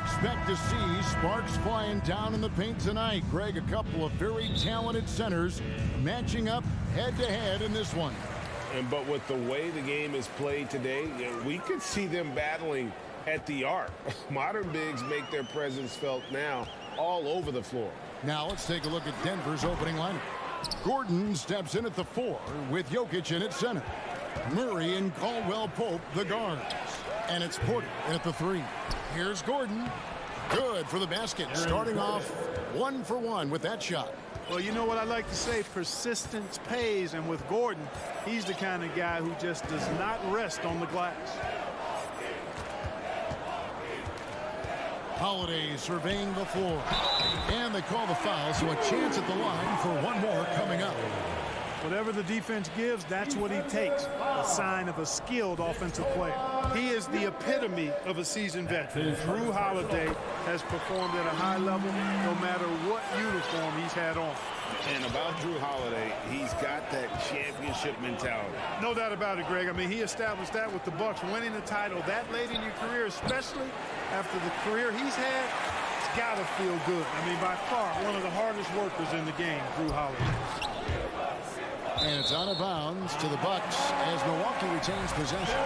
expect to see sparks flying down in the paint tonight. Greg, a couple of very talented centers matching up head-to-head in this one. But with the way the game is played today, we could see them battling at the arc. Modern bigs make their presence felt now all over the floor. Now let's take a look at Denver's opening lineup. Gordon steps in at the 4 with Jokic in at center. Murray and Caldwell-Pope the guards. And it's Porter at the 3. Here's Gordon. Good for the basket. Starting off 1 for 1 with that shot. Well, you know what I like to say, persistence pays, and with Gordon, he's the kind of guy who just does not rest on the glass. Holiday surveying the floor. And they call the foul, so a chance at the line for one more coming up. Whatever the defense gives, that's what he takes. A sign of a skilled offensive player. He is the epitome of a seasoned veteran. Drew Holiday has performed at a high level no matter what uniform he's had on. And about Drew Holiday, he's got that championship mentality. No doubt about it, Greg. I mean, he established that with the Bucks, winning the title that late in your career, especially after the career he's had. It's got to feel good. I mean, by far, one of the hardest workers in the game, Drew Holiday. And it's out of bounds to the Bucks as Milwaukee retains possession.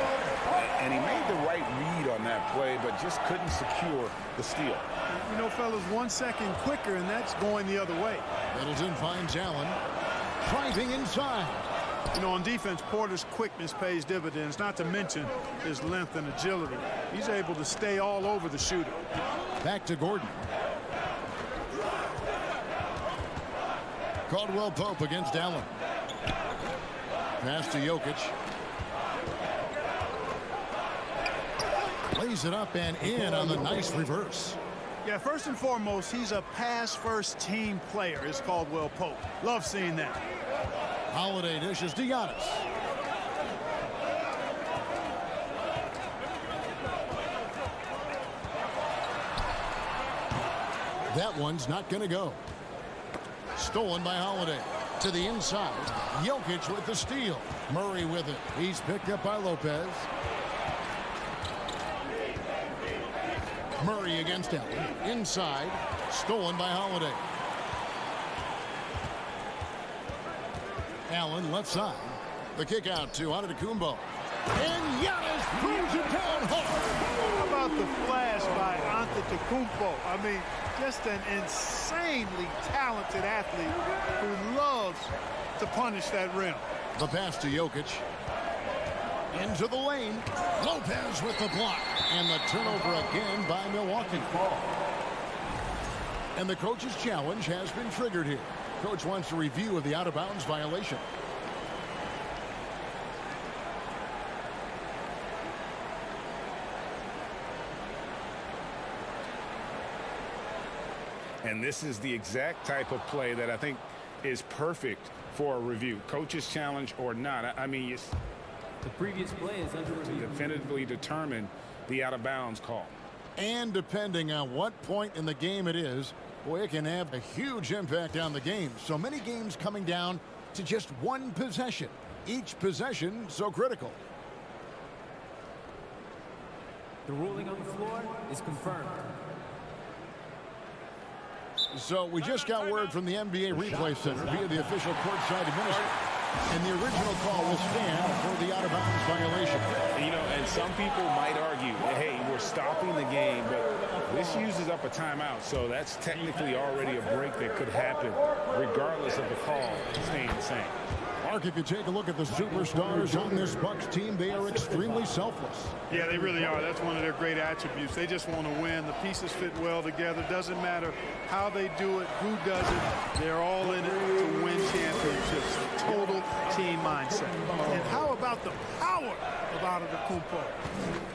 And he made the right read on that play, but just couldn't secure the steal. You know, fellas, 1 second quicker, and that's going the other way. Middleton finds Allen. Driving inside. You know, on defense, Porter's quickness pays dividends, not to mention his length and agility. He's able to stay all over the shooter. Back to Gordon. Caldwell-Pope against Allen. Pass to Jokic. Lays it up and in on the nice reverse. Yeah, first and foremost, he's a pass-first team player, is Caldwell-Pope. Love seeing that. Holiday dishes to Giannis. That one's not going to go. Stolen by Holiday. To the inside. Jokic with the steal. Murray with it. He's picked up by Lopez. Murray against Allen. Inside. Stolen by Holiday. Allen left side. The kick out to Antetokounmpo. And Giannis throws it down hard. How about the flash by Antetokounmpo? I mean, just an insanely talented athlete who loves to punish that rim. The pass to Jokic. Into the lane. Lopez with the block. And the turnover again by Milwaukee. And the coach's challenge has been triggered here. Coach wants a review of the out-of-bounds violation. And this is the exact type of play that I think is perfect for a review. Coach's challenge or not. I mean, the previous play is under review. To definitively determine the out-of-bounds call. And depending on what point in the game it is, boy, it can have a huge impact on the game. So many games coming down to just one possession. Each possession so critical. The ruling on the floor is confirmed. So we just got word from the NBA Replay Center via the official courtside administrator. And the original call will stand for the out-of-bounds violation. You know, and some people might argue, hey, we're stopping the game, but this uses up a timeout, so that's technically already a break that could happen, regardless of the call staying the same. Mark, if you take a look at the superstars on this Bucks team, they are extremely selfless. Yeah, they really are. That's one of their great attributes. They just want to win. The pieces fit well together. Doesn't matter how they do it, who does it. They're all in it to win championships. A total team mindset. And how about the power of Antetokounmpo?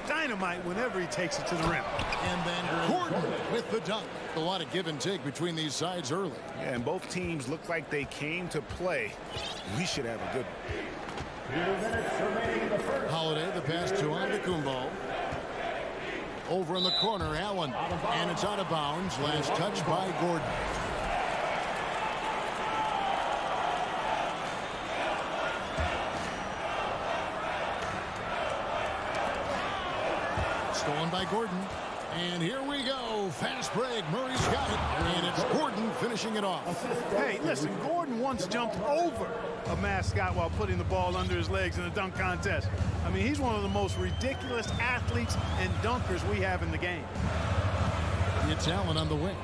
Dynamite whenever he takes it to the rim. And then Gordon with the dunk. A lot of give and take between these sides early. Yeah, and both teams look like they came to play. We should have a good one. Holiday, the pass to Antetokounmpo. Over in the corner, Allen. And it's out of bounds. Last touch by Gordon. Stolen by Gordon. And here we go. Fast break. Murray's got it. And it's Gordon finishing it off. Hey, listen, Gordon once jumped over a mascot while putting the ball under his legs in a dunk contest. I mean, he's one of the most ridiculous athletes and dunkers we have in the game. It's Allen on the wing.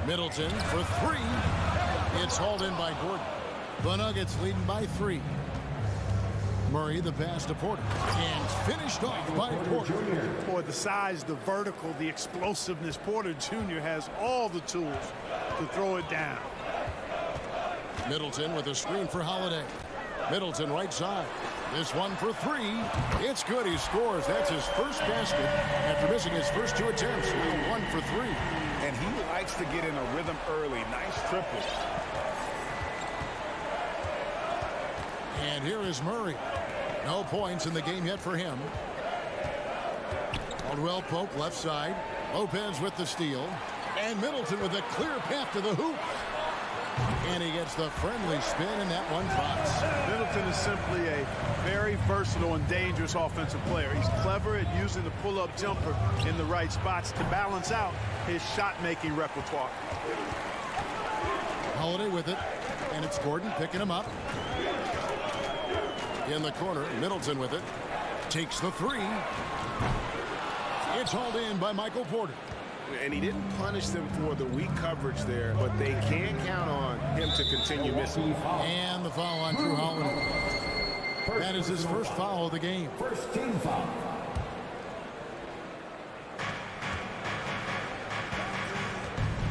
Middleton for three. It's hauled in by Gordon. The Nuggets leading by 3. Murray, the pass to Porter. And finished off by Porter. Boy, the size, the vertical, the explosiveness. Porter Jr. has all the tools to throw it down. Middleton with a screen for Holiday. Middleton right side. This one for 3. It's good. He scores. That's his first basket after missing his first 2 attempts. 1 for 3. And he likes to get in a rhythm early. Nice triple. And here is Murray. No points in the game yet for him. Caldwell Pope left side. Lopez with the steal. And Middleton with a clear path to the hoop. And he gets the friendly spin, and that one drops. Middleton is simply a very versatile and dangerous offensive player. He's clever at using the pull-up jumper in the right spots to balance out his shot-making repertoire. Holiday with it. And it's Gordon picking him up. In the corner, Middleton with it. Takes the 3. It's hauled in by Michael Porter. And he didn't punish them for the weak coverage there, but they can count on him to continue missing. And the foul on Drew Holiday. That is his first foul of the game. First team foul.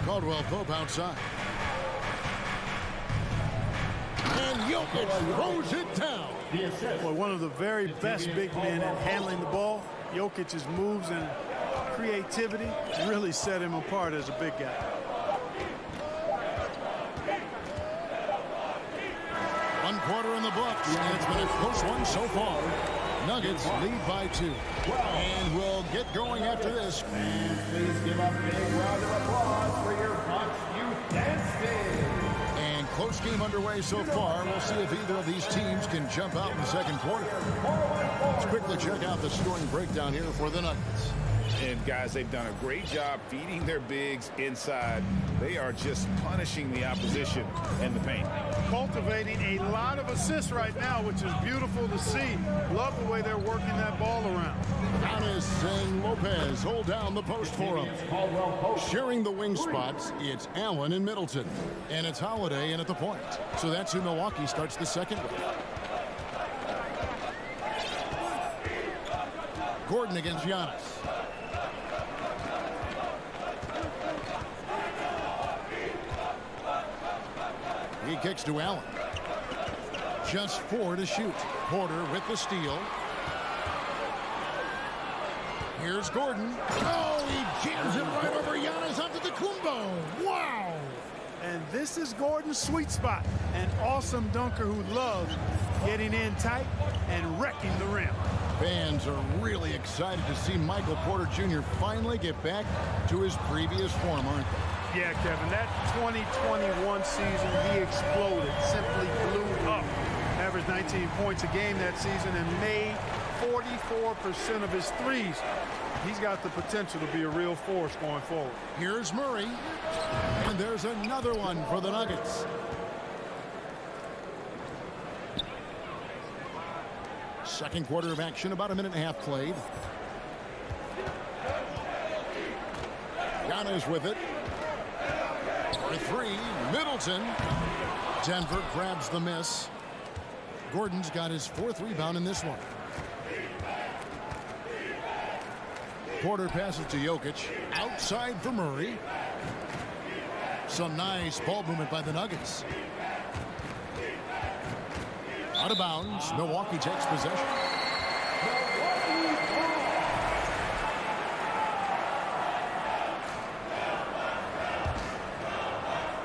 Caldwell Pope outside. And Jokic throws it down. Well, one of the very best big men at handling the ball. Jokic's moves and creativity really set him apart as a big guy. One quarter in the books, and it's been a close one so far. Nuggets lead by 2. And we'll get going after this. And please give up a big round of applause for your Bucks Youth Dance Day. And close game underway so far. We'll see if either of these teams can jump out in the second quarter. Let's quickly check out the scoring breakdown here for the Nuggets. And guys, they've done a great job feeding their bigs inside. They are just punishing the opposition in the paint. Cultivating a lot of assists right now, which is beautiful to see. Love the way they're working that ball around. Giannis and Lopez hold down the post for him. Sharing the wing spots, it's Allen and Middleton. And it's Holiday in at the point. So that's who Milwaukee starts the second with. Gordon against Giannis. He kicks to Allen. Just 4 to shoot. Porter with the steal. Here's Gordon. Oh, he jams it right over Giannis Antetokounmpo. Wow. And this is Gordon's sweet spot. An awesome dunker who loves getting in tight and wrecking the rim. Fans are really excited to see Michael Porter Jr. finally get back to his previous form, aren't they? Yeah, Kevin, that 2021 season, he exploded, simply blew up. Averaged 19 points a game that season and made 44% of his threes. He's got the potential to be a real force going forward. Here's Murray, and there's another one for the Nuggets. Second quarter of action, about a minute and a half played. Giannis with it. For 3, Middleton. Denver grabs the miss. Gordon's got his 4th rebound in this one. Porter passes to Jokic. Outside for Murray. Some nice ball movement by the Nuggets. Out of bounds. Milwaukee takes possession.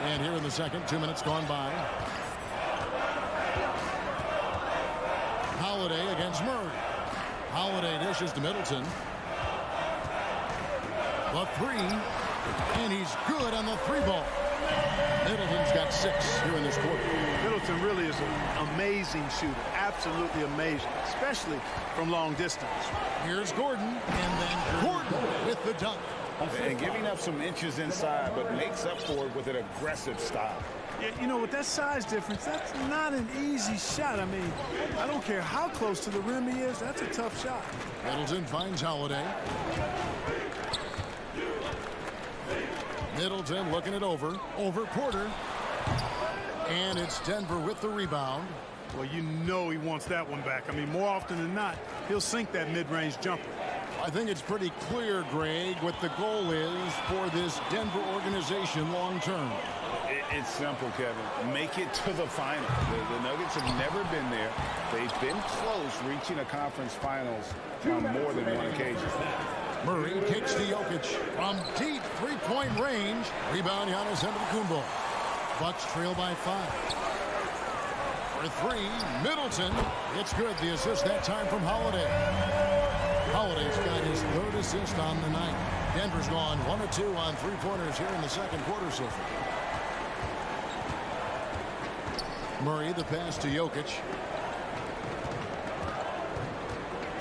And here in the second, 2 minutes gone by. Holiday against Murray. Holiday dishes to Middleton. The 3, and he's good on the 3 ball. Middleton's got 6 here in this quarter. Middleton really is an amazing shooter. absolutely amazing, especially from long distance. Here's Gordon, and then Gordon with the dunk. And giving up some inches inside, but makes up for it with an aggressive style. Yeah, you know, with that size difference, that's not an easy shot. I mean, I don't care how close to the rim he is, that's a tough shot. Middleton finds Holiday. Middleton looking it over Porter. And it's Denver with the rebound. Well, you know he wants that one back. I mean, more often than not, he'll sink that mid-range jumper. I think it's pretty clear, Greg, what the goal is for this Denver organization long term. It's simple, Kevin. Make it to the final. The Nuggets have never been there. They've been close reaching a conference finals on more than one occasion. Murray kicks to Jokic from deep three-point range. Rebound Giannis Antetokounmpo. Bucks trail by 5. For 3, Middleton. It's good. The assist that time from Holiday. Holiday's got his 3rd assist on the night. Denver's gone 1 of 2 on three-pointers here in the second quarter so far. Murray, the pass to Jokic.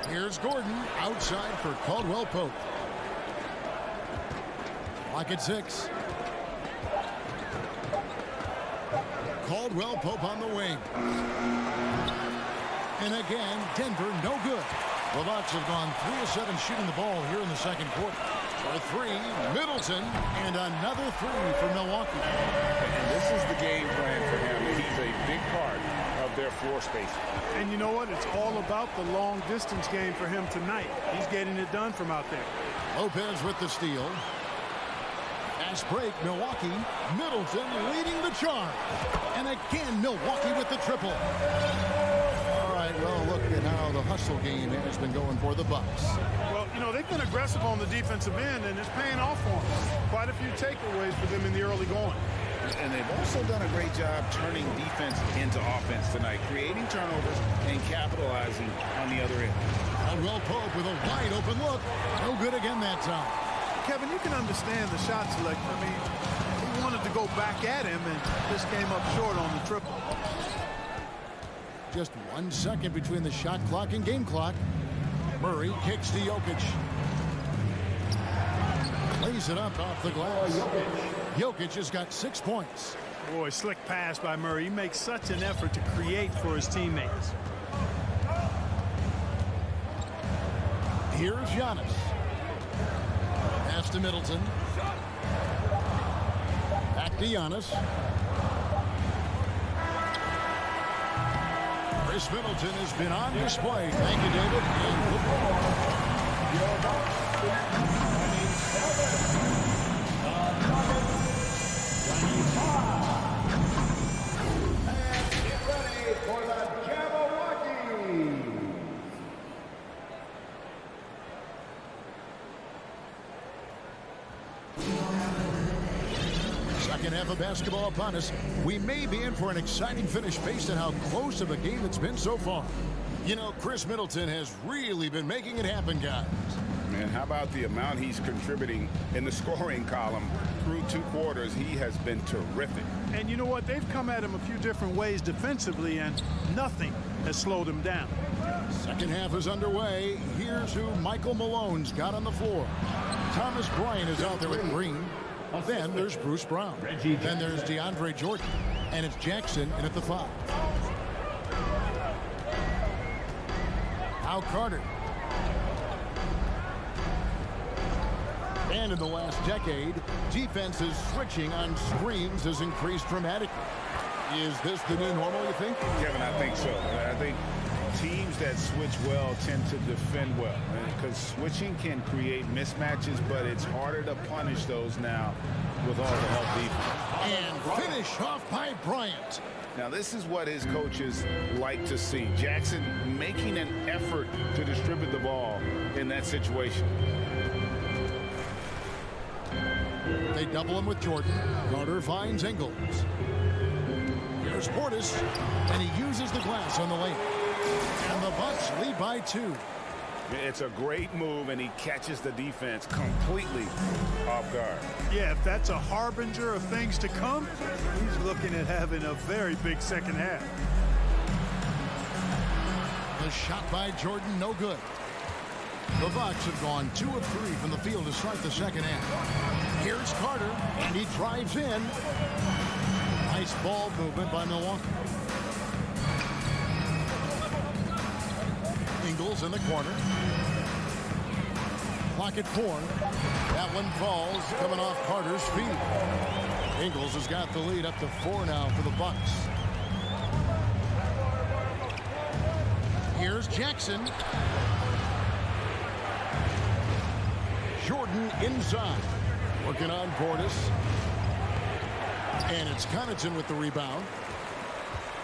Here's Gordon outside for Caldwell Pope. Lock at 6. Caldwell Pope on the wing. And again, Denver no good. The Bucks have gone 3 of 7 shooting the ball here in the second quarter. For 3, Middleton, and another 3 for Milwaukee. And this is the game plan for him. He's a big part of their floor space. And you know what? It's all about the long distance game for him tonight. He's getting it done from out there. Lopez with the steal. Fast break, Milwaukee. Middleton leading the charge. And again, Milwaukee with the triple. All right, well, look at how the hustle game has been going for the Bucks. Well, you know, they've been aggressive on the defensive end, and it's paying off for them. Quite a few takeaways for them in the early going. And they've also done a great job turning defense into offense tonight, creating turnovers and capitalizing on the other end. Caldwell Pope with a wide open look. No good again that time. Kevin, you can understand the shot selection. I mean, he wanted to go back at him, and just came up short on the triple. Just 1 second between the shot clock and game clock. Murray kicks to Jokic. Lays it up off the glass. Jokic has got 6 points. Boy, slick pass by Murray. He makes such an effort to create for his teammates. Here's Giannis. Pass to Middleton. Back to Giannis. Chris Middleton has been on display. Thank you, David. And the ball. And get ready for the Jabberwocky. Second half of basketball upon us. We may be in for an exciting finish based on how close of a game it's been so far. You know, Chris Middleton has really been making it happen, guys. Man, how about the amount he's contributing in the scoring column through 2 quarters? He has been terrific. And you know what? They've come at him a few different ways defensively, and nothing has slowed him down. Second half is underway. Here's who Michael Malone's got on the floor. Thomas Bryant is out there with Green. Then there's Bruce Brown. Then there's DeAndre Jordan. And it's Jackson in at the 5. Now Carter. And in the last decade, defenses switching on screens has increased dramatically. Is this the new normal, you think? Kevin, I think so. I think teams that switch well tend to defend well, because switching can create mismatches, but it's harder to punish those now with all the help defense. And finish off by Bryant. Now, this is what his coaches like to see. Jackson making an effort to distribute the ball in that situation. They double him with Jordan. Carter finds Ingles. Here's Portis, and he uses the glass on the lane. And the Bucks lead by 2. It's a great move, and he catches the defense completely off guard. Yeah, if that's a harbinger of things to come, he's looking at having a very big second half. The shot by Jordan, no good. The Bucks have gone 2 of 3 from the field to start the second half. Here's Carter, and he drives in. Nice ball movement by Milwaukee. Ingles in the corner. Clock at 4. That one falls, coming off Carter's feet. Ingles has got the lead up to 4 now for the Bucks. Here's Jackson. Jordan inside. Working on Portis. And it's Connaughton with the rebound.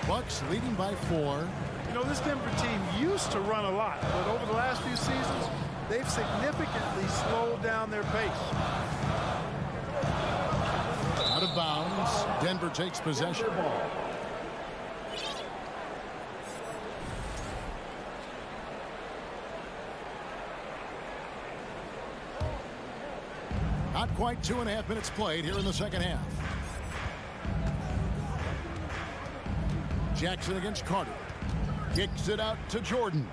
Bucks leading by 4. You know, this Denver team used to run a lot, but over the last few seasons, they've significantly slowed down their pace. Out of bounds. Denver takes possession. Not quite 2.5 minutes played here in the second half. Jackson against Carter. Kicks it out to Jordan.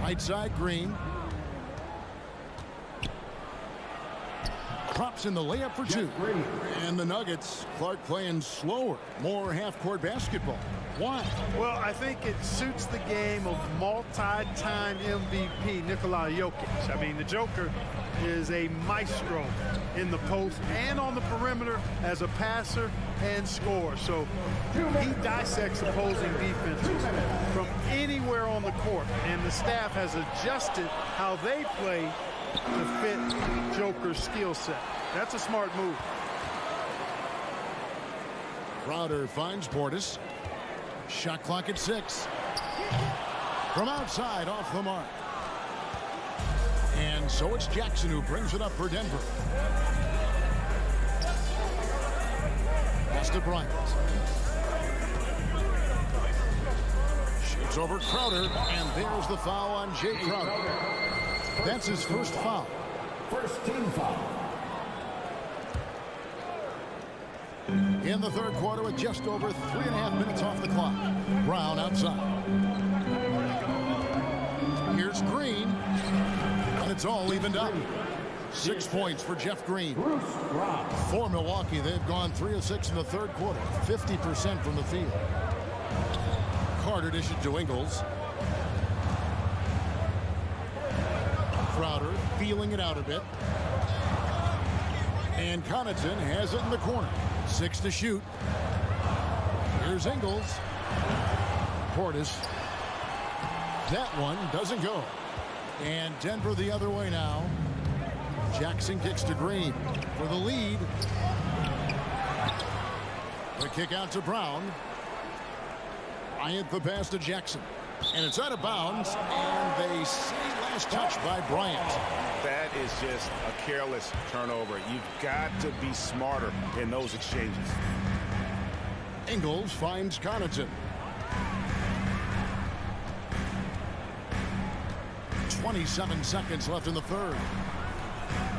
Right side, Green. Drops in the layup for 2. And the Nuggets, Clark playing slower, more half-court basketball. Why? Well, I think it suits the game of multi-time MVP Nikola Jokic. I mean, the Joker is a maestro in the post and on the perimeter as a passer and scorer. So he dissects opposing defenses from anywhere on the court, and the staff has adjusted how they play to fit Joker's skill set. That's a smart move. Crowder finds Portis. Shot clock at 6. From outside, off the mark. And so it's Jackson who brings it up for Denver. Pass to Bryant. Shoots over Crowder, and there's the foul on Jay Crowder. That's his first foul. First team foul. In the third quarter with just over 3.5 minutes off the clock. Brown outside. Here's Green. And it's all evened up. 6 points for Jeff Green. For Milwaukee, they've gone 3 of 6 in the third quarter. 50% from the field. Carter dishes to Ingles. Crowder feeling it out a bit. And Connaughton has it in the corner. 6 to shoot. Here's Ingles. Portis. That one doesn't go. And Denver the other way now. Jackson kicks to Green for the lead. The kick out to Brown. Bryant the pass to Jackson. And it's out of bounds. And they say last touch by Bryant. That is just a careless turnover. You've got to be smarter in those exchanges. Ingles finds Connaughton. 27 seconds left in the third.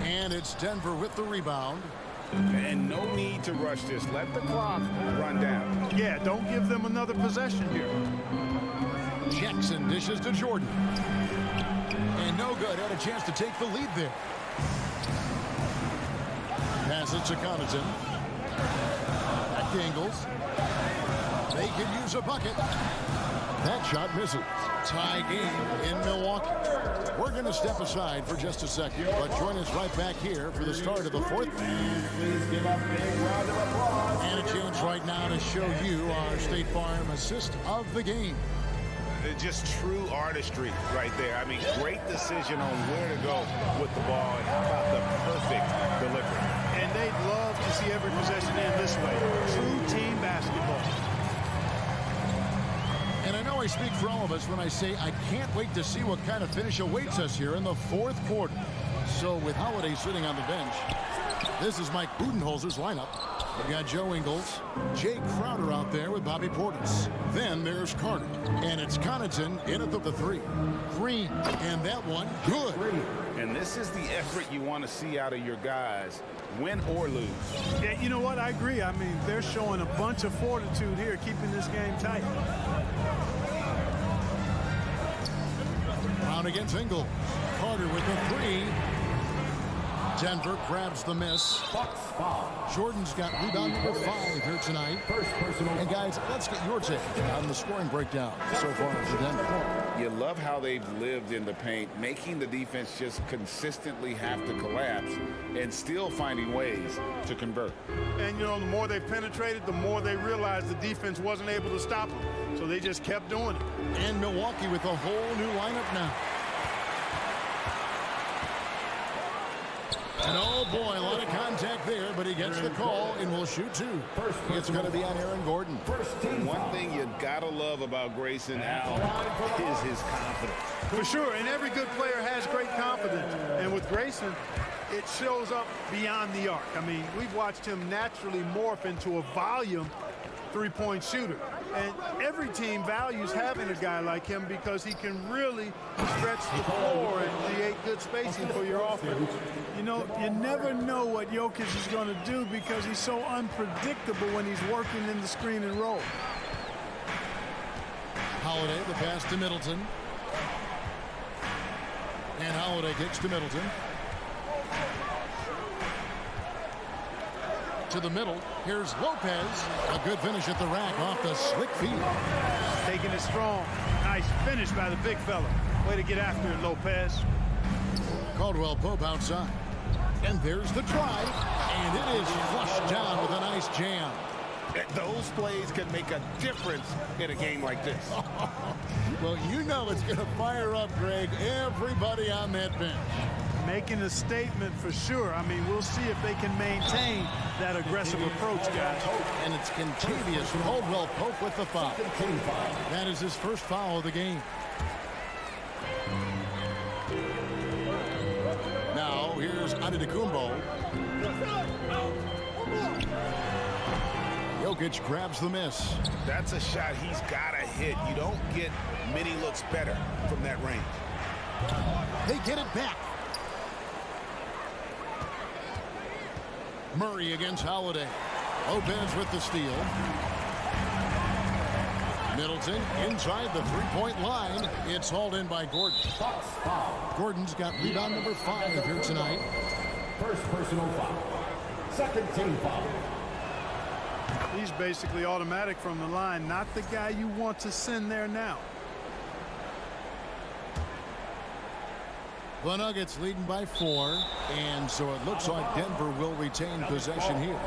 And it's Denver with the rebound. And no need to rush this. Let the clock run down. Yeah, don't give them another possession here. Jackson dishes to Jordan. And no good. Had a chance to take the lead there. Pass it to Connaughton. Back to Ingles. They could use a bucket. That shot misses. Tie game in Milwaukee. We're going to step aside for just a second, but join us right back here for the start of the fourth. Please give a big round of applause. And a chance right now to show you our State Farm assist of the game. Just true artistry right there. I mean, great decision on where to go with the ball, and how about the perfect delivery. And they'd love to see every possession end this way. True team basketball. And I know I speak for all of us when I say I can't wait to see what kind of finish awaits us here in the fourth quarter. So with Holiday sitting on the bench, this is Mike Budenholzer's lineup. We've got Joe Ingles, Jay Crowder out there with Bobby Portis. Then there's Carter, and it's Connaughton in at the 3. Green, and that one good. And this is the effort you want to see out of your guys, win or lose. Yeah, you know what? I agree. I mean, they're showing a bunch of fortitude here, keeping this game tight. Brown against Ingles. Carter with the 3. Denver grabs the miss. Jordan's got rebound number 5 here tonight. And guys, let's get your take on the scoring breakdown so far for Denver. You love how they've lived in the paint, making the defense just consistently have to collapse and still finding ways to convert. And, you know, the more they penetrated, the more they realized the defense wasn't able to stop them. So they just kept doing it. And Milwaukee with a whole new lineup now. And oh boy, a lot of contact there, but he gets the call and will shoot 2. It's going to be on Aaron Gordon. One thing you gotta love about Grayson Allen is his confidence. For sure, and every good player has great confidence. And with Grayson, it shows up beyond the arc. I mean, we've watched him naturally morph into a volume three-point shooter. And every team values having a guy like him because he can really stretch the floor and create good spacing for your offense. You know, you never know what Jokic is going to do because he's so unpredictable when he's working in the screen and roll. Holiday, the pass to Middleton. And Holiday kicks to Middleton. To the middle. Here's Lopez. A good finish at the rack off the slick feed. Taking it strong. Nice finish by the big fella. Way to get after it, Lopez. Caldwell Pope outside. And there's the drive. And it is flushed down with a nice jam. Those plays can make a difference in a game like this. Well, you know it's going to fire up, Greg, everybody on that bench. Making a statement for sure. I mean, we'll see if they can maintain that aggressive approach, guys. And it's Contavious Caldwell Pope with the foul. That is his first foul of the game. Now, here's Antetokounmpo. Jokic grabs the miss. That's a shot he's got to hit. You don't get many looks better from that range. They get it back. Murray against Holiday. Lopez with the steal. Middleton inside the three-point line. It's hauled in by Gordon. Gordon's got rebound number 5 here tonight. First personal foul. Second team foul. He's basically automatic from the line. Not the guy you want to send there now. The Nuggets leading by 4, and so it looks like Denver will retain possession here.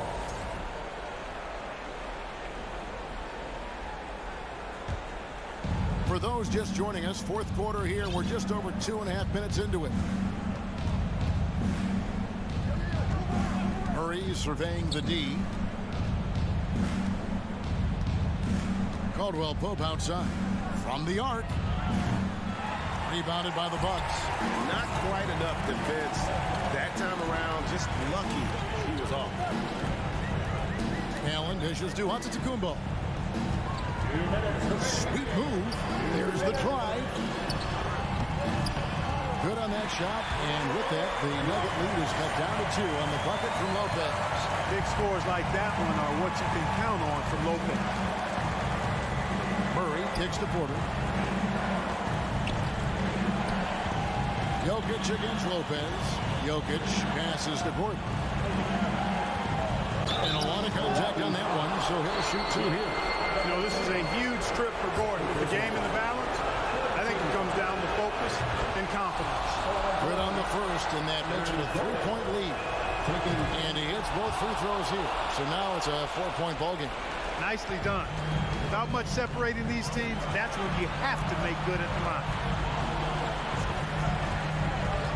For those just joining us, fourth quarter here. We're just over 2.5 minutes into it. Murray surveying the D. Caldwell Pope outside. From the arc. Rebounded by the Bucks. Not quite enough defense that time around. Just lucky he was off. Allen dishes to Antetokounmpo. Sweet move. There's the drive. Good on that shot. And with that, the Nugget lead is cut down to 2 on the bucket from Lopez. Big scores like that one are what you can count on from Lopez. Murray kicks to Porter. Jokic against Lopez. Jokic passes to Gordon. And a lot of contact on that one, so he'll shoot 2 here. You know, this is a huge trip for Gordon. With the game in the balance, I think it comes down to focus and confidence. Good on the first, and that makes it a 3-point lead. And he hits both free throws here. So now it's a 4-point ballgame. Nicely done. Without much separating these teams, that's when you have to make good at the line.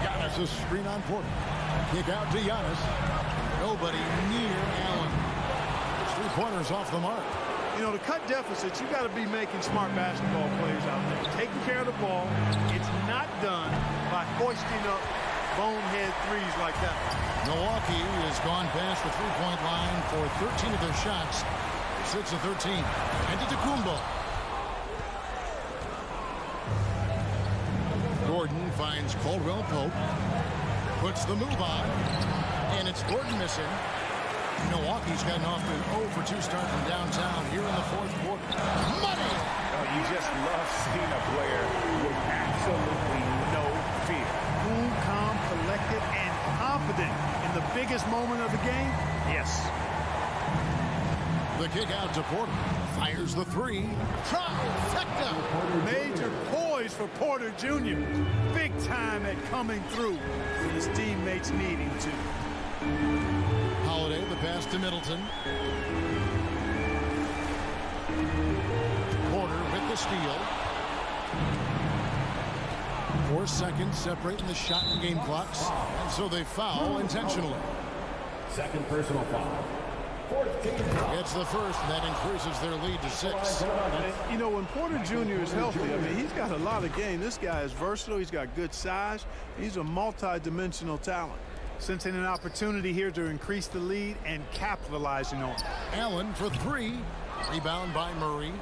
Giannis a screen on Porter. Kick out to Giannis. Nobody near Allen. 3-pointers off the mark. You know, to cut deficits, you got to be making smart basketball plays out there. Taking care of the ball. It's not done by hoisting up bonehead threes like that. Milwaukee has gone past the three-point line for 13 of their shots. 6 of 13. Antetokounmpo. Gordon finds Caldwell Pope. Puts the move on. And it's Gordon missing. Milwaukee's gotten off to an 0-for-2 start from downtown here in the fourth quarter. Money! Oh, you just love seeing a player with absolutely no fear. Cool, calm, collected, and confident in the biggest moment of the game. Yes. The kick out to Porter. Fires the three. Trifecta. Major poise for Porter Jr. Big time at coming through when his teammates need him to. Holiday, the pass to Middleton. Porter with the steal. 4 seconds separating the shot and game clocks. And so they foul intentionally. Second personal foul. Gets the first, and that increases their lead to 6. You know, when Porter Jr. is healthy, I mean, he's got a lot of game. This guy is versatile. He's got good size. He's a multi-dimensional talent. Sensing an opportunity here to increase the lead and capitalizing on it. Allen for 3. Rebound by Murray.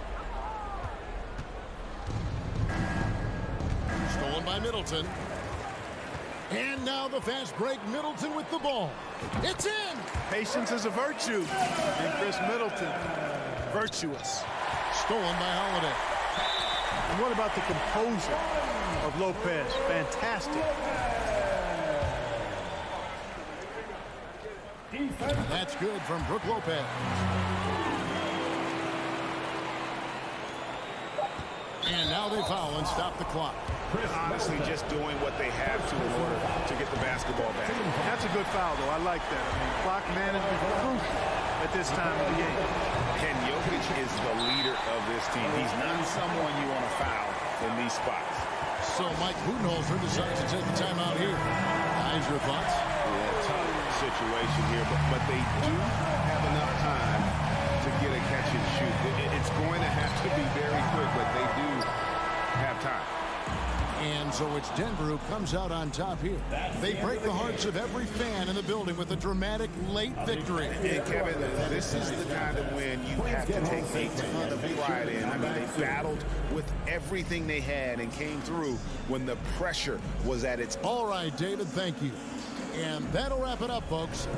Stolen by Middleton. And now the fast break. Middleton with the ball. It's in! Patience is a virtue. And Chris Middleton, virtuous. Stolen by Holiday. And what about the composure of Lopez? Fantastic. That's good from Brook Lopez. And now they foul and stop the clock. Honestly, just doing what they have to in order to get the basketball back. That's a good foul, though. I like that. I mean, clock management crucial at this time of the game. And Jokic is the leader of this team. He's not someone you want to foul in these spots. So Mike Budenholzer decides to take the time out here. Guys, your thoughts? Yeah, tough situation here, but they do have enough time to get a catch and shoot. It's going to have to be very quick, but they do have time. And so it's Denver who comes out on top here. They break the hearts of every fan in the building with a dramatic late victory. And Kevin, this is the kind of win you have to take a ton of pride in. I mean, they battled with everything they had and came through when the pressure was at its... All right, David, thank you. And that'll wrap it up, folks.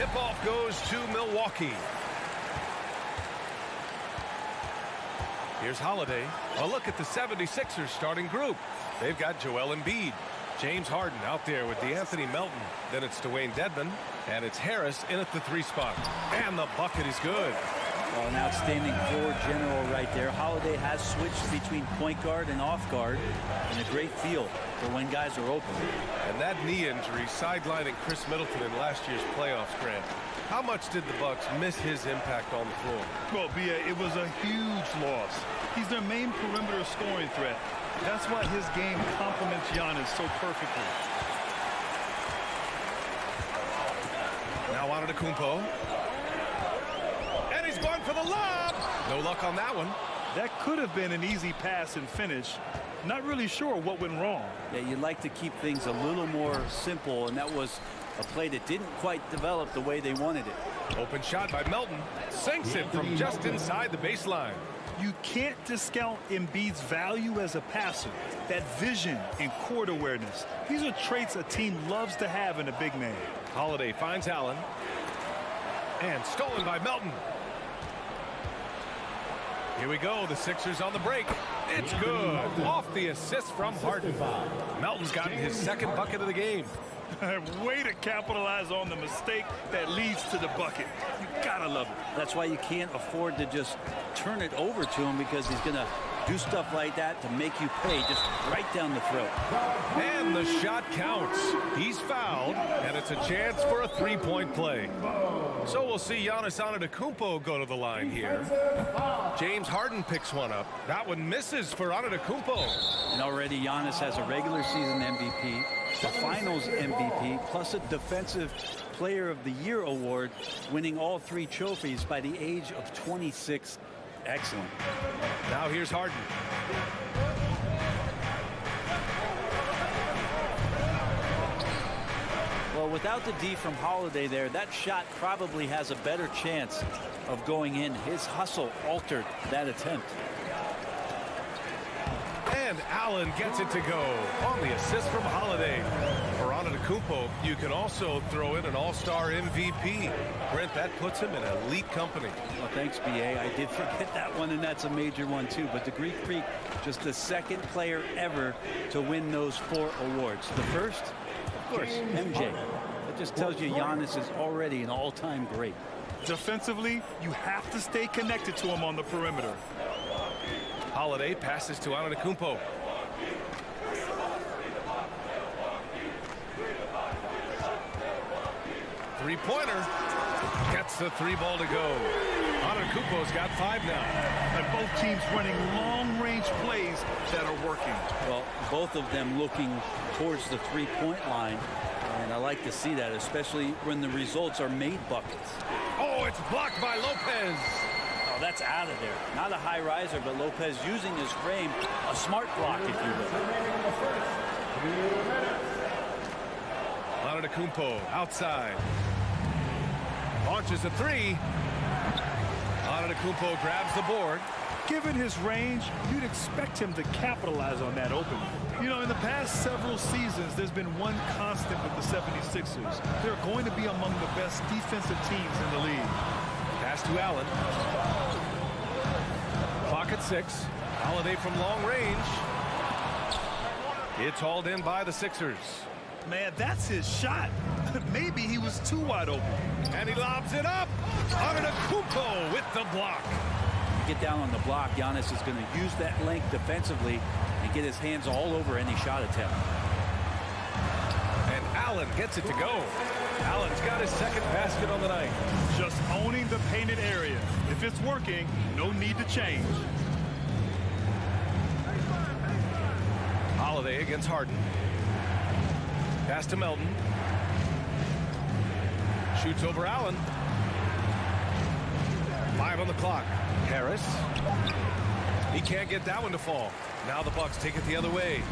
tip-off goes to Milwaukee. Here's Holiday. A look at the 76ers starting group. They've got Joel Embiid, James Harden out there with DeAnthony Melton. Then it's Dwayne Dedmon, and it's Harris in at the 3 spot. And the bucket is good. Well, an outstanding floor general right there. Holiday has switched between point guard and off guard, and a great feel for when guys are open. And that knee injury sidelining Chris Middleton in last year's playoffs, Grant. How much did the Bucks miss his impact on the floor? Well, B.A., it was a huge loss. He's their main perimeter scoring threat. That's why his game complements Giannis so perfectly. Now Antetokounmpo. And he's going for the lob. No luck on that one. That could have been an easy pass and finish. Not really sure what went wrong. Yeah, you'd like to keep things a little more simple, and that was a play that didn't quite develop the way they wanted it. Open shot by Melton. Sinks it from just inside the baseline. You can't discount Embiid's value as a passer. That vision and court awareness. These are traits a team loves to have in a big man. Holiday finds Allen. And stolen by Melton. Here we go. The Sixers on the break. It's good. Off the assist from Harden. Melton's gotten his second bucket of the game. Way to capitalize on the mistake that leads to the bucket. You gotta love it. That's why you can't afford to just turn it over to him, because he's going to do stuff like that to make you pay just right down the throat. And the shot counts. He's fouled, and it's a chance for a three-point play. So we'll see Giannis Antetokounmpo go to the line here. James Harden picks one up. That one misses for Antetokounmpo. And already Giannis has a regular season MVP, the finals MVP, plus a defensive player of the year award, winning all 3 trophies by the age of 26. Excellent. Now here's Harden. Well, without the D from Holiday there, that shot probably has a better chance of going in. His hustle altered that attempt. And Allen gets it to go on the assist from Holiday. For Antetokounmpo, you can also throw in an all-star MVP. Brent, that puts him in elite company. Well, thanks, B.A. I did forget that one, and that's a major one, too. But the Greek Freak, just the second player ever to win those 4 awards. The first, of course, MJ. That just tells you Giannis is already an all-time great. Defensively, you have to stay connected to him on the perimeter. Holiday passes to Antetokounmpo. Three-pointer. Gets the 3 ball to go. Antetokounmpo's got 5 now. And both teams running long-range plays that are working. Well, both of them looking towards the 3-point line. And I like to see that, especially when the results are made buckets. Oh, it's blocked by Lopez. Oh, that's out of there. Not a high riser, but Lopez using his frame. A smart block, if you will. Antetokounmpo outside. Launches a 3. Antetokounmpo grabs the board. Given his range, you'd expect him to capitalize on that opening. You know, in the past several seasons, there's been one constant with the 76ers. They're going to be among the best defensive teams in the league. Pass to Allen. Clock at 6. Holiday from long range. It's hauled in by the Sixers. Man, that's his shot. Maybe he was too wide open. And he lobs it up. Antetokounmpo with the block. Get down on the block. Giannis is going to use that length defensively and get his hands all over any shot attempt. And Allen gets it to go. Allen's got his second basket on the night. Just owning the painted area. If it's working, no need to change. Holiday against Harden. Pass to Melton. Shoots over Allen. 5 on the clock. Harris. He can't get that one to fall. Now the Bucks take it the other way.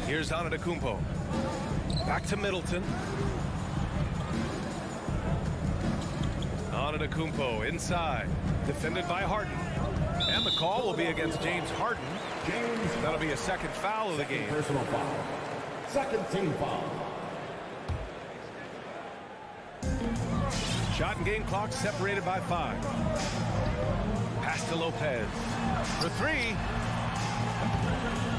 Here's Antetokounmpo. Back to Middleton. Antetokounmpo inside. Defended by Harden. And the call will be against James Harden. That'll be a second foul of the game. Personal foul. Second team foul. Shot and game clock separated by 5. Pass to Lopez for 3.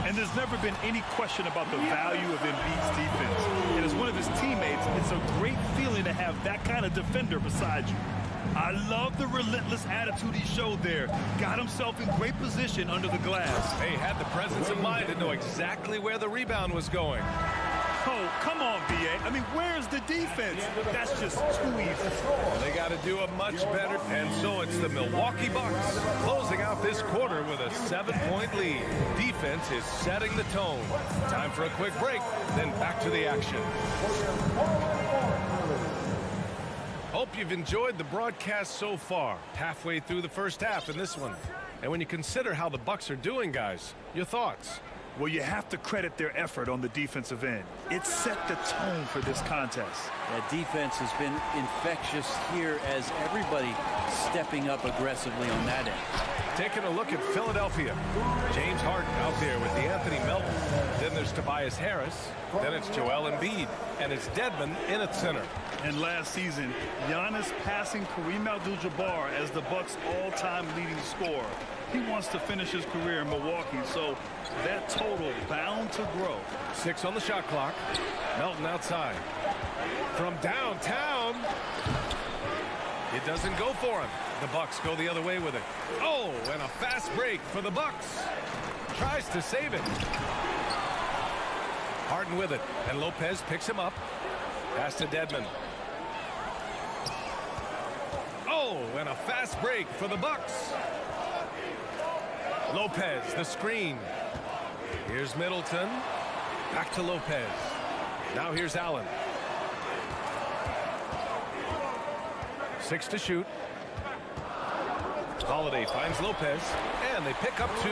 And there's never been any question about the value of Embiid's defense. And as one of his teammates, it's a great feeling to have that kind of defender beside you. I love the relentless attitude he showed there. Got himself in great position under the glass. He had the presence of mind to know exactly where the rebound was going. Oh, come on, B.A. I mean, where's the defense? That's just too easy. They got to do it much better, and so it's the Milwaukee Bucks closing out this quarter with a 7-point lead. Defense is setting the tone. Time for a quick break, then back to the action. Hope you've enjoyed the broadcast so far. Halfway through the first half in this one. And when you consider how the Bucks are doing, guys, your thoughts? Well, you have to credit their effort on the defensive end. It set the tone for this contest. That defense has been infectious here as everybody stepping up aggressively on that end. Taking a look at Philadelphia. James Harden out there with the Anthony Melton. Then there's Tobias Harris. Then it's Joel Embiid. And it's Dedmon in at center. And last season, Giannis passing Kareem Abdul-Jabbar as the Bucks' all-time leading scorer. He wants to finish his career in Milwaukee, so that total bound to grow. 6 on the shot clock. Melton outside. From downtown. It doesn't go for him. The Bucks go the other way with it. Oh, and a fast break for the Bucks. Tries to save it. Harden with it, and Lopez picks him up. Pass to Dedmon. Oh, and a fast break for the Bucks. Lopez, the screen. Here's Middleton. Back to Lopez. Now here's Allen. 6 to shoot. Holiday finds Lopez, and they pick up 2.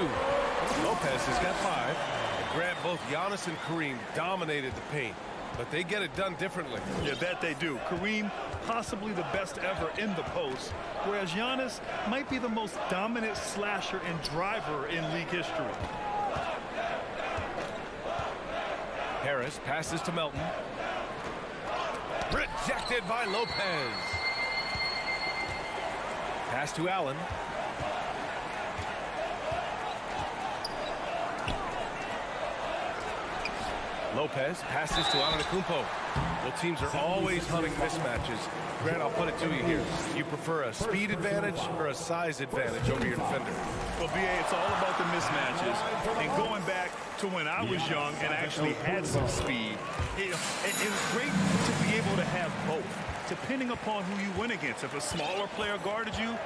Lopez has got 5. Grant, both Giannis and Kareem dominated the paint, but they get it done differently. Yeah, that they do. Kareem, possibly the best ever in the post, whereas Giannis might be the most dominant slasher and driver in league history. Harris passes to Melton. Rejected by Lopez. Pass to Allen. Lopez passes to Antetokounmpo. Well, teams are always hunting mismatches. Grant, I'll put it to you here. You prefer a speed advantage or a size advantage over your defender? Well, B.A., it's all about the mismatches. And going back to when I was young and actually had some speed, it was great to be able to have both, depending upon who you went against. If a smaller player guarded you,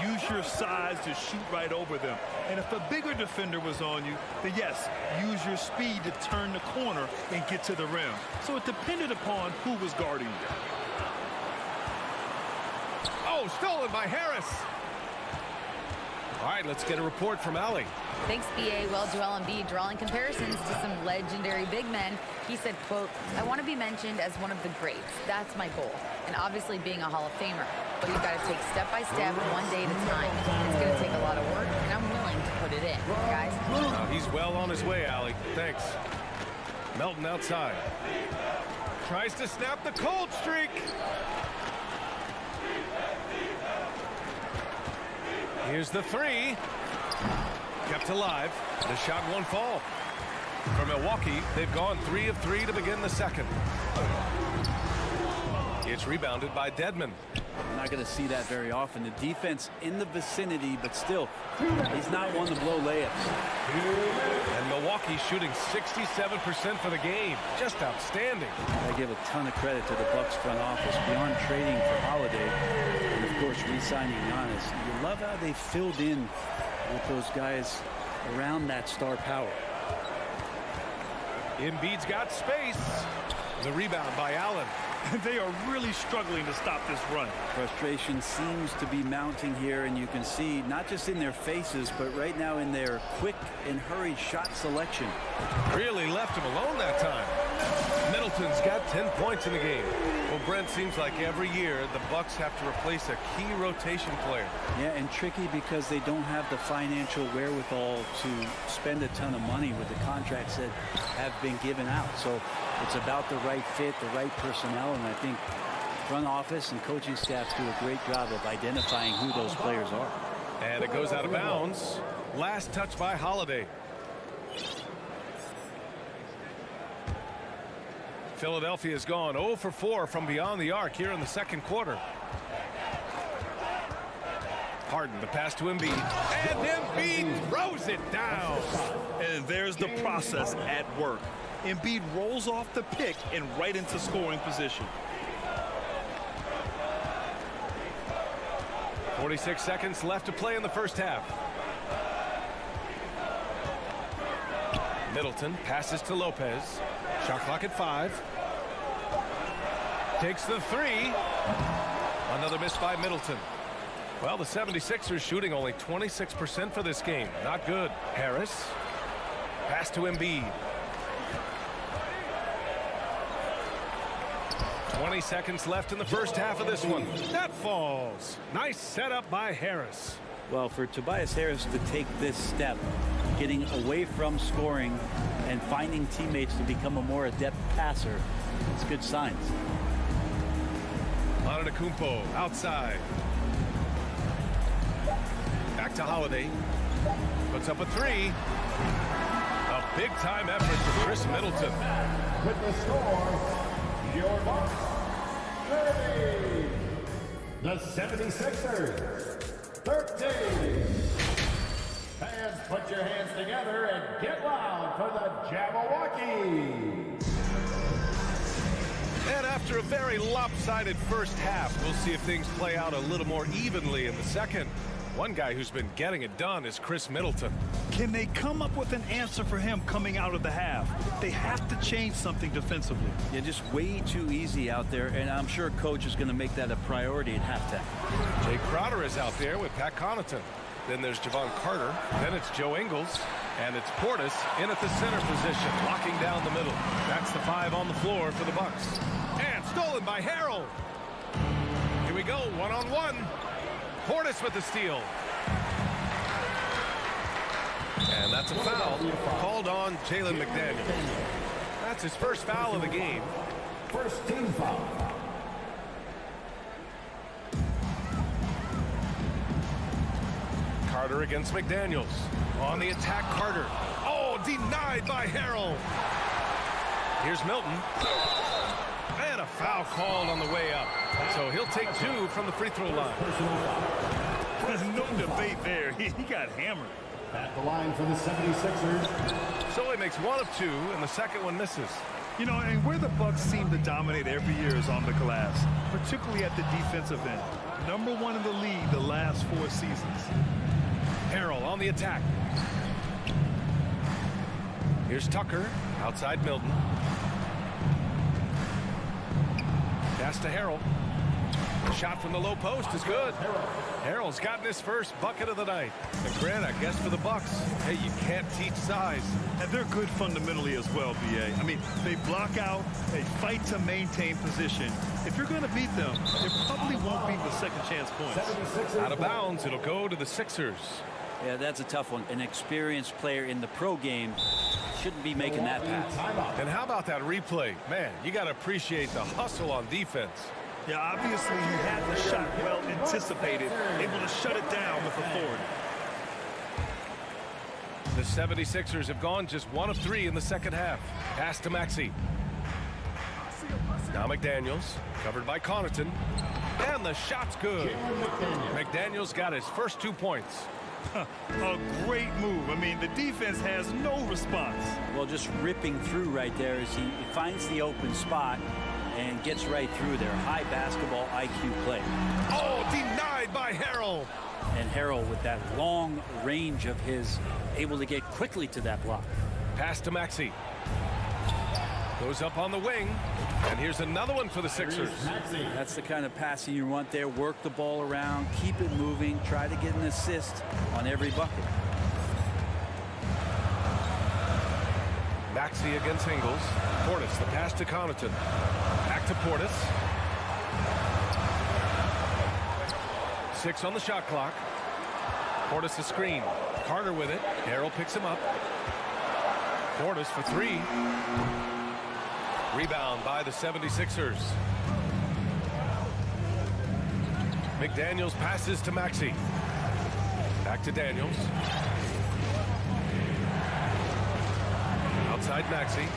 use your size to shoot right over them. And if a bigger defender was on you, then yes, use your speed to turn the corner and get to the rim. So it depended upon who was guarding you. Oh, stolen by Harris. All right, let's get a report from Allie. Thanks, B.A. Well, Joel Embiid drawing comparisons to some legendary big men. He said, quote, "I want to be mentioned as one of the greats. That's my goal. And obviously being a Hall of Famer. But you've got to take step by step, one day at a time. It's going to take a lot of work, and I'm willing to put it in, guys." He's well on his way, Allie. Thanks. Melton outside. Tries to snap the cold streak. Here's the 3. Kept alive. The shot won't fall. For Milwaukee, they've gone 3 of 3 to begin the second. It's rebounded by Dedmon. We're not going to see that very often. The defense in the vicinity, but still, he's not one to blow layups. And Milwaukee shooting 67% for the game. Just outstanding. I give a ton of credit to the Bucks front office beyond trading for Holiday and, of course, re-signing Giannis. You love how they filled in with those guys around that star power. Embiid's got space. The rebound by Allen. They are really struggling to stop this run. Frustration seems to be mounting here, and you can see not just in their faces, but right now in their quick and hurried shot selection. Really left him alone that time. Middleton's got 10 points in the game. Well, Brent, seems like every year the Bucks have to replace a key rotation player. Yeah, and tricky because they don't have the financial wherewithal to spend a ton of money with the contracts that have been given out. So it's about the right fit, the right personnel, and I think Front office and coaching staffs do a great job of identifying who those players are. And it goes out of bounds. Last touch by Holiday. Philadelphia's gone 0 for 4 from beyond the arc here in the second quarter. Harden, the pass to Embiid. And Embiid throws it down. And there's the process at work. Embiid rolls off the pick and right into scoring position. 46 seconds left to play in the first half. Middleton passes to Lopez. Shot clock at 5. Takes the 3. Another miss by Middleton. Well, the 76ers shooting only 26% for this game. Not good. Harris. Pass to Embiid. 20 seconds left in the first half of this one. That falls. Nice setup by Harris. Well, for Tobias Harris to take this step, getting away from scoring and finding teammates to become a more adept passer, it's good signs. Antetokounmpo outside. Back to Holiday. Puts up a 3. A big-time effort for Chris Middleton. With the score, your Bucks 30. The 76ers 13. Fans, put your hands together and get loud for the Jabberwocky. And after a very lopsided first half, we'll see if things play out a little more evenly in the second. One guy who's been getting it done is Chris Middleton. Can they come up with an answer for him coming out of the half? They have to change something defensively. Yeah, just way too easy out there, and I'm sure coach is going to make that a priority at halftime. Jay Crowder is out there with Pat Connaughton. Then there's Javon Carter. Then it's Joe Ingles. And it's Portis in at the center position, locking down the middle. That's the 5 on the floor for the Bucks. And stolen by Harrell. Here we go, one-on-one. Portis with the steal. And that's a foul called on Jalen McDaniels. That's his first foul of the game. First team foul. Carter against McDaniels. On the attack, Carter. Oh, denied by Harrell. Here's Milton. And a foul called on the way up. So he'll take 2 from the free throw line. There's no debate there. He got hammered. At the line for the 76ers. So he makes 1 of 2, and the second one misses. You know, and where the Bucks seem to dominate every year is on the glass, particularly at the defensive end. #1 in the league the last 4 seasons. Harrell on the attack. Here's Tucker outside Milton. Pass to Harrell. The shot from the low post is good. Harrell's gotten his first bucket of the night. And Grant, I guess for the Bucks, hey, you can't teach size. And they're good fundamentally as well, B.A. I mean, they block out, they fight to maintain position. If you're going to beat them, it probably won't be the second chance points. Out of bounds, it'll go to the Sixers. Yeah, that's a tough one. An experienced player in the pro game shouldn't be making that pass. And how about that replay? Man, you got to appreciate the hustle on defense. Yeah, obviously he had the shot well anticipated, able to shut it down with authority. The 76ers have gone just 1 of 3 in the second half. Pass to Maxey. Now McDaniels, covered by Connaughton. And the shot's good. McDaniels got his first 2 points. A great move. I mean, the defense has no response. Well, just ripping through right there as he finds the open spot and gets right through there. High basketball IQ play. Oh, denied by Harrell. And Harrell, with that long range of his, able to get quickly to that block. Pass to Maxey. Goes up on the wing. And here's another one for the Sixers. That's the kind of passing you want there. Work the ball around, keep it moving, try to get an assist on every bucket. Maxey against Ingles. Portis, the pass to Connaughton. Back to Portis. 6 on the shot clock. Portis a screen. Carter with it. Harrell picks him up. Portis for 3. Rebound by the 76ers. McDaniels passes to Maxey. Back to Daniels. Outside Maxey.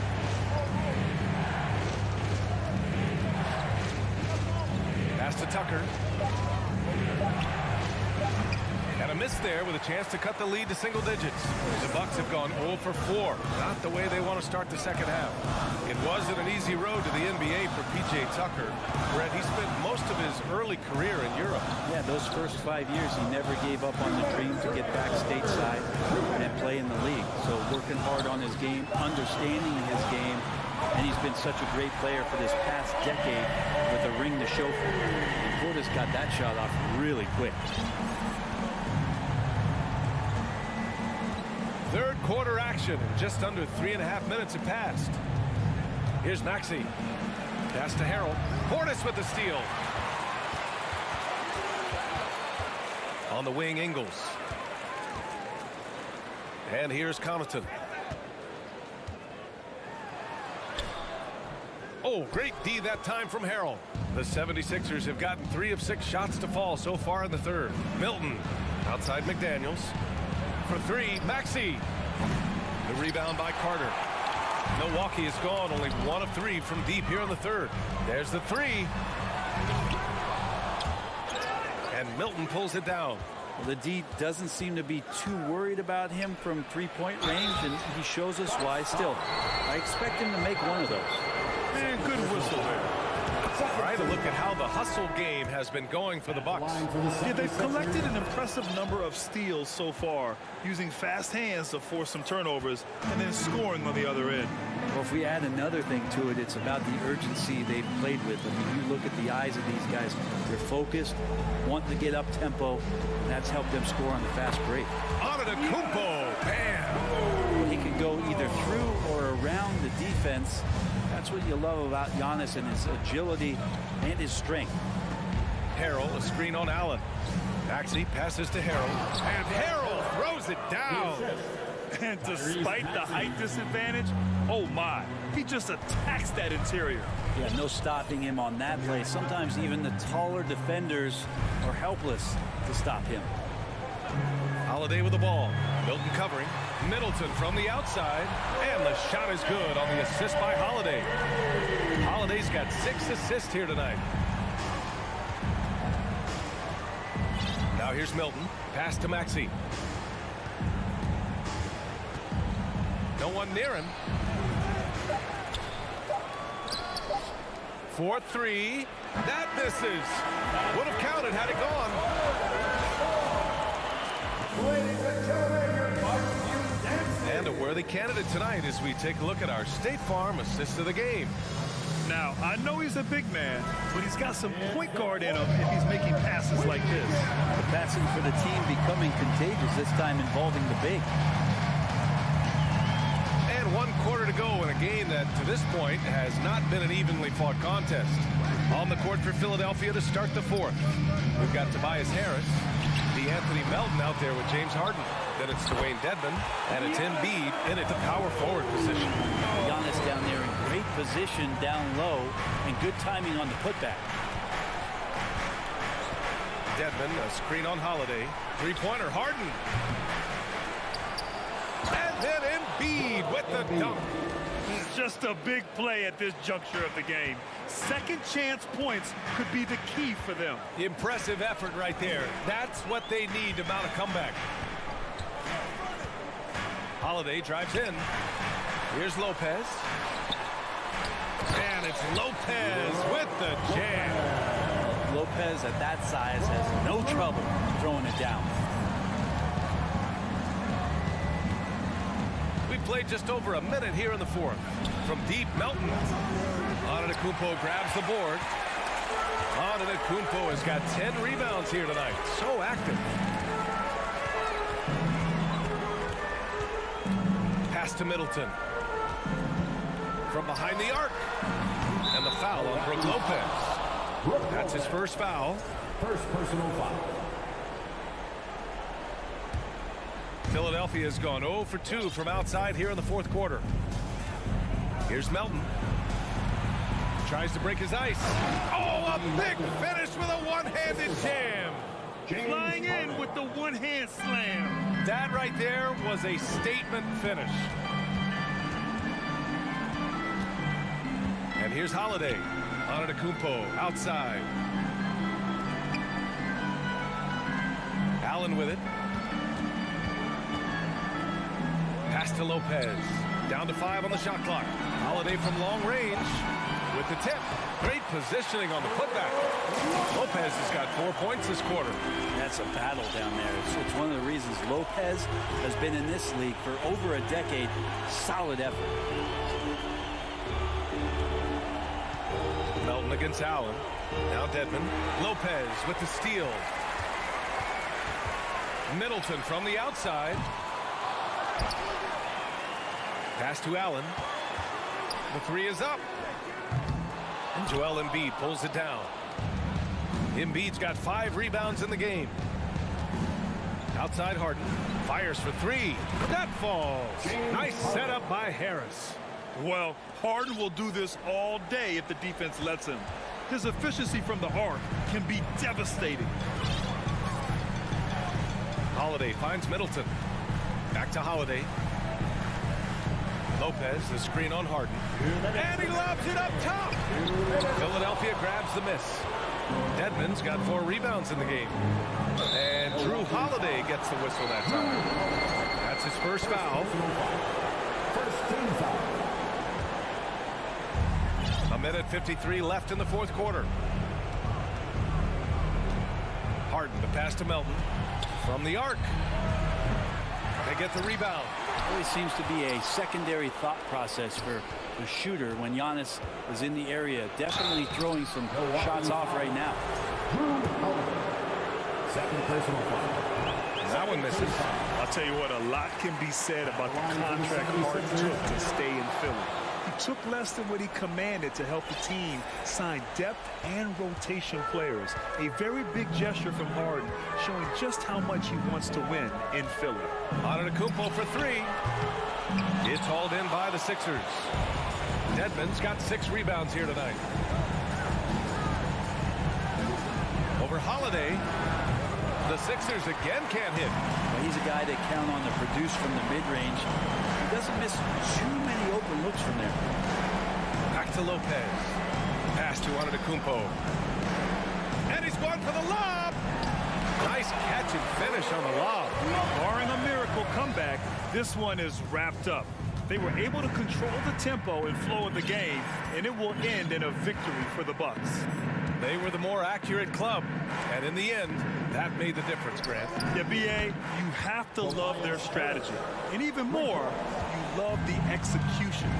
Pass to Tucker. And a miss there with a chance to cut the lead to single digits. The Bucks have gone 0 for 4. Not the way they want to start the second half. It wasn't an easy road to the NBA for P.J. Tucker. Brett, he spent most of his early career in Europe. Yeah, those first 5 years, he never gave up on the dream to get back stateside and play in the league. So working hard on his game, understanding his game, and he's been such a great player for this past decade with a ring to show for it. And Portis got that shot off really quick. Third quarter action. Just under 3.5 minutes have passed. Here's Maxey. Pass to Harrell. Portis with the steal. On the wing, Ingles. And here's Connaughton. Oh, great D that time from Harrell. The 76ers have gotten 3 of 6 shots to fall so far in the third. Milton outside McDaniels. For 3, Maxey. The rebound by Carter. Milwaukee is gone, only 1 of 3 from deep here in the third. There's the 3. And Milton pulls it down. Well, the D doesn't seem to be too worried about him from three-point range, and he shows us why still. I expect him to make one of those. And good whistle there. All right, a look at how the hustle game has been going for the Bucks. Yeah, they've collected an impressive number of steals so far, using fast hands to force some turnovers and then scoring on the other end. Well, if we add another thing to it, it's about the urgency they've played with. I mean, you look at the eyes of these guys. They're focused, wanting to get up tempo, and that's helped them score on the fast break. Antetokounmpo, bam! He can go either through or around the defense. That's what you love about Giannis and his agility and his strength. Harrell, a screen on Allen. Maxey passes to Harrell. And Harrell throws it down. And despite the height disadvantage, oh my, he just attacks that interior. Yeah, no stopping him on that play. Sometimes even the taller defenders are helpless to stop him. Holiday with the ball. Milton covering. Middleton from the outside. And the shot is good on the assist by Holiday. Holiday's got 6 assists here tonight. Now here's Milton. Pass to Maxey. No one near him. 4-3. That misses. Would have counted had it gone. Ladies and gentlemen, your Bucks Youth Dancing. And a worthy candidate tonight as we take a look at our State Farm assist of the game. Now, I know he's a big man, but he's got some point guard in him if he's making passes like this. The passing for the team becoming contagious, this time involving the big. And 1 quarter to go in a game that, to this point, has not been an evenly fought contest. On the court for Philadelphia to start the fourth. We've got Tobias Harris, Anthony Melton out there with James Harden. Then it's Dwayne Dedmon, and it's Embiid in at the power forward position. Giannis down there in great position down low and good timing on the putback. Dedmon, a screen on Holiday. Three-pointer, Harden. And then Embiid with the dunk. Just a big play at this juncture of the game. Second chance points could be the key for them. Impressive effort right there. That's what they need to mount a comeback. Holiday drives in. Here's Lopez. And it's Lopez with the jam. Lopez at that size has no trouble throwing it down. We've played just over a minute here in the fourth. From deep, Melton. Antetokounmpo grabs the board. Antetokounmpo has got 10 rebounds here tonight. So active. Pass to Middleton. From behind the arc. And the foul on Brook Lopez. That's his first foul. First personal foul. Philadelphia has gone 0 for 2 from outside here in the fourth quarter. Here's Melton. Tries to break his ice. Oh, a big finish with a one-handed jam. Flying in with the one-hand slam. That right there was a statement finish. And here's Holiday. Antetokounmpo outside. Allen with it. Pass to Lopez. Down to 5 on the shot clock. Holiday from long range with the tip. Great positioning on the putback. Lopez has got 4 points this quarter. That's a battle down there. It's one of the reasons Lopez has been in this league for over a decade. Solid effort. Melton against Allen. Now Dedmon. Lopez with the steal. Middleton from the outside. Pass to Allen. The 3 is up. And Joel Embiid pulls it down. Embiid's got 5 rebounds in the game. Outside Harden. Fires for 3. That falls. Nice setup by Harris. Well, Harden will do this all day if the defense lets him. His efficiency from the arc can be devastating. Holiday finds Middleton. Back to Holiday. Lopez, the screen on Harden. And he lobs it up top. Philadelphia grabs the miss. Dedmon's got 4 rebounds in the game. And Drew Holiday gets the whistle that time. That's his first foul. A minute 53 left in the 4th quarter. Harden, the pass to Melton. From the arc. They get the rebound. Always seems to be a secondary thought process for the shooter when Giannis is in the area. Definitely throwing some shots off right now. Second personal foul. That one misses. I'll tell you what, a lot can be said about the contract Harden took to stay in Philly. He took less than what he commanded to help the team sign depth and rotation players. A very big gesture from Harden, showing just how much he wants to win in Philly. Antetokounmpo for 3. It's hauled in by the Sixers. Dedmon's got 6 rebounds here tonight. Over Holiday. The Sixers again can't hit. Well, he's a guy they count on to produce from the mid-range. He doesn't miss too many open looks from there. Back to Lopez. Pass to Antetokounmpo. And he's going for the lob. Nice catch and finish on the lob. Barring a miracle comeback, this one is wrapped up. They were able to control the tempo and flow of the game, and it will end in a victory for the Bucks. They were the more accurate club, and in the end, that made the difference, Grant. Yeah, B.A., you have to love their strategy. And even more, you love the execution.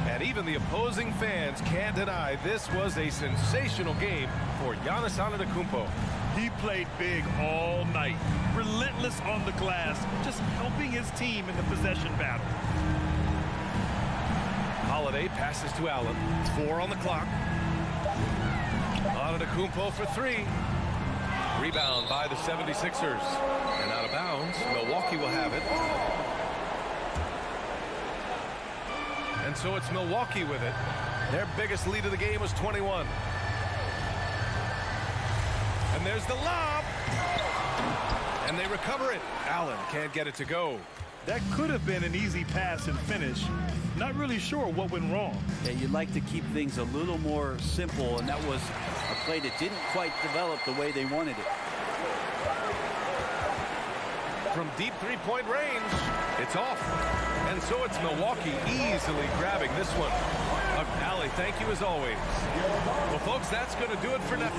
And even the opposing fans can't deny this was a sensational game for Giannis Antetokounmpo. He played big all night, relentless on the glass, just helping his team in the possession battle. Holiday passes to Allen. 4 on the clock. Antetokounmpo for 3. Rebound by the 76ers. And out of bounds. Milwaukee will have it. And so it's Milwaukee with it. Their biggest lead of the game was 21. And there's the lob. And they recover it. Allen can't get it to go. That could have been an easy pass and finish. Not really sure what went wrong. Yeah, you'd like to keep things a little more simple, and that was a play that didn't quite develop the way they wanted it. From deep 3-point range, it's off. And so it's Milwaukee easily grabbing this one. Allie, thank you as always. Well, folks, that's going to do it for now.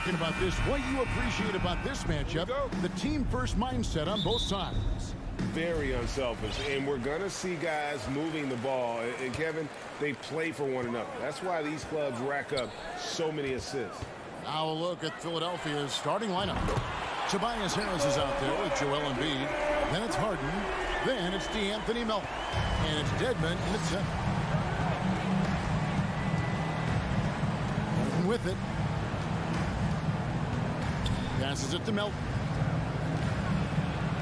talking about this. What you appreciate about this matchup, the team-first mindset on both sides. Very unselfish, and we're going to see guys moving the ball. And Kevin, they play for one another. That's why these clubs rack up so many assists. Now a look at Philadelphia's starting lineup. Tobias Harris is out there with Joel Embiid. Then it's Harden. Then it's DeAnthony Melton. And it's Dedmon in the center. Melton with it. Passes it to Melton.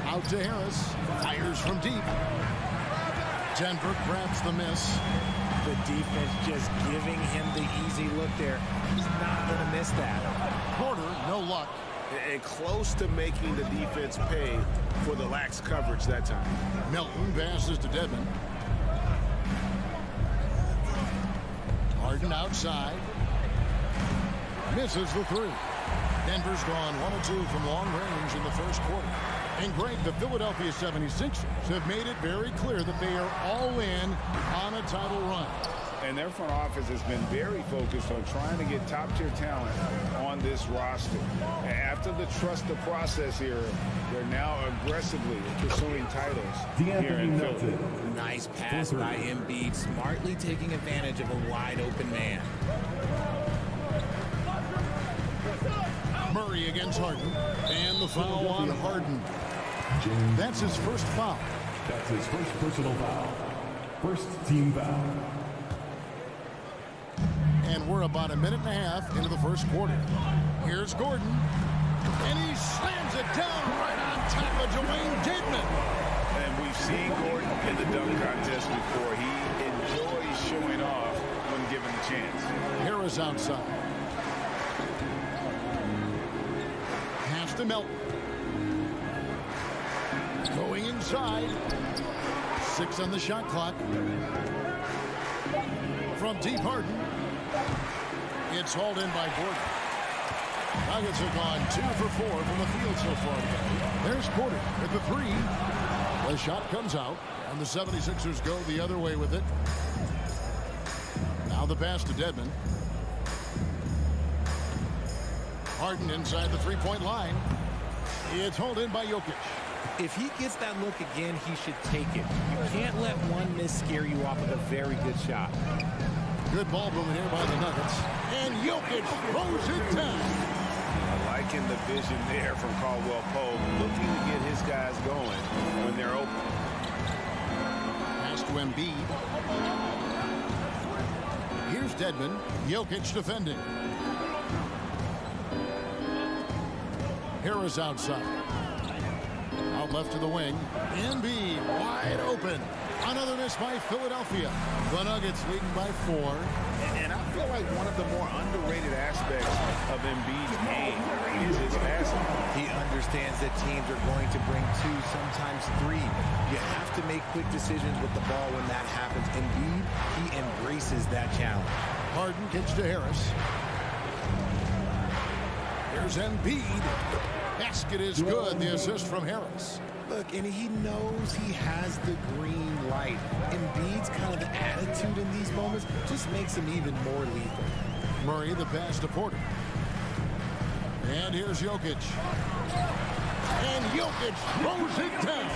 Out to Harris. Fires from deep. Denver grabs the miss. The defense just giving him the easy look there. He's not going to miss that. Porter, no luck. And close to making the defense pay for the lax coverage that time. Melton passes to Dedmon. Harden outside. Misses the three. Denver's gone 1 of 2 from long range in the first quarter. And Greg, the Philadelphia 76ers have made it very clear that they are all in on a title run. And their front office has been very focused on trying to get top-tier talent on this roster. After the trust the process era, they're now aggressively pursuing titles here in Philly. Nice pass by Embiid, smartly taking advantage of a wide-open man. Murray against Harden. And the foul on Harden. That's his first foul. That's his first personal foul. First team foul. And we're about a minute and a half into the first quarter. Here's Gordon. And he slams it down right on top of Dwayne Dedmon. And we've seen Gordon in the dunk contest before. He enjoys showing off when given the chance. Harris outside. Pass to Melton. Going inside. 6 on the shot clock. From deep, Harden. It's hauled in by Gordon. Nuggets have gone 2 for 4 from the field so far today. There's Porter at the 3. The shot comes out, and the 76ers go the other way with it. Now the pass to Dedmon. Harden inside the three-point line. It's hauled in by Jokic. If he gets that look again, he should take it. You can't let one miss scare you off of a very good shot. Good ball movement here by the Nuggets. And Jokic throws it down. Liking the vision there from Caldwell Pope, looking to get his guys going when they're open. Pass to Embiid. Here's Dedmon. Jokic defending. Harris outside. Out left to the wing. Embiid wide open. Another miss by Philadelphia. The Nuggets leading by 4. And I feel like one of the more underrated aspects of Embiid's game is his passing. He understands that teams are going to bring 2, sometimes 3. You have to make quick decisions with the ball when that happens. Embiid, he embraces that challenge. Harden kicks to Harris. Here's Embiid. Basket is good. The assist from Harris. Look, and he knows he has the green light. Embiid's kind of attitude in these moments just makes him even more lethal. Murray, the pass to Porter. And here's Jokic. And Jokic throws it down.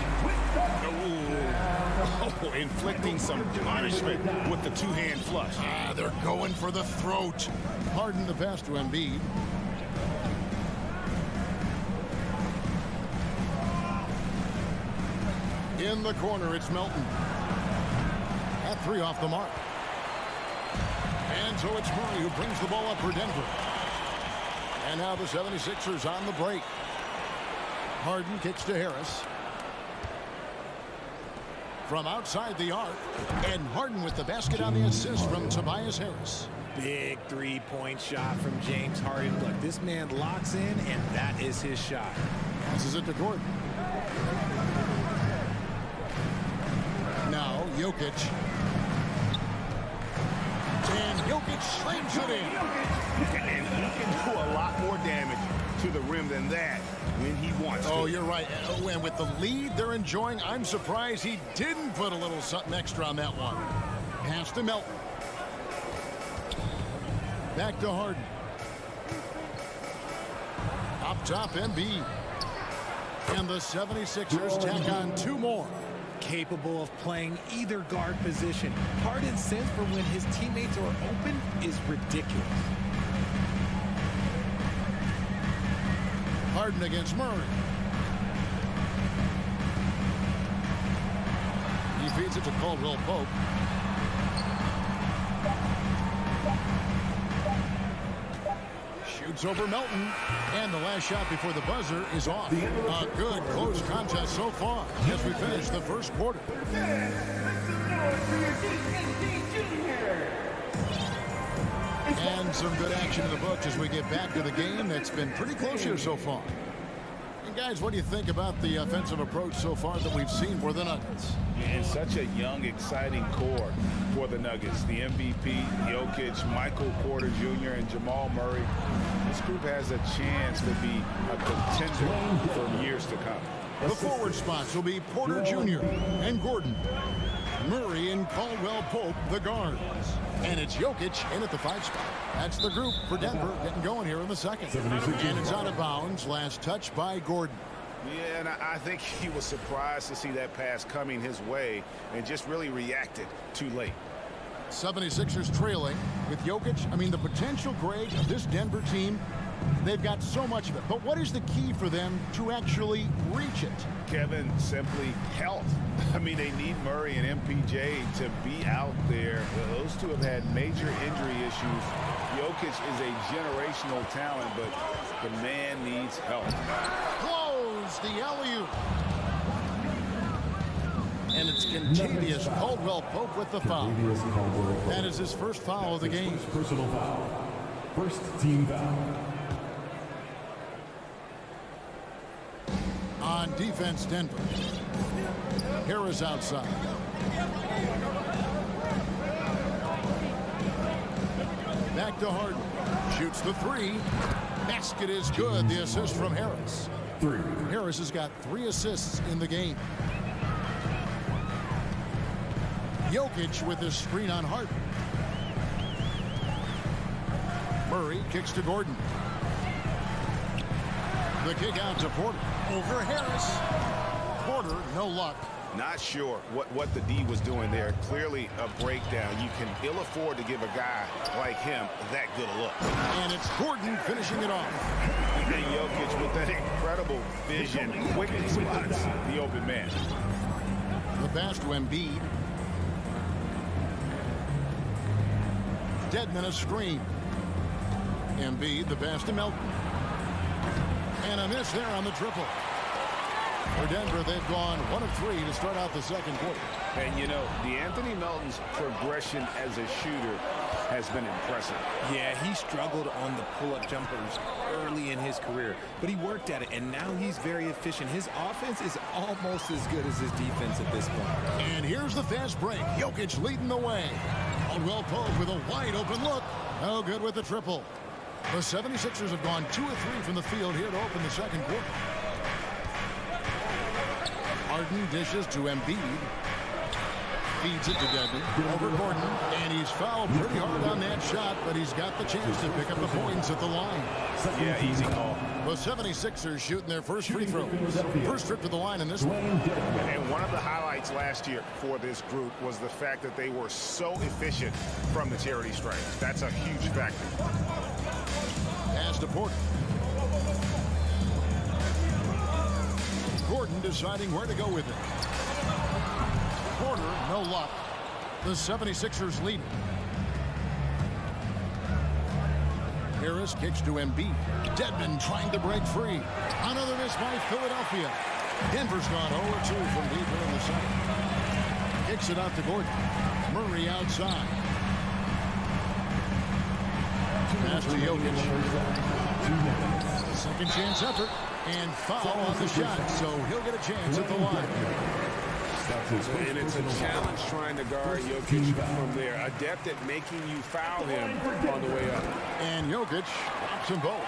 Oh, inflicting some punishment with the two-hand flush. They're going for the throat. Harden the pass to Embiid. In the corner, it's Melton. At 3 off the mark. And so it's Murray who brings the ball up for Denver. And now the 76ers on the break. Harden kicks to Harris. From outside the arc. And Harden with the basket on the assist from Tobias Harris. Big three-point shot from James Harden. Look, this man locks in, and that is his shot. Passes it to Gordon. Now, Jokic. And Jokic slams it in. And he can do a lot more damage to the rim than that when he wants to. Oh, you're right. And with the lead they're enjoying, I'm surprised he didn't put a little something extra on that one. Pass to Melton. Back to Harden. Up top, Embiid. And the 76ers tack on 2 more. Capable of playing either guard position. Harden's sense for when his teammates are open is ridiculous. Harden against Murray. He feeds it to Caldwell Pope. Shoots over Melton. And the last shot before the buzzer is off. A good close contest so far as we finish the first quarter. And some good action in the books as we get back to the game that's been pretty close here so far. And guys, what do you think about the offensive approach so far that we've seen for the Nuggets? And such a young, exciting core for the Nuggets. The MVP, Jokic, Michael Porter Jr., and Jamal Murray. This group has a chance to be a contender for years to come. The forward spots will be Porter Jr. and Gordon. Murray and Caldwell Pope, the guards. And it's Jokic in at the 5 spot. That's the group for Denver getting going here in the second. And it's out of bounds. Last touch by Gordon. Yeah, and I think he was surprised to see that pass coming his way and just really reacted too late. 76ers trailing with Jokic. I mean, the potential, Greg, of this Denver team, they've got so much of it. But what is the key for them to actually reach it? Kevin, simply health. I mean, they need Murray and MPJ to be out there. Those two have had major injury issues. Jokic is a generational talent, but the man needs help. Close the alley-oop. And it's contagious. Caldwell Pope with the foul. That is his first foul of the game. Personal foul. First team foul. On defense, Denver. Harris outside. Back to Harden. Shoots the 3. Basket is good. The assist from Harris. 3. Harris has got 3 assists in the game. Jokic with his screen on Harden. Murray kicks to Gordon. The kick out to Porter. Over Harris. Porter, no luck. Not sure what the D was doing there. Clearly a breakdown. You can ill afford to give a guy like him that good a look. And it's Gordon finishing it off. And Jokic with that incredible vision, quickly spots the open man. The pass to Embiid. Dedmon a screen. Embiid, the pass to Melton. And a miss there on the triple. For Denver, they've gone 1 of 3 to start out the second quarter. And, you know, D'Anthony Melton's progression as a shooter has been impressive. Yeah, he struggled on the pull-up jumpers early in his career, but he worked at it, and now he's very efficient. His offense is almost as good as his defense at this point. And here's the fast break. Jokic leading the way. Caldwell Pope with a wide-open look. No good with the triple. The 76ers have gone 2 of 3 from the field here to open the second quarter. Harden dishes to Embiid. Feeds it to Dedmon. Over Gordon. And he's fouled pretty hard on that shot, but he's got the chance to pick up the points at the line. Yeah, easy call. The 76ers shooting their first free throws. First trip to the line in this one. And one of the highlights last year for this group was the fact that they were so efficient from the charity stripe. That's a huge factor. Pass to Porter. Gordon deciding where to go with it. Porter, no luck. The 76ers lead. Harris kicks to Embiid. Dedmon trying to break free. Another miss by Philadelphia. Denver's gone 0-2 from deep here in the second. Kicks it out to Gordon. Murray outside. Pass to Jokic. Second chance effort. And foul on the shot, so he'll get a chance at the line. And it's a challenge trying to guard Jokic from there. Adept at making you foul him on the way up. And Jokic drops them both.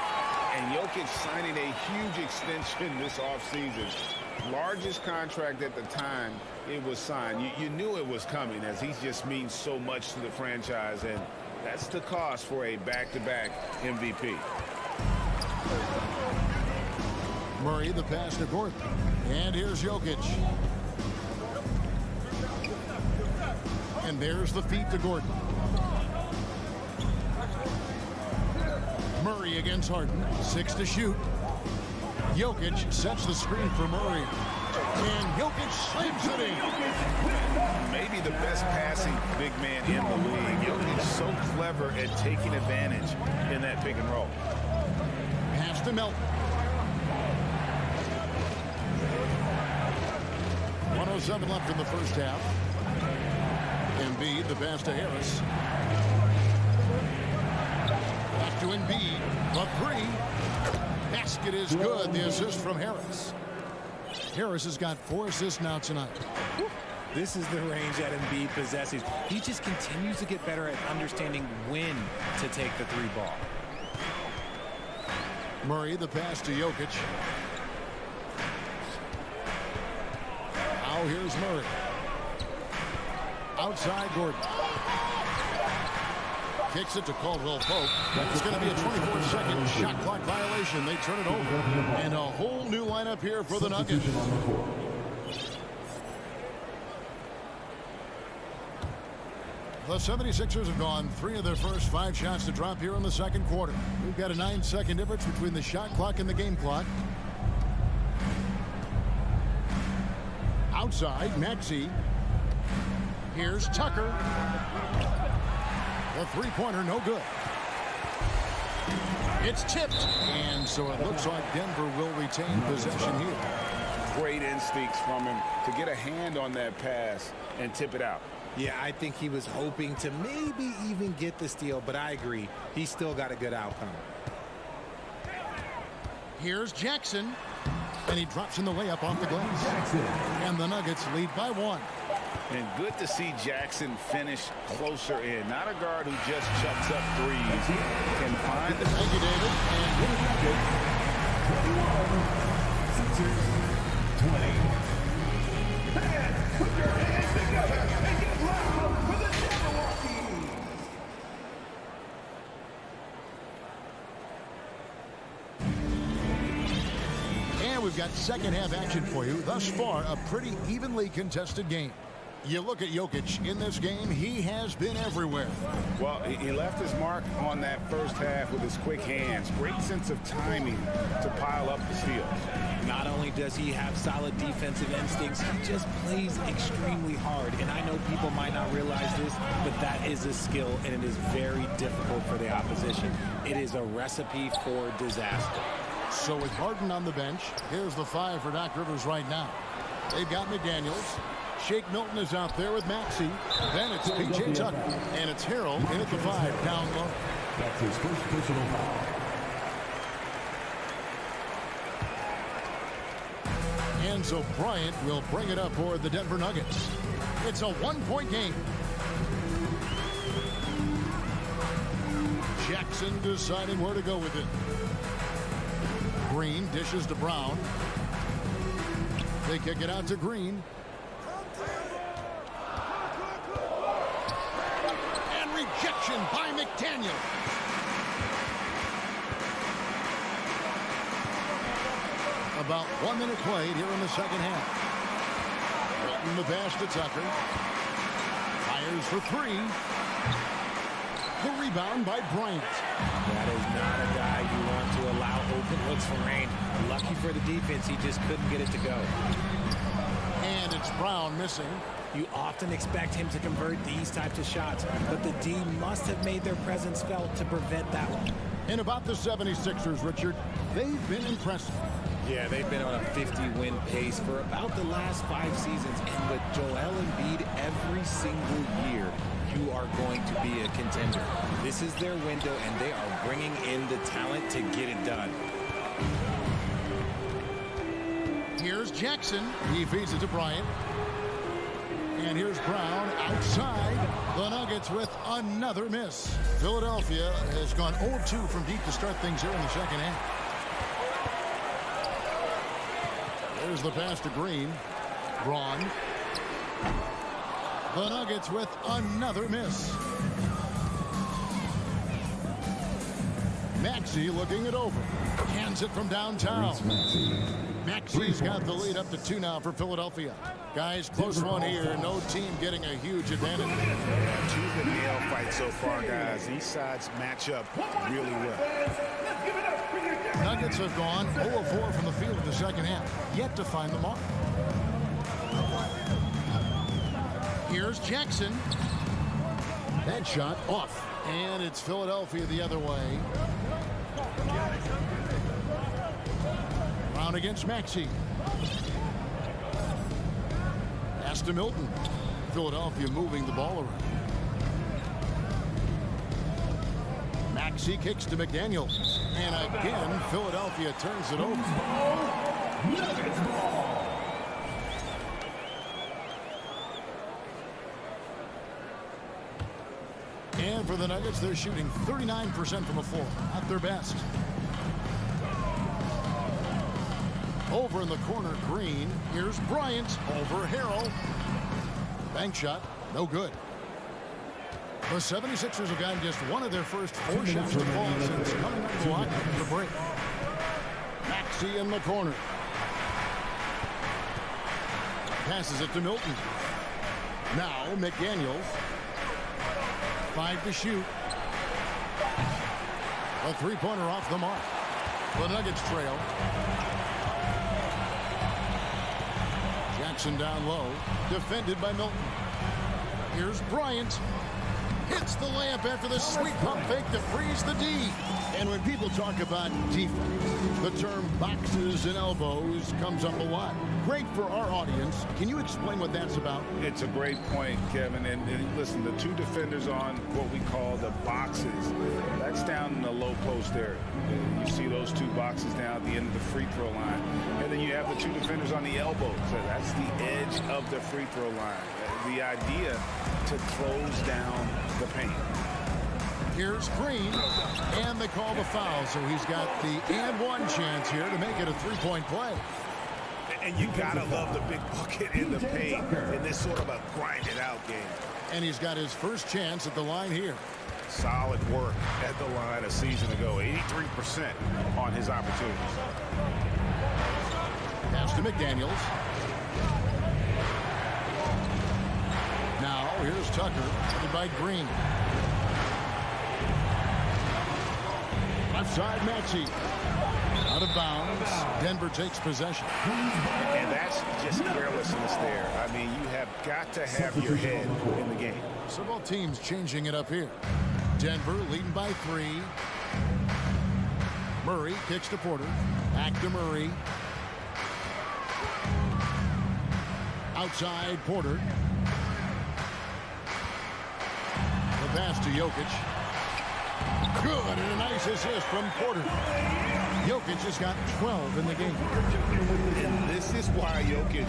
And Jokic signing a huge extension this offseason. Largest contract at the time it was signed. You knew it was coming, as he just means so much to the franchise, and that's the cost for a back-to-back MVP. Murray, the pass to Gordon. And here's Jokic. And there's the feed to Gordon. Murray against Harden. 6 to shoot. Jokic sets the screen for Murray. And Jokic slams it in. Maybe the best passing big man in the league. Jokic so clever at taking advantage in that pick and roll. Pass to Melton. 1:07 left in the first half. Embiid, the pass to Harris. Back to Embiid. The three. Basket is good. The assist from Harris. Harris has got 4 assists now tonight. This is the range that Embiid possesses. He just continues to get better at understanding when to take the 3 ball. Murray, the pass to Jokic. Now here's Murray. Outside Gordon. Kicks it to Caldwell Pope. It's going to be a 24-second shot clock violation. They turn it over. And a whole new lineup here for the Nuggets. The 76ers have gone 3 of their first 5 shots to drop here in the second quarter. We've got a 9-second difference between the shot clock and the game clock. Outside, Maxey. Here's Tucker. The three-pointer, no good. It's tipped. And so it looks like Denver will retain possession here. Great instincts from him to get a hand on that pass and tip it out. Yeah, I think he was hoping to maybe even get the steal, but I agree. He's still got a good outcome. Here's Jackson. And he drops in the layup off the glass. And the Nuggets lead by 1. And good to see Jackson finish closer in. Not a guard who just chucks up threes. Can find the... Thank you, David. And with the Nuggets, 21, 20. Fans, put your hands together and get loud for the Milwaukee. And we've got second half action for you. Thus far, a pretty evenly contested game. You look at Jokic in this game, he has been everywhere. Well, he left his mark on that first half with his quick hands. Great sense of timing to pile up the steals. Not only does he have solid defensive instincts, he just plays extremely hard. And I know people might not realize this, but that is a skill, and it is very difficult for the opposition. It is a recipe for disaster. So with Harden on the bench, here's the 5 for Doc Rivers right now. They've got McDaniels. Shake Milton is out there with Maxey. Then it's P.J. Tucker. And it's Harrell in at the 5 down low. That's his first personal foul. Enzo Bryant will bring it up for the Denver Nuggets. It's a 1-point game. Jackson deciding where to go with it. Green dishes to Brown. They kick it out to Green. And rejection by McDaniel. About 1 minute played here in the second half. Milton the pass to Tucker. Fires for 3. The rebound by Bryant. That is not a guy you want to allow open looks for rain. Lucky for the defense, he just couldn't get it to go. And it's Brown missing. You often expect him to convert these types of shots, but the D must have made their presence felt to prevent that one. And about the 76ers, Richard, they've been impressive. Yeah, they've been on a 50-win pace for about the last 5 seasons, and with Joel Embiid every single year, you are going to be a contender. This is their window, and they are bringing in the talent to get it done. Here's Jackson. He feeds it to Bryant. And here's Brown outside. The Nuggets with another miss. Philadelphia has gone 0-2 from deep to start things here in the second half. There's the pass to Green. Braun. The Nuggets with another miss. Maxey looking it over. Hands it from downtown. Maxi's got the lead up to 2 now for Philadelphia. Guys, close one here. No team getting a huge advantage. Tooth and nail fight so far, guys. These sides match up really well. Nuggets have gone 0-4 from the field in the second half. Yet to find the mark. Here's Jackson. That shot off. And it's Philadelphia the other way. Round against Maxey. Pass to Milton. Philadelphia moving the ball around. Maxey kicks to McDaniels. And again, Philadelphia turns it over. And for the Nuggets, they're shooting 39% from the floor. At their best. Over in the corner, Green. Here's Bryant. Over Harrell. Bank shot. No good. The 76ers have gotten just one of their first 4 shots to fall since coming up the block after the break. Maxey in the corner. Passes it to Milton. Now McDaniels. 5 to shoot. A 3-pointer off the mark. The Nuggets trail. Jackson down low. Defended by Milton. Here's Bryant. Hits the layup after the sweet pump fake to freeze the D. And when people talk about defense, the term boxes and elbows comes up a lot. Great for our audience. Can you explain what that's about? It's a great point, Kevin. And listen, the 2 defenders on what we call the boxes, that's down in the low post area. You see those 2 boxes down at the end of the free throw line. And then you have the 2 defenders on the elbows. So that's the edge of the free throw line. The idea to close down the paint. Here's Green, and they call the foul, so he's got the and-one chance here to make it a 3-point play. And you gotta love the big bucket in the paint in this sort of a grind-it-out game. And he's got his first chance at the line here. Solid work at the line a season ago. 83% on his opportunities. Pass to McDaniels. Now here's Tucker, headed by Green. Left side, Maxey. Out of bounds. Denver takes possession. And that's just carelessness there. I mean, you have got to have your head in the game. So both teams changing it up here. Denver leading by 3. Murray kicks to Porter. Back to Murray. Outside, Porter. The pass to Jokic. Good, and a nice assist from Porter. Jokic has got 12 in the game. And this is why Jokic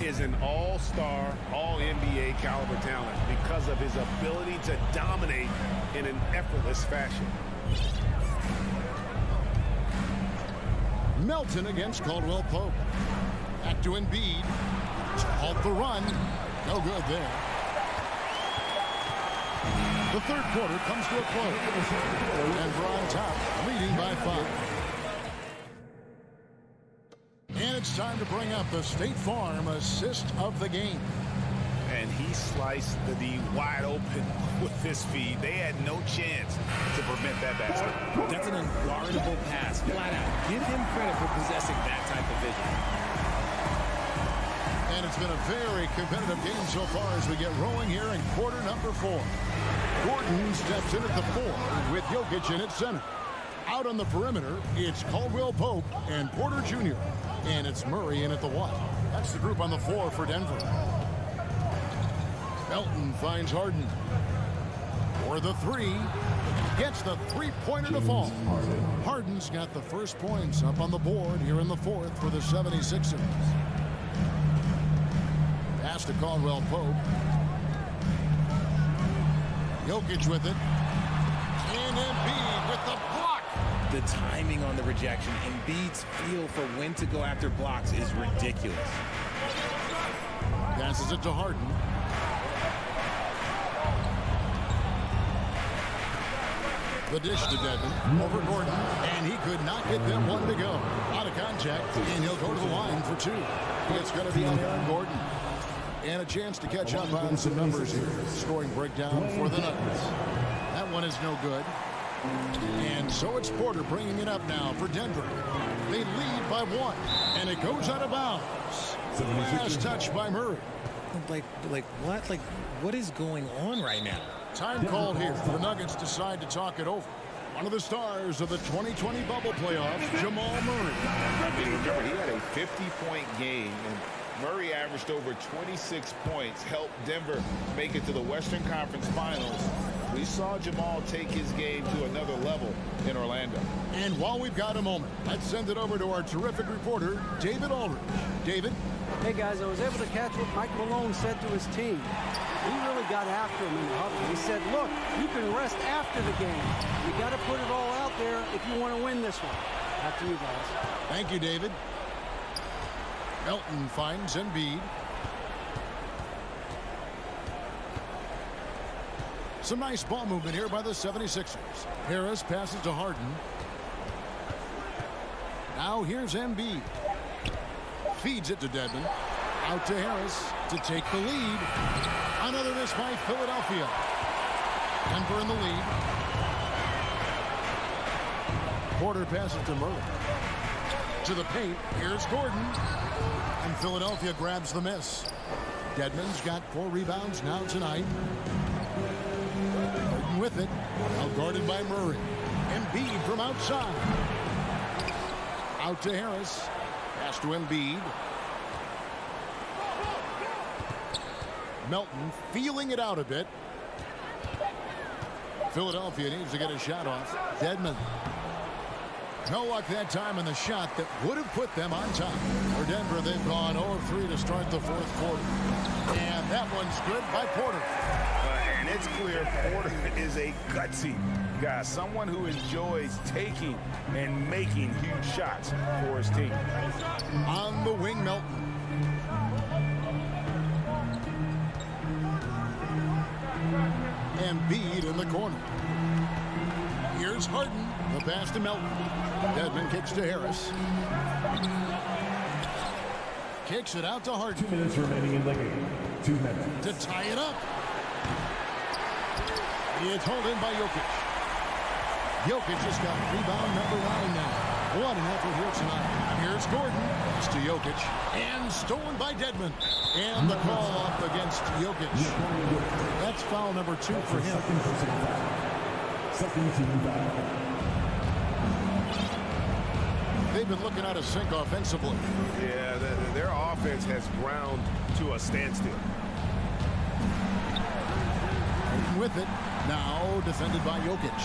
is an all-star, all-NBA caliber talent, because of his ability to dominate in an effortless fashion. Melton against Caldwell Pope. Back to Embiid. To halt the run. No good there. The third quarter comes to a close. Denver on top, leading by 5. And it's time to bring up the State Farm assist of the game. And he sliced the D wide open with his feet. They had no chance to prevent that basket. That's an unguardable pass, flat out. Give him credit for possessing that type of vision. And it's been a very competitive game so far as we get rolling here in quarter number 4. Gordon steps in at the 4 with Jokic in at center. Out on the perimeter, it's Caldwell Pope and Porter Jr. And it's Murray in at the 1. That's the group on the floor for Denver. Melton finds Harden. For the 3. Gets the 3-pointer to fall. Harden's got the first points up on the board here in the 4th for the 76ers. Pass to Caldwell Pope. Jokic with it. And Embiid with the block. The timing on the rejection, Embiid's feel for when to go after blocks is ridiculous. Passes it to Harden. The dish to Dedmon. Over Gordon. And he could not get that one to go. Out of contact. And he'll go to the line for 2. It's going to be on Aaron Gordon. And a chance to catch up on some numbers here. Scoring breakdown for the Nuggets. That one is no good. And so it's Porter bringing it up now for Denver. They lead by 1. And it goes out of bounds. Last touch by Murray. Like what? Like, what is going on right now? Time called here. The Nuggets decide to talk it over. One of the stars of the 2020 bubble playoffs, Jamal Murray. Remember, he had a 50-point game, and Murray averaged over 26 points, helped Denver make it to the Western Conference Finals. We saw Jamal take his game to another level in Orlando. And while we've got a moment, let's send it over to our terrific reporter, David Aldridge. David? Hey, guys, I was able to catch what Mike Malone said to his team. He really got after him in the huddle. He said, look, you can rest after the game. You got to put it all out there if you want to win this one. Back to you, guys. Thank you, David. Melton finds Embiid. Some nice ball movement here by the 76ers. Harris passes to Harden. Now here's Embiid. Feeds it to Dedmon. Out to Harris to take the lead. Another miss by Philadelphia. Denver in the lead. Porter passes to Murray. To the paint. Here's Gordon. And Philadelphia grabs the miss. Dedmon's got 4 rebounds now tonight. Gordon with it. Now guarded by Murray. Embiid from outside. Out to Harris. Pass to Embiid. Melton feeling it out a bit. Philadelphia needs to get a shot off. Dedmon. No luck that time in the shot that would have put them on top. For Denver, they've gone 0-3 to start the 4th quarter. And that one's good by Porter. And it's clear Porter is a gutsy guy, someone who enjoys taking and making huge shots for his team. On the wing, Melton. Embiid in the corner. Here's Harden. The pass to Melton. Dedmon kicks to Harris. Kicks it out to Harden. 2 minutes remaining in the game. 2 minutes. To tie it up. It's held in by Jokic. Jokic just got rebound number 9 now. What an effort here tonight. Here's Gordon. It's to Jokic. And stolen by Dedmon. And the call up against Jokic. That's foul number 2 for him. Second team foul. They've been looking out of sync offensively. Yeah, their offense has ground to a standstill. With it. Now defended by Jokic.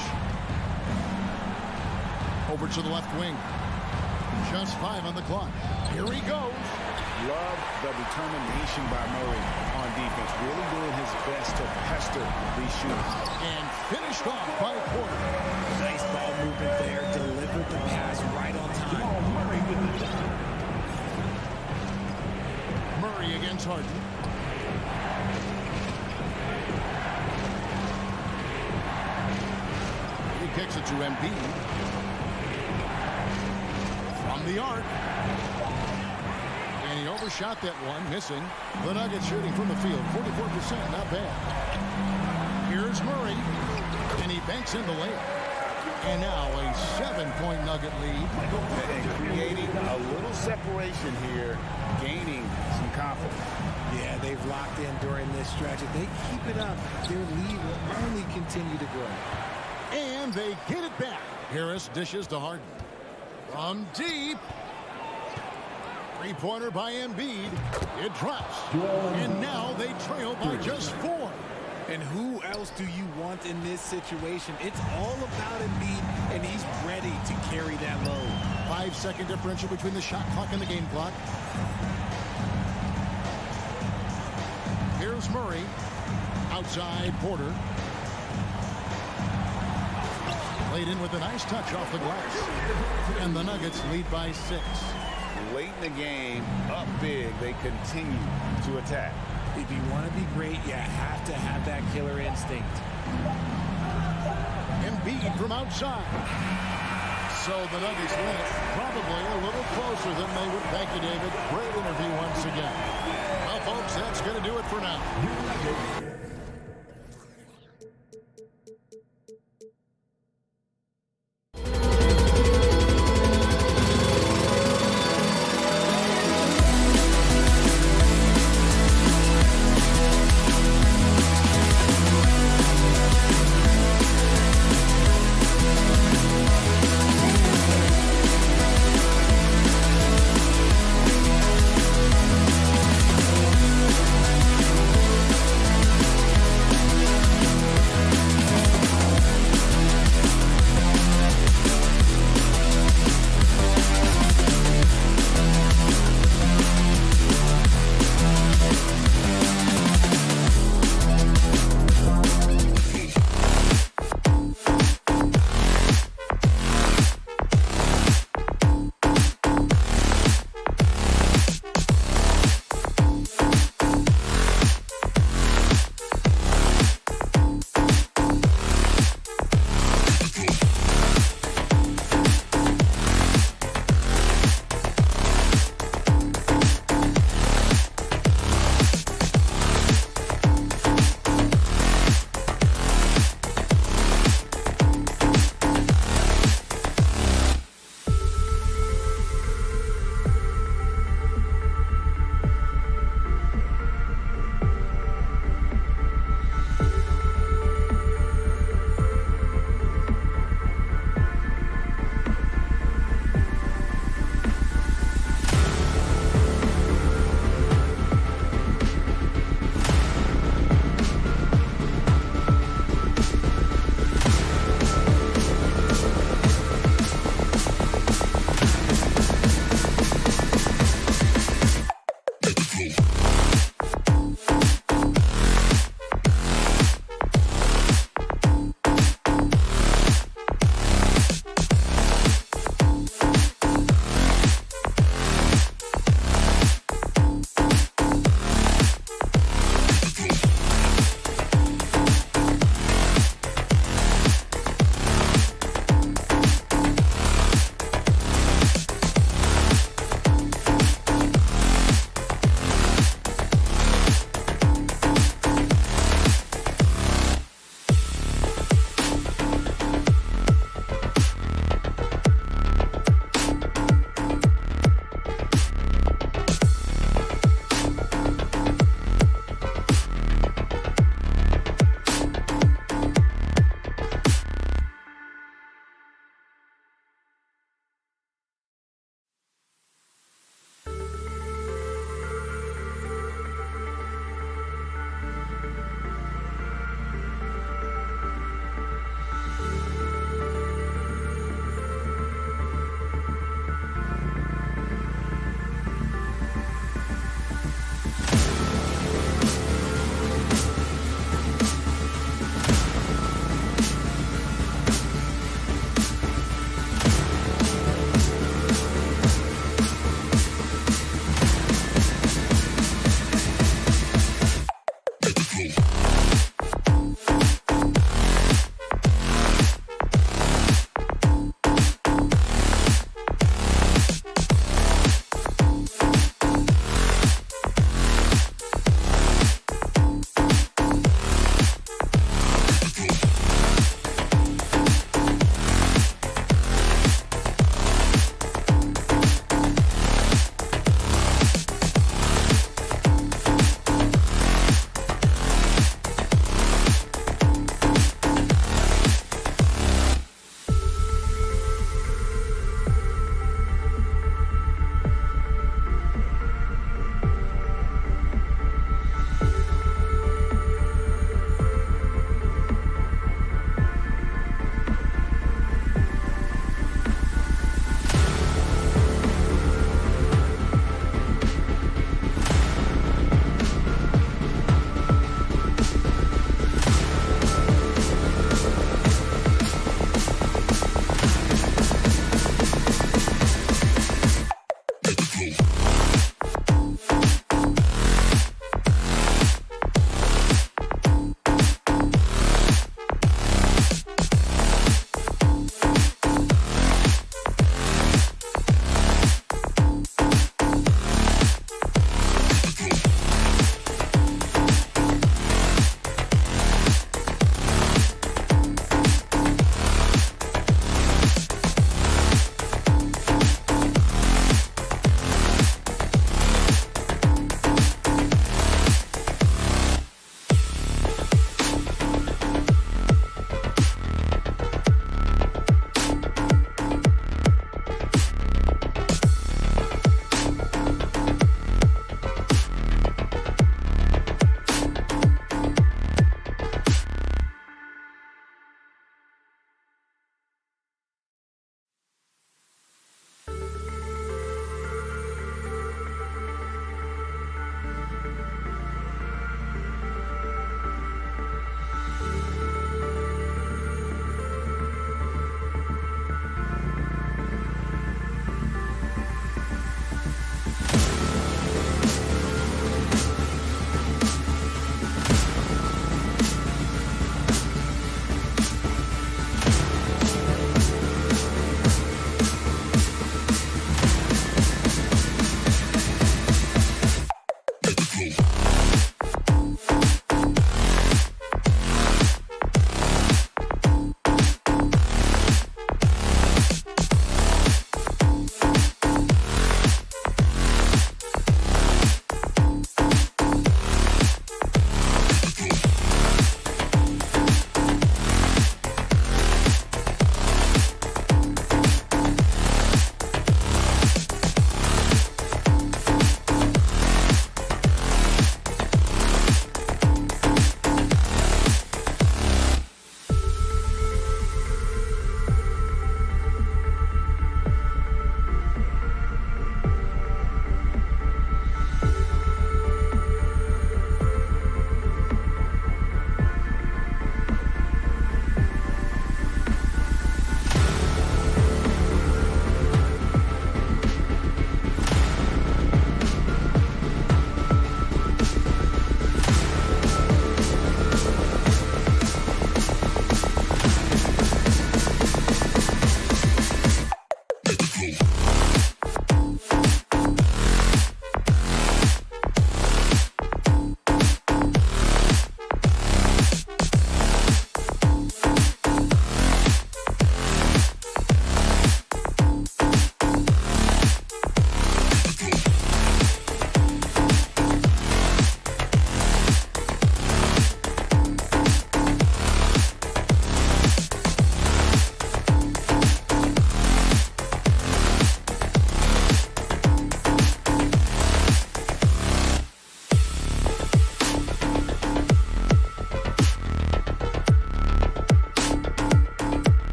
Over to the left wing. Just 5 on the clock. Here he goes. Love the determination by Murray on defense. Really doing his best to pester these shooters. And finished off by Porter. Nice ball movement there. Delivered the pass right on time. Murray against Harden. He kicks it to Embiid. From the arc. And he overshot that one, missing. The Nuggets shooting from the field, 44%, not bad. Here's Murray. And he banks in the layup. And now a 7-point Nugget lead. And creating a little separation here, gaining some confidence. Yeah, they've locked in during this stretch. If they keep it up, their lead will only continue to grow. And they get it back. Harris dishes to Harden. From deep. 3-pointer by Embiid. It drops. And now they trail by just 4. And who else do you want in this situation? It's all about Embiid, and he's ready to carry that load. 5-second differential between the shot clock and the game clock. Here's Murray. Outside Porter. Played in with a nice touch off the glass. And the Nuggets lead by 6. Late in the game, up big, they continue to attack. If you want to be great, you have to have that killer instinct. Embiid from outside. So the Nuggets win it, probably a little closer than they would. Thank you, David. Great interview once again. Well, folks, that's going to do it for now.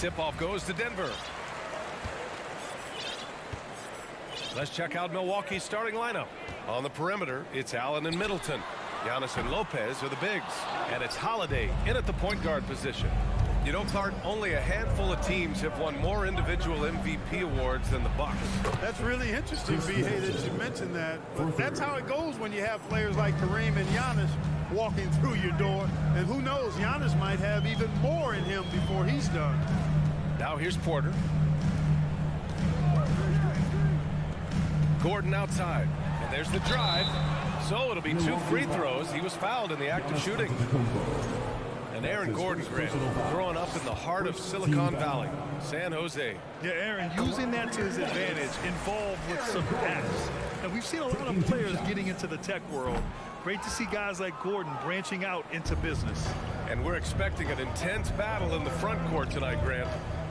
Tip-off goes to Denver. Let's check out Milwaukee's starting lineup. On the perimeter, it's Allen and Middleton. Giannis and Lopez are the bigs. And it's Holiday in at the point guard position. You know, Clark, only a handful of teams have won more individual MVP awards than the Bucks. That's really interesting, B.A., that you mentioned that. But that's how it goes when you have players like Kareem and Giannis walking through your door. And who knows, Giannis might have even more in him before he's done. Now here's Porter. Gordon outside. And there's the drive. So it'll be 2 free throws. He was fouled in the act of shooting. And Aaron Gordon, growing up in the heart of Silicon Valley, San Jose. Yeah, Aaron, using that to his advantage, involved with some pass. And we've seen a lot of players getting into the tech world. Great to see guys like Gordon branching out into business. And we're expecting an intense battle in the front court tonight, Grant.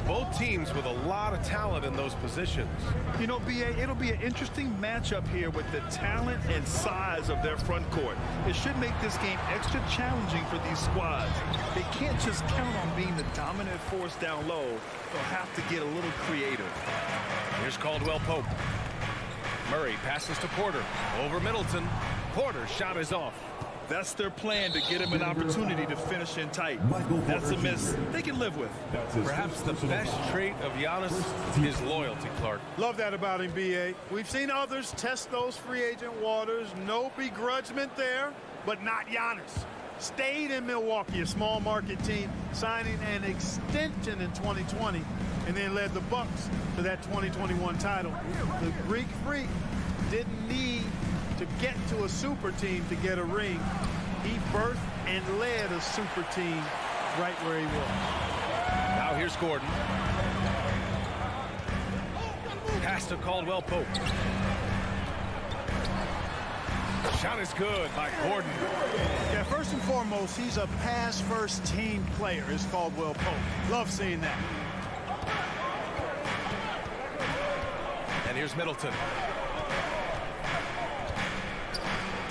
Both teams with a lot of talent in those positions. You know, B.A., it'll be an interesting matchup here with the talent and size of their front court. It should make this game extra challenging for these squads. They can't just count on being the dominant force down low. They'll have to get a little creative. Here's Caldwell Pope. Murray passes to Porter. Over Middleton. Porter's shot is off. That's their plan, to get him an opportunity to finish in tight. That's a miss they can live with. Perhaps the best trait of Giannis is loyalty, Clark. Love that about him, B.A. We've seen others test those free agent waters. No begrudgment there, but not Giannis. Stayed in Milwaukee, a small market team, signing an extension in 2020, and then led the Bucks to that 2021 title. The Greek Freak didn't need to get to a super team to get a ring. He birthed and led a super team right where he was. Now here's Gordon. Pass to Caldwell Pope. Shot is good by Gordon. Yeah, first and foremost, he's a pass-first team player, is Caldwell Pope. Love seeing that. And here's Middleton.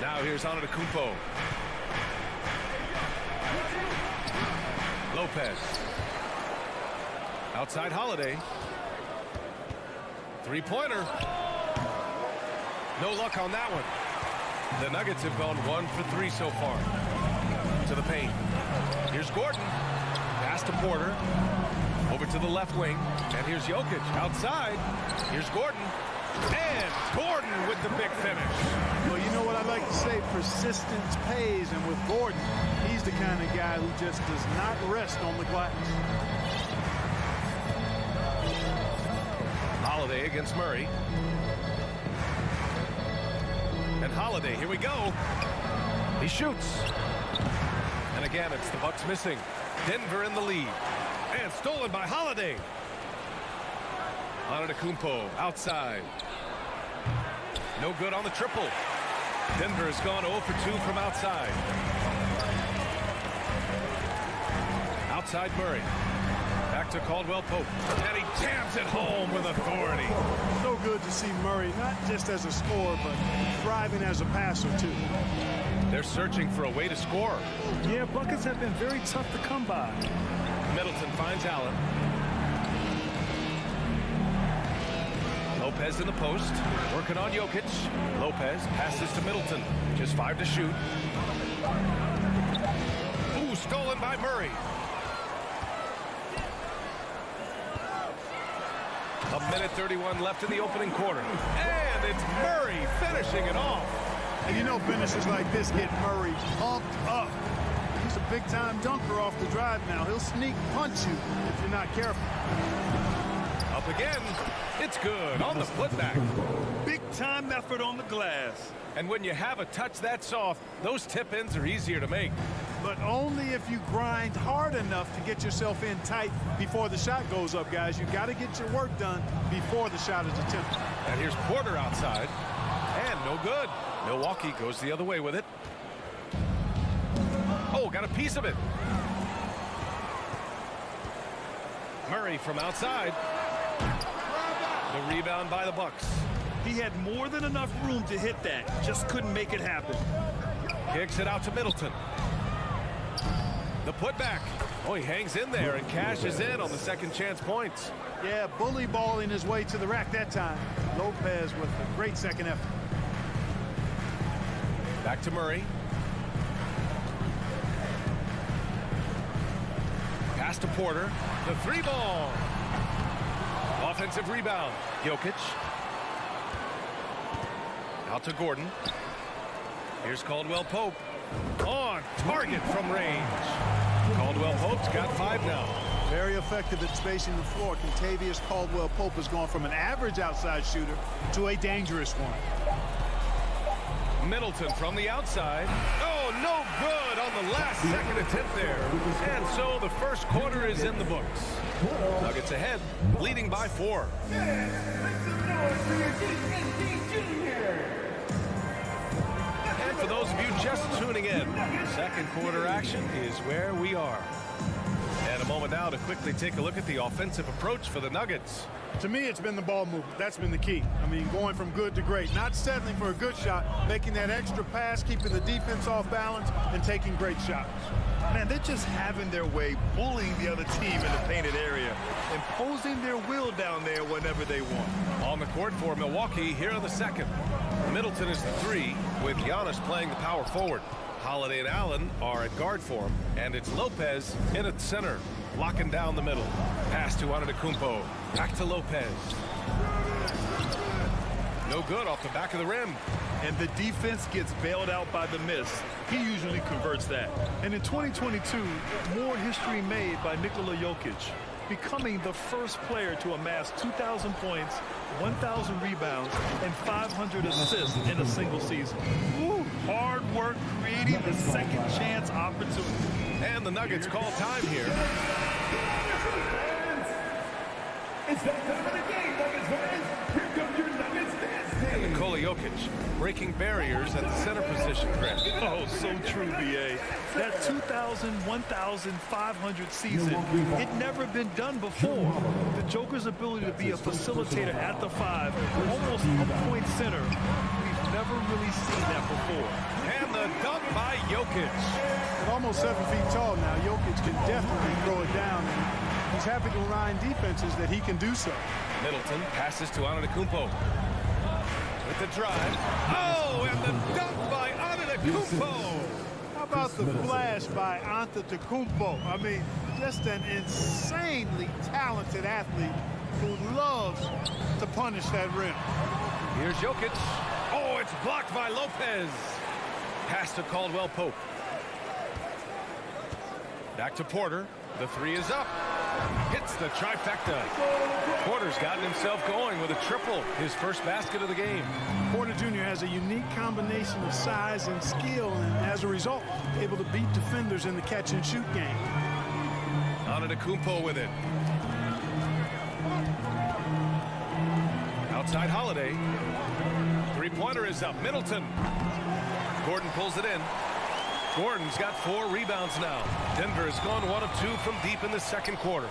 Now here's Antetokounmpo. Lopez. Outside Holiday. Three-pointer. No luck on that one. The Nuggets have gone 1 for 3 so far. To the paint. Here's Gordon. Pass to Porter. Over to the left wing. And here's Jokic outside. Here's Gordon. And Gordon with the big finish. Well, you know what I like to say? Persistence pays. And with Gordon, he's the kind of guy who just does not rest on the glass. Holiday against Murray. And Holiday, here we go. He shoots. And again, it's the Bucks missing. Denver in the lead. And stolen by Holiday. Antetokounmpo outside. No good on the triple. Denver has gone 0 for 2 from outside. Outside Murray. Back to Caldwell Pope. And he jams it home with authority. So good to see Murray, not just as a scorer, but thriving as a passer, too. They're searching for a way to score. Yeah, buckets have been very tough to come by. Middleton finds Allen. Lopez in the post, working on Jokic. Lopez passes to Middleton. Just 5 to shoot. Ooh, stolen by Murray. A minute 31 left in the opening quarter. And it's Murray finishing it off. And you know finishes like this get Murray pumped up. He's a big-time dunker off the drive now. He'll sneak punch you if you're not careful. Up again. It's good on the putback. Big-time effort on the glass. And when you have a touch that soft, those tip-ins are easier to make. But only if you grind hard enough to get yourself in tight before the shot goes up, guys. You got to get your work done before the shot is attempted. And here's Porter outside. And no good. Milwaukee goes the other way with it. Oh, got a piece of it. Murray from outside. The rebound by the Bucks. He had more than enough room to hit that. Just couldn't make it happen. Kicks it out to Middleton. The putback. Oh, he hangs in there and cashes in on the second chance points. Yeah, bully balling his way to the rack that time. Lopez with a great second effort. Back to Murray. Pass to Porter. The three ball. Offensive rebound. Jokic. Out to Gordon. Here's Caldwell Pope. On target from range. Caldwell Pope's got 5 now. Very effective at spacing the floor. Contavious Caldwell Pope has gone from an average outside shooter to a dangerous one. Middleton from the outside. Oh, no good on the last second attempt there. And so the first quarter is in the books. Nuggets ahead, leading by 4. And for those of you just tuning in, second quarter action is where we are. And a moment now to quickly take a look at the offensive approach for the Nuggets. To me, it's been the ball movement. That's been the key. I mean, going from good to great. Not settling for a good shot, making that extra pass, keeping the defense off balance, and taking great shots. Man, they're just having their way, bullying the other team in the painted area, imposing their will down there whenever they want. On the court for Milwaukee here in the second. Middleton is the 3, with Giannis playing the power forward. Holiday and Allen are at guard for him, and it's Lopez in at center, locking down the middle. Pass to Antetokounmpo. Back to Lopez. No good off the back of the rim. And the defense gets bailed out by the miss. He usually converts that. And in 2022, more history made by Nikola Jokic, becoming the first player to amass 2,000 points, 1,000 rebounds, and 500 assists in a single season. Woo, hard work creating the second chance opportunity. And the Nuggets call time here. It's that time of the game, Nuggets fans. Here comes your Nuggets dance team. Nikola Jokic breaking barriers at the center position, Grant. Oh, so true, B.A. That 2,000, 1,500 season, it never been done before. The Joker's ability to be a facilitator at the 5, almost a point center, we've never really seen that before. And the dunk by Jokic. At almost 7 feet tall now, Jokic can definitely throw it down. He's happy to remind defenses that he can do so. Middleton passes to Antetokounmpo. With the drive. Oh, and the dunk by Antetokounmpo. How about the flash by Antetokounmpo? I mean, just an insanely talented athlete who loves to punish that rim. Here's Jokic. Oh, it's blocked by Lopez. Pass to Caldwell Pope. Back to Porter. The 3 is up. Hits the trifecta. Porter's gotten himself going with a triple, his first basket of the game. Porter Jr. has a unique combination of size and skill, and as a result, able to beat defenders in the catch-and-shoot game. Antetokounmpo with it. Outside Holiday. Three-pointer is up. Middleton. Gordon pulls it in. Gordon's got 4 rebounds now. Denver has gone 1 of 2 from deep in the second quarter.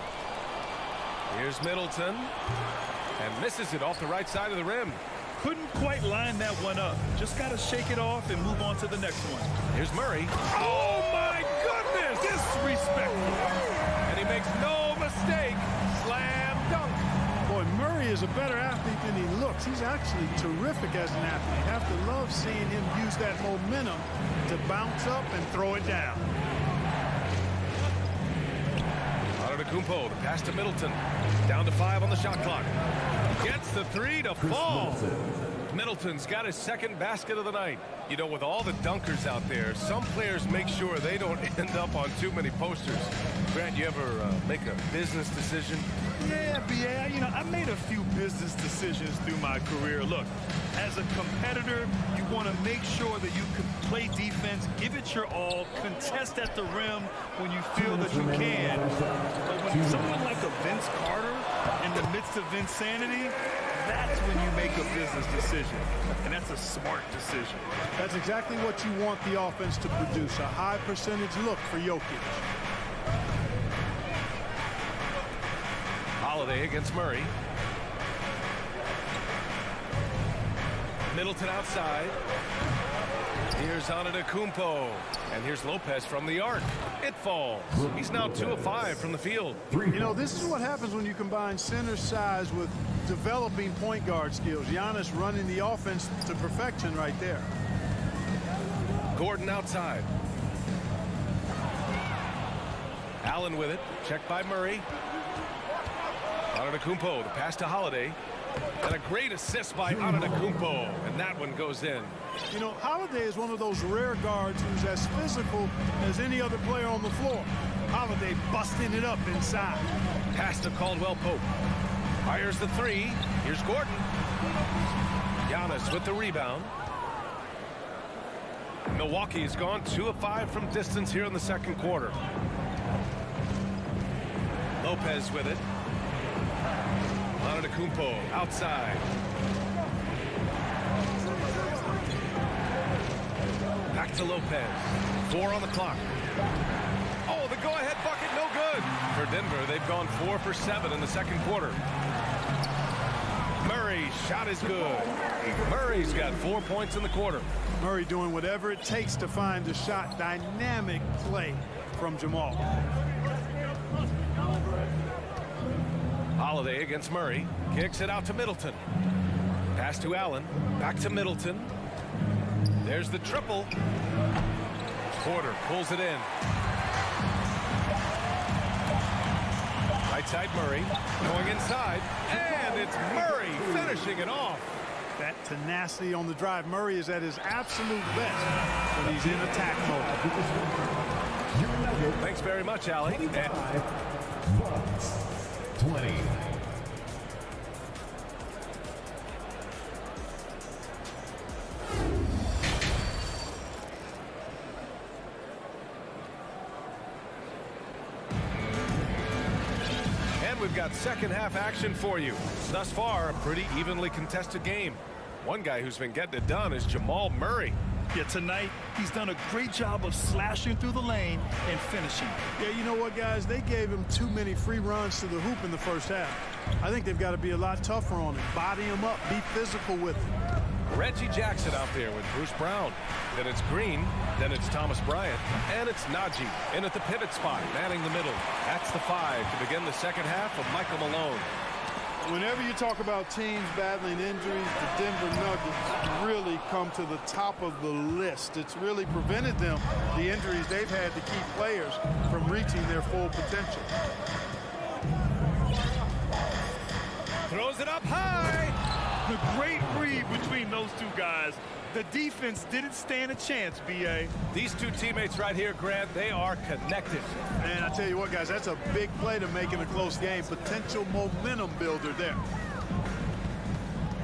Here's Middleton. And misses it off the right side of the rim. Couldn't quite line that one up. Just got to shake it off and move on to the next one. Here's Murray. Oh, my goodness! Disrespectful. And he makes no mistake. Slam dunk. Boy, Murray is a better athlete than he looks. He's actually terrific as an athlete. You have to love seeing him use that momentum to bounce up and throw it down. Antetokounmpo, the pass to Middleton. Down to 5 on the shot clock. Gets the 3 to fall. Middleton's got his second basket of the night. You know, with all the dunkers out there, some players make sure they don't end up on too many posters. Grant, you ever make a business decision? Yeah, B.A., you know, I made a few business decisions through my career. Look, as a competitor, you want to make sure that you can play defense, give it your all, contest at the rim when you feel that you can. But when someone like a Vince Carter in the midst of insanity, that's when you make a business decision. And that's a smart decision. That's exactly what you want the offense to produce, a high percentage look for Jokic. Holiday against Murray. Middleton outside. Here's Antetokounmpo. And here's Lopez from the arc. It falls. He's now 2 of 5 from the field. You know, this is what happens when you combine center size with developing point guard skills. Giannis running the offense to perfection right there. Gordon outside. Allen with it. Checked by Murray. Antetokounmpo, the pass to Holiday. And a great assist by Antetokounmpo. And that one goes in. You know, Holiday is one of those rare guards who's as physical as any other player on the floor. Holiday busting it up inside. Pass to Caldwell Pope. Fires the three. Here's Gordon. Giannis with the rebound. Milwaukee's gone 2 of 5 from distance here in the second quarter. Lopez with it. Antetokounmpo outside. Back to Lopez. 4 on the clock. Oh, the go-ahead bucket, no good. For Denver, they've gone 4 for 7 in the second quarter. Murray's shot is good. Murray's got 4 points in the quarter. Murray doing whatever it takes to find a shot. Dynamic play from Jamal. Holiday against Murray. Kicks it out to Middleton. Pass to Allen. Back to Middleton. There's the triple. Porter pulls it in. Right side Murray. Going inside. And it's Murray finishing it off. That tenacity on the drive. Murray is at his absolute best when he's in attack mode. Thanks very much, Allie. 20. And we've got second half action for you. Thus far, a pretty evenly contested game. One guy who's been getting it done is Jamal Murray. Yeah, tonight, he's done a great job of slashing through the lane and finishing. Yeah, you know what, guys? They gave him too many free runs to the hoop in the first half. I think they've got to be a lot tougher on him. Body him up, be physical with him. Reggie Jackson out there with Bruce Brown. Then it's Green. Then it's Thomas Bryant. And it's Najee in at the pivot spot, manning the middle. That's the 5 to begin the second half of Michael Malone. Whenever you talk about teams battling injuries, the Denver Nuggets really come to the top of the list. It's really prevented them, the injuries they've had, to keep players from reaching their full potential. Throws it up high. The great read between those two guys. The defense didn't stand a chance, B.A. These two teammates right here, Grant, they are connected. And I tell you what, guys, that's a big play to make in a close game. Potential momentum builder there.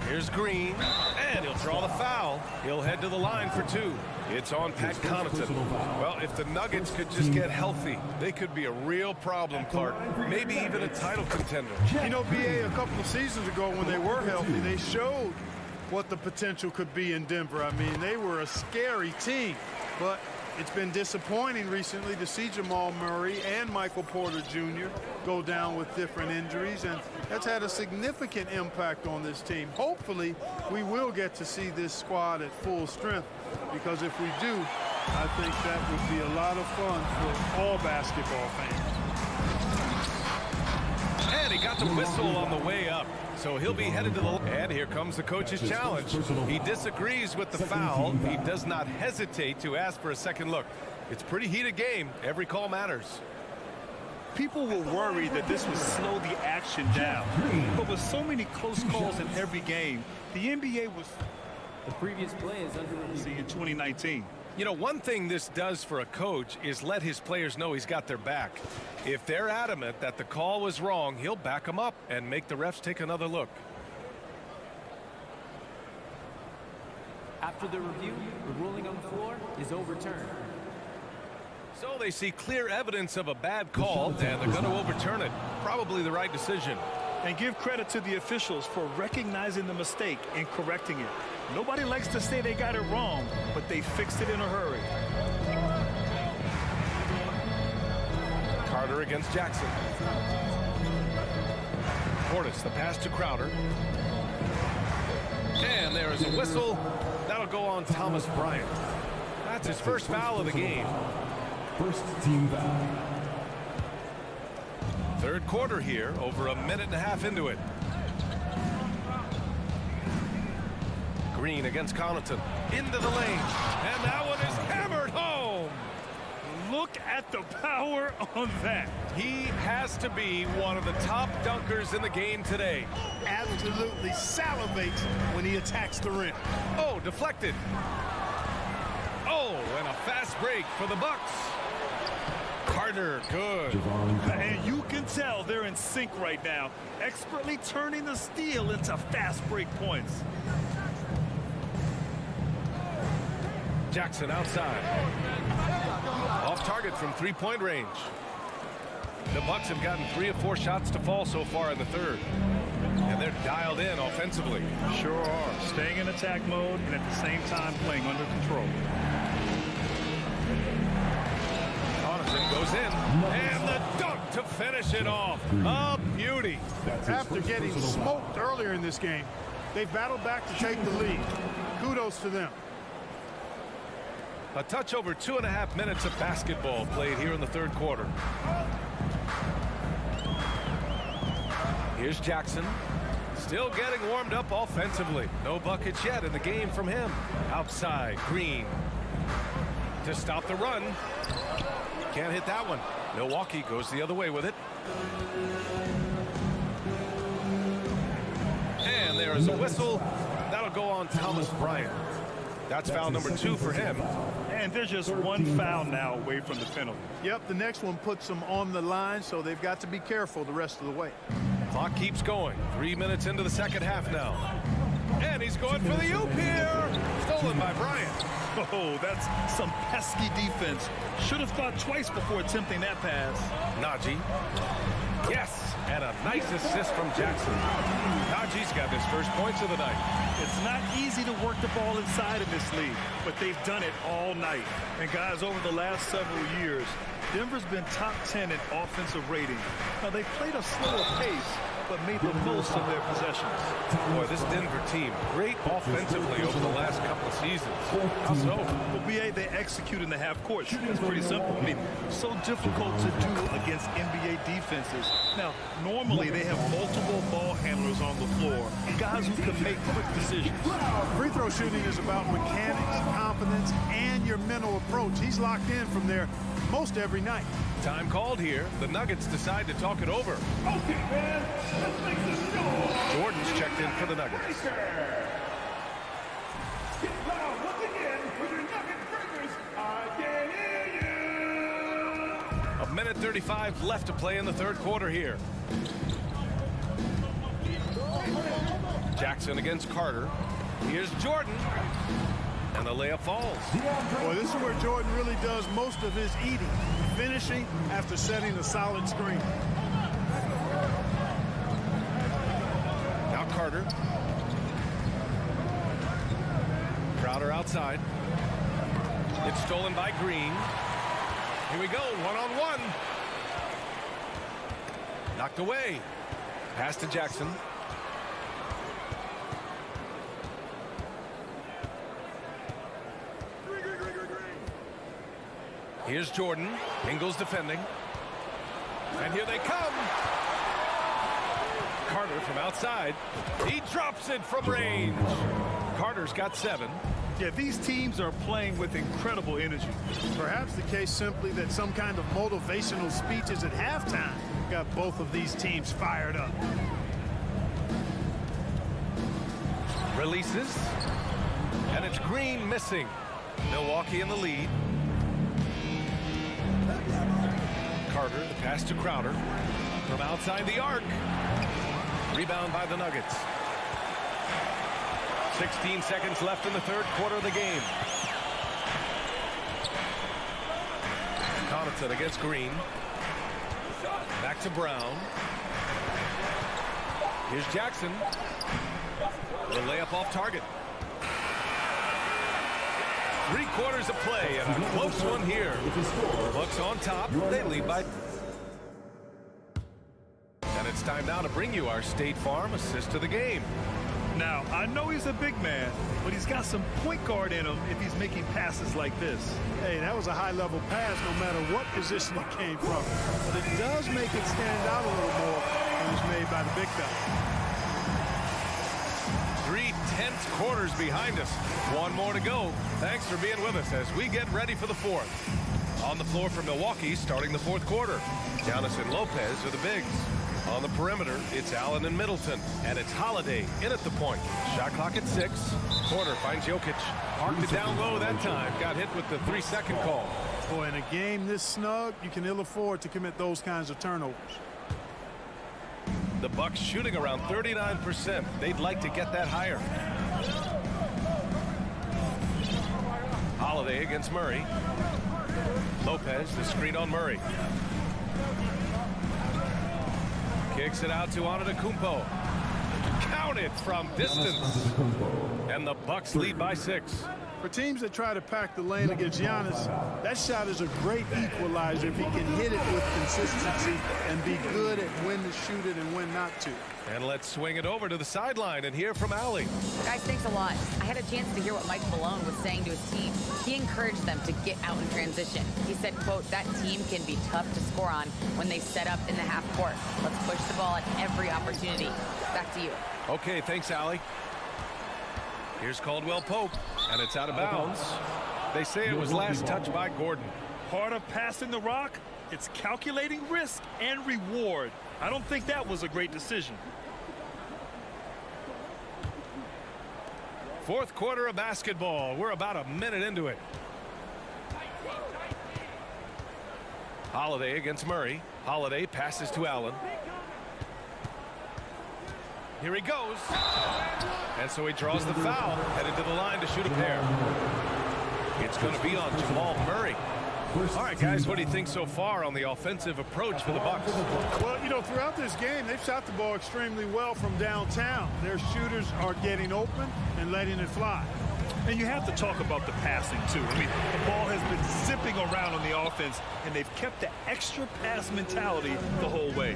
Here's Green, and he'll draw the foul. He'll head to the line for 2. It's on Pat Connaughton. Well, if the Nuggets could just get healthy, they could be a real problem, Clark. Maybe even a title contender. You know, B.A., a couple of seasons ago when they were healthy, they showed what the potential could be in Denver. I mean, they were a scary team, but it's been disappointing recently to see Jamal Murray and Michael Porter Jr. go down with different injuries, and that's had a significant impact on this team. Hopefully, we will get to see this squad at full strength, because if we do, I think that would be a lot of fun for all basketball fans. And he got the whistle on the way up. So he'll be headed to the... And here comes the coach's challenge. He disagrees with the foul. He does not hesitate to ask for a second look. It's a pretty heated game. Every call matters. People were worried that this would slow the action down. But with so many close calls in every game, the NBA was... The previous play is under review. In 2019. You know, one thing this does for a coach is let his players know he's got their back. If they're adamant that the call was wrong, he'll back them up and make the refs take another look. After the review, the ruling on the floor is overturned. So they see clear evidence of a bad call, and they're going to overturn it. Probably the right decision. And give credit to the officials for recognizing the mistake and correcting it. Nobody likes to say they got it wrong, but they fixed it in a hurry. Carter against Jackson. Portis, the pass to Crowder. And there is a whistle. That'll go on Thomas Bryant. That's his first foul of the game. First team foul. Third quarter here, over a minute and a half into it. Green against Connaughton. Into the lane. And that one is hammered home. Look at the power on that. He has to be one of the top dunkers in the game today. Absolutely salivates when he attacks the rim. Oh, deflected. Oh, and a fast break for the Bucks. Carter, good. And you can tell they're in sync right now, expertly turning the steal into fast break points. Jackson outside. Off target from three-point range. The Bucks have gotten 3 of 4 shots to fall so far in the third. And they're dialed in offensively. Sure are. Staying in attack mode and at the same time playing under control. Connaughton goes in. And the dunk to finish it off. A beauty. After getting smoked earlier in this game, they've battled back to take the lead. Kudos to them. A touch over 2.5 minutes of basketball played here in the third quarter. Here's Jackson. Still getting warmed up offensively. No buckets yet in the game from him. Outside, Green. To stop the run. Can't hit that one. Milwaukee goes the other way with it. And there is a whistle. That'll go on Thomas Bryant. That's foul number 2 for him. And they're just one foul now away from the penalty. Yep, the next one puts them on the line, so they've got to be careful the rest of the way. Clock keeps going. 3 minutes into the second half now. And he's going for the oop here. Stolen by Bryant. Oh, that's some pesky defense. Should have thought twice before attempting that pass. Najee. Yes, and a nice assist from Jackson. Najee's got his first points of the night. It's not easy to work the ball inside of this league, but they've done it all night. And guys, over the last several years, Denver's been top 10 in offensive rating. Now, they've played a slower pace, but made the most of their possessions. Boy, this Denver team, great offensively over the last couple of seasons. How so? Well, BA, they execute in the half court. It's pretty simple. I mean, so difficult to do against NBA defenses. Now, normally they have multiple ball handlers on the floor, guys who can make quick decisions. Free throw shooting is about mechanics, confidence, and your mental approach. He's locked in from there most every night. Time called here. The Nuggets decide to talk it over. Okay, man, let's make this go. Jordan's checked in for the Nuggets. Get loud once again for your Nugget breakers. I can hear you. A minute 35 left to play in the third quarter here. Jackson against Carter. Here's Jordan. And the layup falls. Boy, this is where Jordan really does most of his eating, finishing after setting a solid screen. Now Carter. Crowder outside. It's stolen by Green. Here we go, one-on-one. Knocked away. Pass to Jackson. Here's Jordan. Ingles defending. And here they come. Carter from outside. He drops it from range. Carter's got 7. Yeah, these teams are playing with incredible energy. Perhaps the case simply that some kind of motivational speeches at halftime got both of these teams fired up. Releases. And it's Green missing. Milwaukee in the lead. Carter, the pass to Crowder. From outside the arc. Rebound by the Nuggets. 16 seconds left in the third quarter of the game. Connaughton against Green. Back to Brown. Here's Jackson. The layup off target. 3 quarters of play and a close one here. Bucks on top. They lead by. And it's time now to bring you our State Farm assist to the game. Now, I know he's a big man, but he's got some point guard in him if he's making passes like this. Hey, that was a high-level pass no matter what position it came from. But it does make it stand out a little more when it's made by the big fella. 3/10 quarters behind us. One more to go. Thanks for being with us as we get ready for the fourth. On the floor for Milwaukee starting the fourth quarter. Giannis and Lopez are the bigs. On the perimeter, it's Allen and Middleton. And it's Holiday in at the point. Shot clock at 6. Porter finds Jokic. Parked it down low that time. Got hit with the 3-second call. Boy, in a game this snug, you can ill afford to commit those kinds of turnovers. The Bucks shooting around 39%. They'd like to get that higher. Holiday against Murray. Lopez, the screen on Murray. Kicks it out to Antetokounmpo. Counted from distance. And the Bucks lead by 6. For teams that try to pack the lane against Giannis, that shot is a great equalizer if he can hit it with consistency and be good at when to shoot it and when not to. And let's swing it over to the sideline and hear from Allie. Guys, thanks a lot. I had a chance to hear what Mike Malone was saying to his team. He encouraged them to get out in transition. He said, quote, that team can be tough to score on when they set up in the half court. Let's push the ball at every opportunity. Back to you. Okay, thanks, Allie. Here's Caldwell Pope, and it's out of bounds. They say it was last touched by Gordon. Part of passing the rock, it's calculating risk and reward. I don't think that was a great decision. Fourth quarter of basketball. We're about a minute into it. Holiday against Murray. Holiday passes to Allen. Here he goes. And so he draws the foul, headed to the line to shoot a pair. It's going to be on Jamal Murray. All right, guys, what do you think so far on the offensive approach for the Bucks? Well, you know, throughout this game, they've shot the ball extremely well from downtown. Their shooters are getting open and letting it fly. And you have to talk about the passing, too. I mean, the ball has been zipping around on the offense, and they've kept the extra pass mentality the whole way.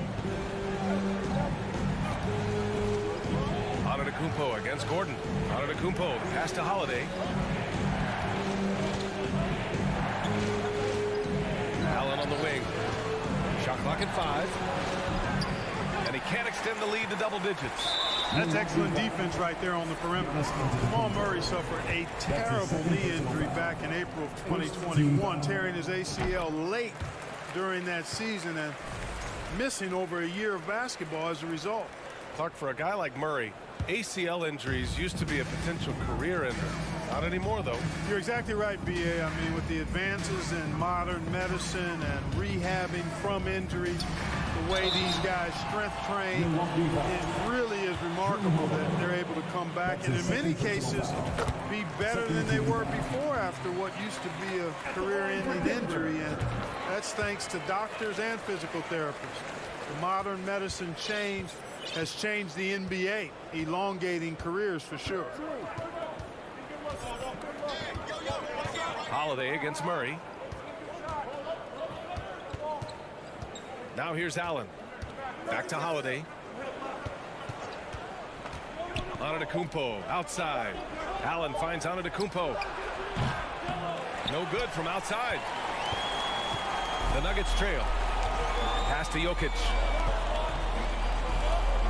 Antetokounmpo against Gordon. Antetokounmpo, the pass to Holiday. Allen on the wing. Shot clock at 5. And he can't extend the lead to double digits. That's excellent defense right there on the perimeter. Jamal Murray suffered a terrible knee injury back in April of 2021, tearing his ACL late during that season and missing over a year of basketball as a result. Clark, for a guy like Murray, ACL injuries used to be a potential career ender. Not anymore, though. You're exactly right, B.A. I mean, with the advances in modern medicine and rehabbing from injuries, the way these guys strength train, it really is remarkable that they're able to come back and in many cases be better than they were before after what used to be a career-ending injury. And that's thanks to doctors and physical therapists. The modern medicine change has changed the NBA, elongating careers for sure. Holiday against Murray. Now here's Allen. Back to Holiday. Antetokounmpo outside. Allen finds Antetokounmpo. No good from outside. The Nuggets trail. Pass to Jokic.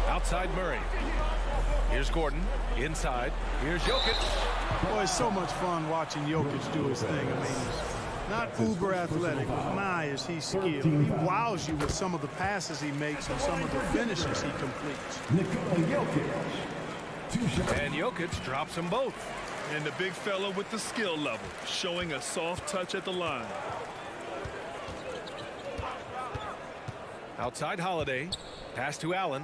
Outside Murray. Here's Gordon. Inside. Here's Jokic. Boy, it's so much fun watching Jokic do his thing. I mean, he's not uber athletic. My, is he skilled. He wows you with some of the passes he makes and some of the finishes he completes. And Jokic drops them both. And the big fella with the skill level, showing a soft touch at the line. Outside Holiday. Pass to Allen.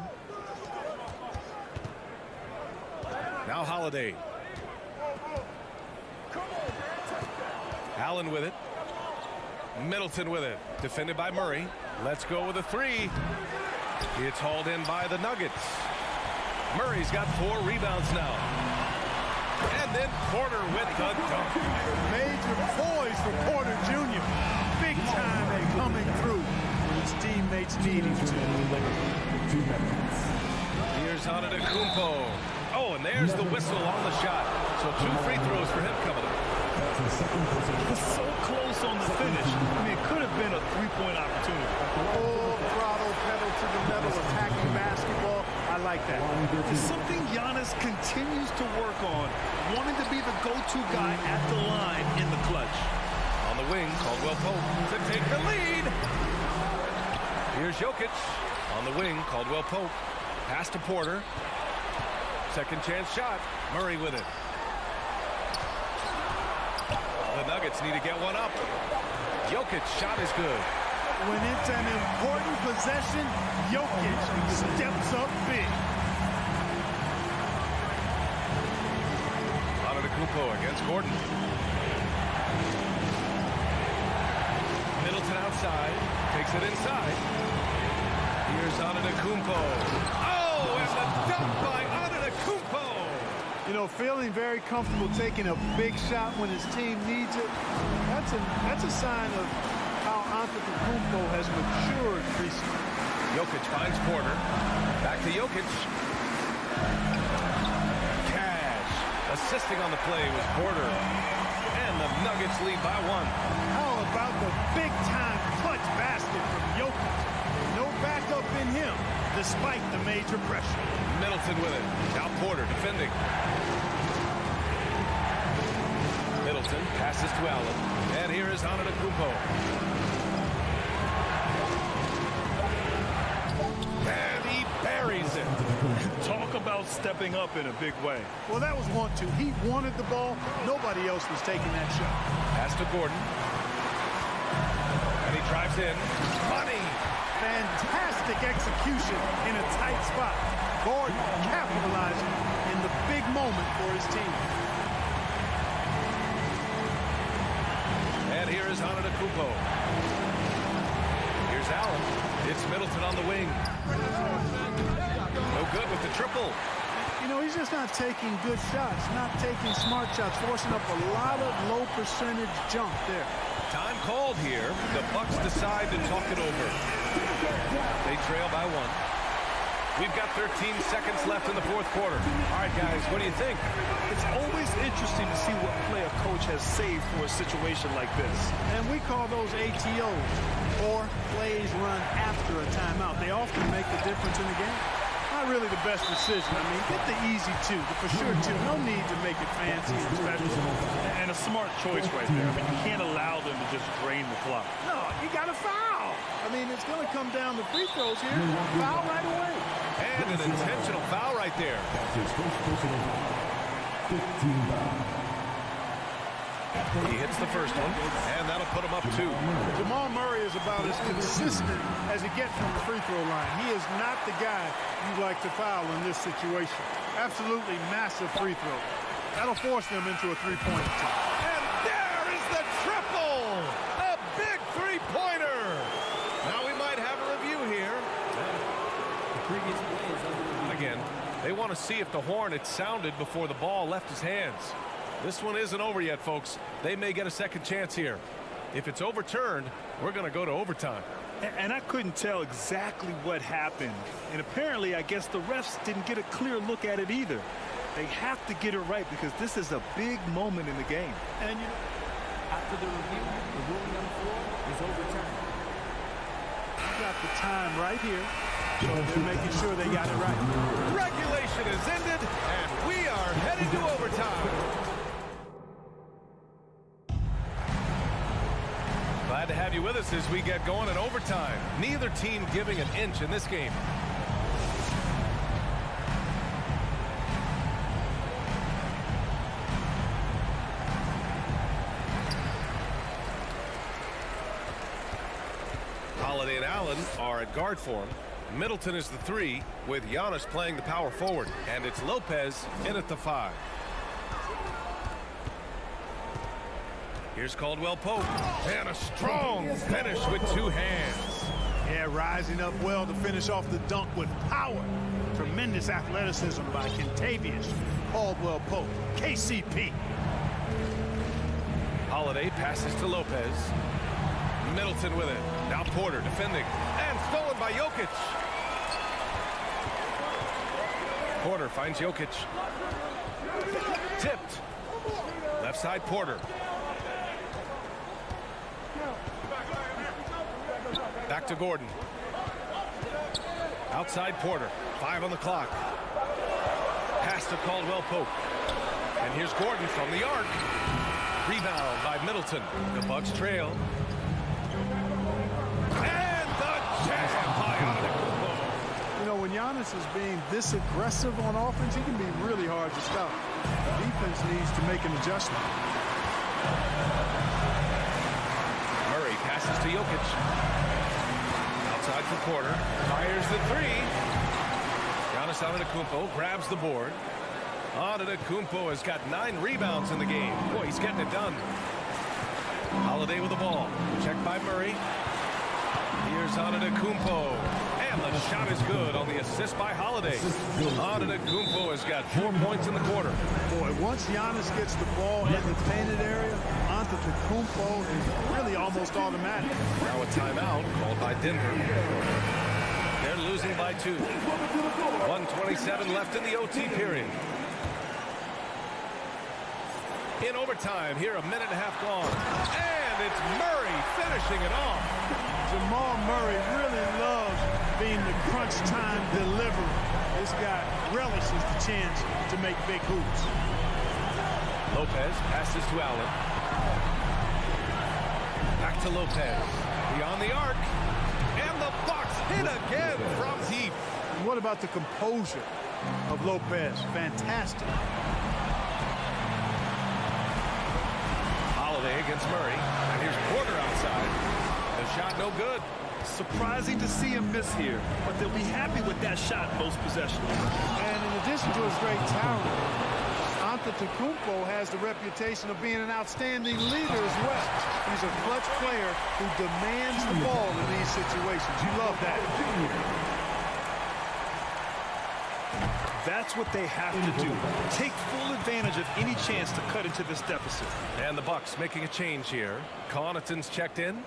Now Holiday. Allen with it. Middleton with it. Defended by Murray. Let's go with a 3. It's hauled in by the Nuggets. Murray's got 4 rebounds now. And then Porter with the dunk. Major poise for Porter Jr. Big time at coming through when his teammates need him to. Here's Antetokounmpo. Oh, and there's the whistle on the shot. So 2 free throws for him coming up. He was so close on the finish. I mean, it could have been a three-point opportunity. Full throttle, pedal to the metal, attacking basketball. I like that. It's something Giannis continues to work on, wanting to be the go-to guy at the line in the clutch. On the wing, Caldwell Pope to take the lead. Here's Jokic. On the wing, Caldwell Pope. Pass to Porter. Second chance shot. Murray with it. The Nuggets need to get one up. Jokic shot is good. When it's an important possession, Jokic steps up big. Antetokounmpo against Gordon. Middleton outside. Takes it inside. Here's Antetokounmpo. Oh, and the dunk by Antetokounmpo. You know, feeling very comfortable taking a big shot when his team needs it. That's a sign of how Antetokounmpo has matured recently. Jokic finds Porter. Back to Jokic. Cash. Assisting on the play was Porter. And the Nuggets lead by 1. How about the big-time clutch basket from Jokic? No backup in him, despite the major pressure. Middleton with it. Now Porter defending. Middleton passes to Allen. And here is Antetokounmpo. And he buries it. Talk about stepping up in a big way. Well, that was 1-2. He wanted the ball. Nobody else was taking that shot. Pass to Gordon. And he drives in. Money. Fantastic execution in a tight spot. Gordon capitalizing in the big moment for his team. And here is Antetokounmpo. Here's Allen. It's Middleton on the wing. No good with the triple. You know, he's just not taking good shots, not taking smart shots, forcing up a lot of low percentage jump there. Time called here. The Bucks decide to talk it over. They trail by 1. We've got 13 seconds left in the 4th quarter. All right, guys, what do you think? It's always interesting to see what play a coach has saved for a situation like this. And we call those ATOs, or plays run after a timeout. They often make the difference in the game. Not really the best decision. I mean, get the easy 2, the for sure 2. No need to make it fancy and special. And a smart choice right there. I mean, you can't allow them to just drain the clock. No, you got to foul. I mean, it's going to come down to free throws here. Foul right away. And an intentional foul right there. He hits the first one, and that'll put him up 2. Jamal Murray is about as consistent as he gets from the free throw line. He is not the guy you'd like to foul in this situation. Absolutely massive free throw. That'll force them into a three-point attempt. And there is the triple! A big three-pointer! Now we might have a review here. The previous play is under review. Again, they want to see if the horn had sounded before the ball left his hands. This one isn't over yet, folks. They may get a second chance here. If it's overturned, we're going to go to overtime. And I couldn't tell exactly what happened. And apparently, I guess the refs didn't get a clear look at it either. They have to get it right because this is a big moment in the game. And you know, After the review, the ruling on the floor is overturned. got the time right here, so they're making sure they got it right. Regulation is ended, and we are headed to overtime. Glad to have you with us as we get going in overtime. Neither team giving an inch in this game. Holiday and Allen are at guard for him. Middleton is the 3, with Giannis playing the power forward. And it's Lopez in at the 5. Here's Caldwell Pope. And a strong finish with 2 hands. Yeah, rising up well to finish off the dunk with power. Tremendous athleticism by Kentavious Caldwell Pope, KCP. Holiday passes to Lopez. Middleton with it. Now Porter defending. And stolen by Jokic. Porter finds Jokic. Tipped. Left side, Porter. Back to Gordon. Outside, Porter. 5 on the clock. Pass to Caldwell Pope. And here's Gordon from the arc. Rebound by Middleton. The Bucks trail. And the jam by Antetokounmpo. You know, when Giannis is being this aggressive on offense, he can be really hard to stop. The defense needs to make an adjustment. Murray passes to Jokic. Outside for Porter. Fires the three. Giannis Antetokounmpo grabs the board. Antetokounmpo has got 9 rebounds in the game. Boy, he's getting it done. Holiday with the ball. Checked by Murray. Here's Antetokounmpo. And the shot is good on the assist by Holiday. Antetokounmpo has got 4 points in the quarter. Boy, once Giannis gets the ball in the painted area, Antetokounmpo is really almost automatic. Now a timeout called by Denver. They're losing by 2. 1:27 left in the OT period. In overtime, here a minute and a half gone. And it's Murray finishing it off. Jamal Murray really loves being the crunch time deliverer. This guy relishes the chance to make big hoops. Lopez passes to Allen. Back to Lopez. Beyond the arc. And the Bucks hit again from deep. And what about the composure of Lopez? Fantastic. Holiday against Murray. And here's Porter outside. The shot no good. Surprising to see him miss here, but they'll be happy with that shot most possessions. And in addition to his great talent, Antetokounmpo has the reputation of being an outstanding leader as well. He's a clutch player who demands the ball in these situations. You love that. That's what they have to do. Take full advantage of any chance to cut into this deficit. And the Bucks making a change here. Connaughton's checked in.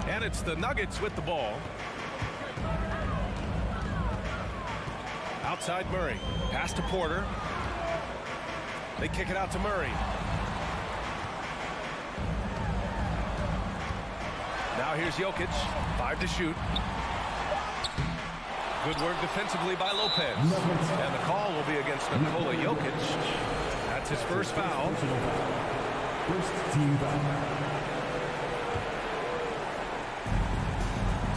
And it's the Nuggets with the ball. Outside Murray. Pass to Porter. They kick it out to Murray. Now here's Jokic. 5 to shoot. Good work defensively by Lopez. And the call will be against Nikola Jokic. That's his first foul. First team foul.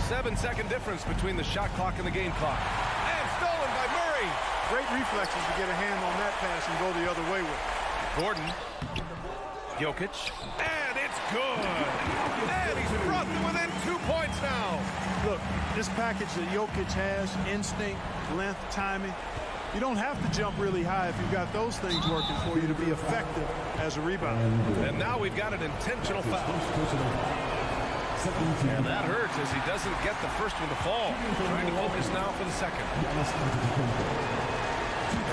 7-second difference between the shot clock and the game clock. And stolen by Murray. Great reflexes to get a hand on that pass and go the other way with it. Gordon. Jokic. And it's good. And he's brought them within 2 points now. Look, this package that Jokic has, instinct, length, timing, you don't have to jump really high if you've got those things working for you to be effective as a rebounder. And now we've got an intentional foul. And that hurts as he doesn't get the first one to fall. Trying to focus now for the second.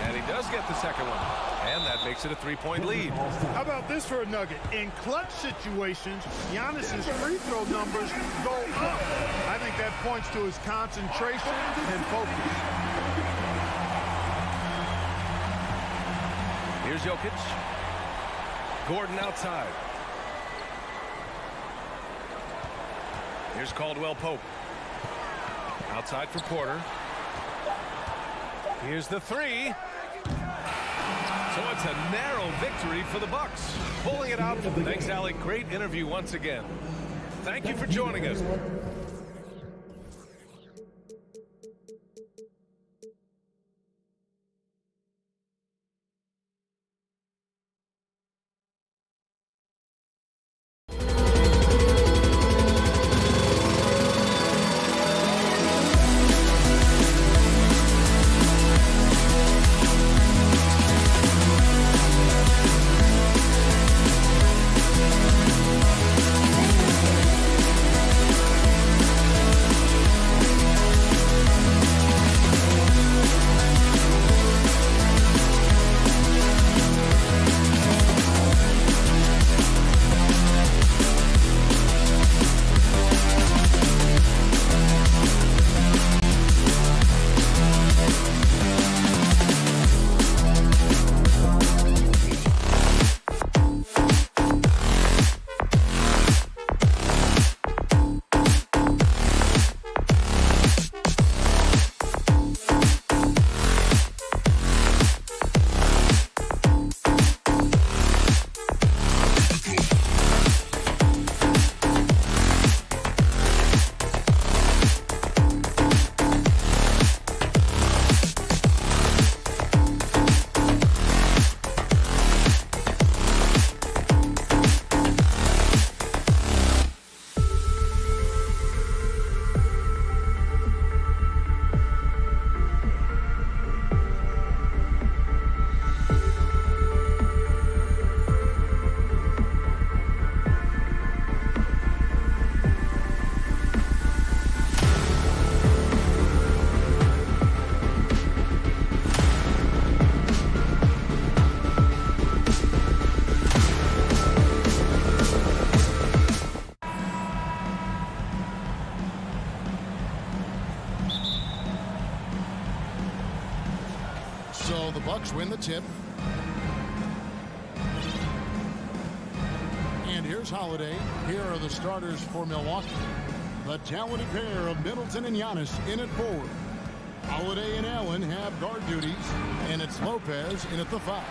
And he does get the second one. And that makes it a 3-point lead. How about this for a nugget? In clutch situations, Giannis's free throw numbers go up. I think that points to his concentration and focus. Here's Jokic. Gordon outside. Here's Caldwell Pope. Outside for Porter. Here's the three. So it's a narrow victory for the Bucks. Pulling it out. Thanks, Alec. Great interview once again. Thank you for joining us. So the Bucks win the tip. And here's Holiday. Here are the starters for Milwaukee. The talented pair of Middleton and Giannis in at forward. Holiday and Allen have guard duties, and it's Lopez in at the 5.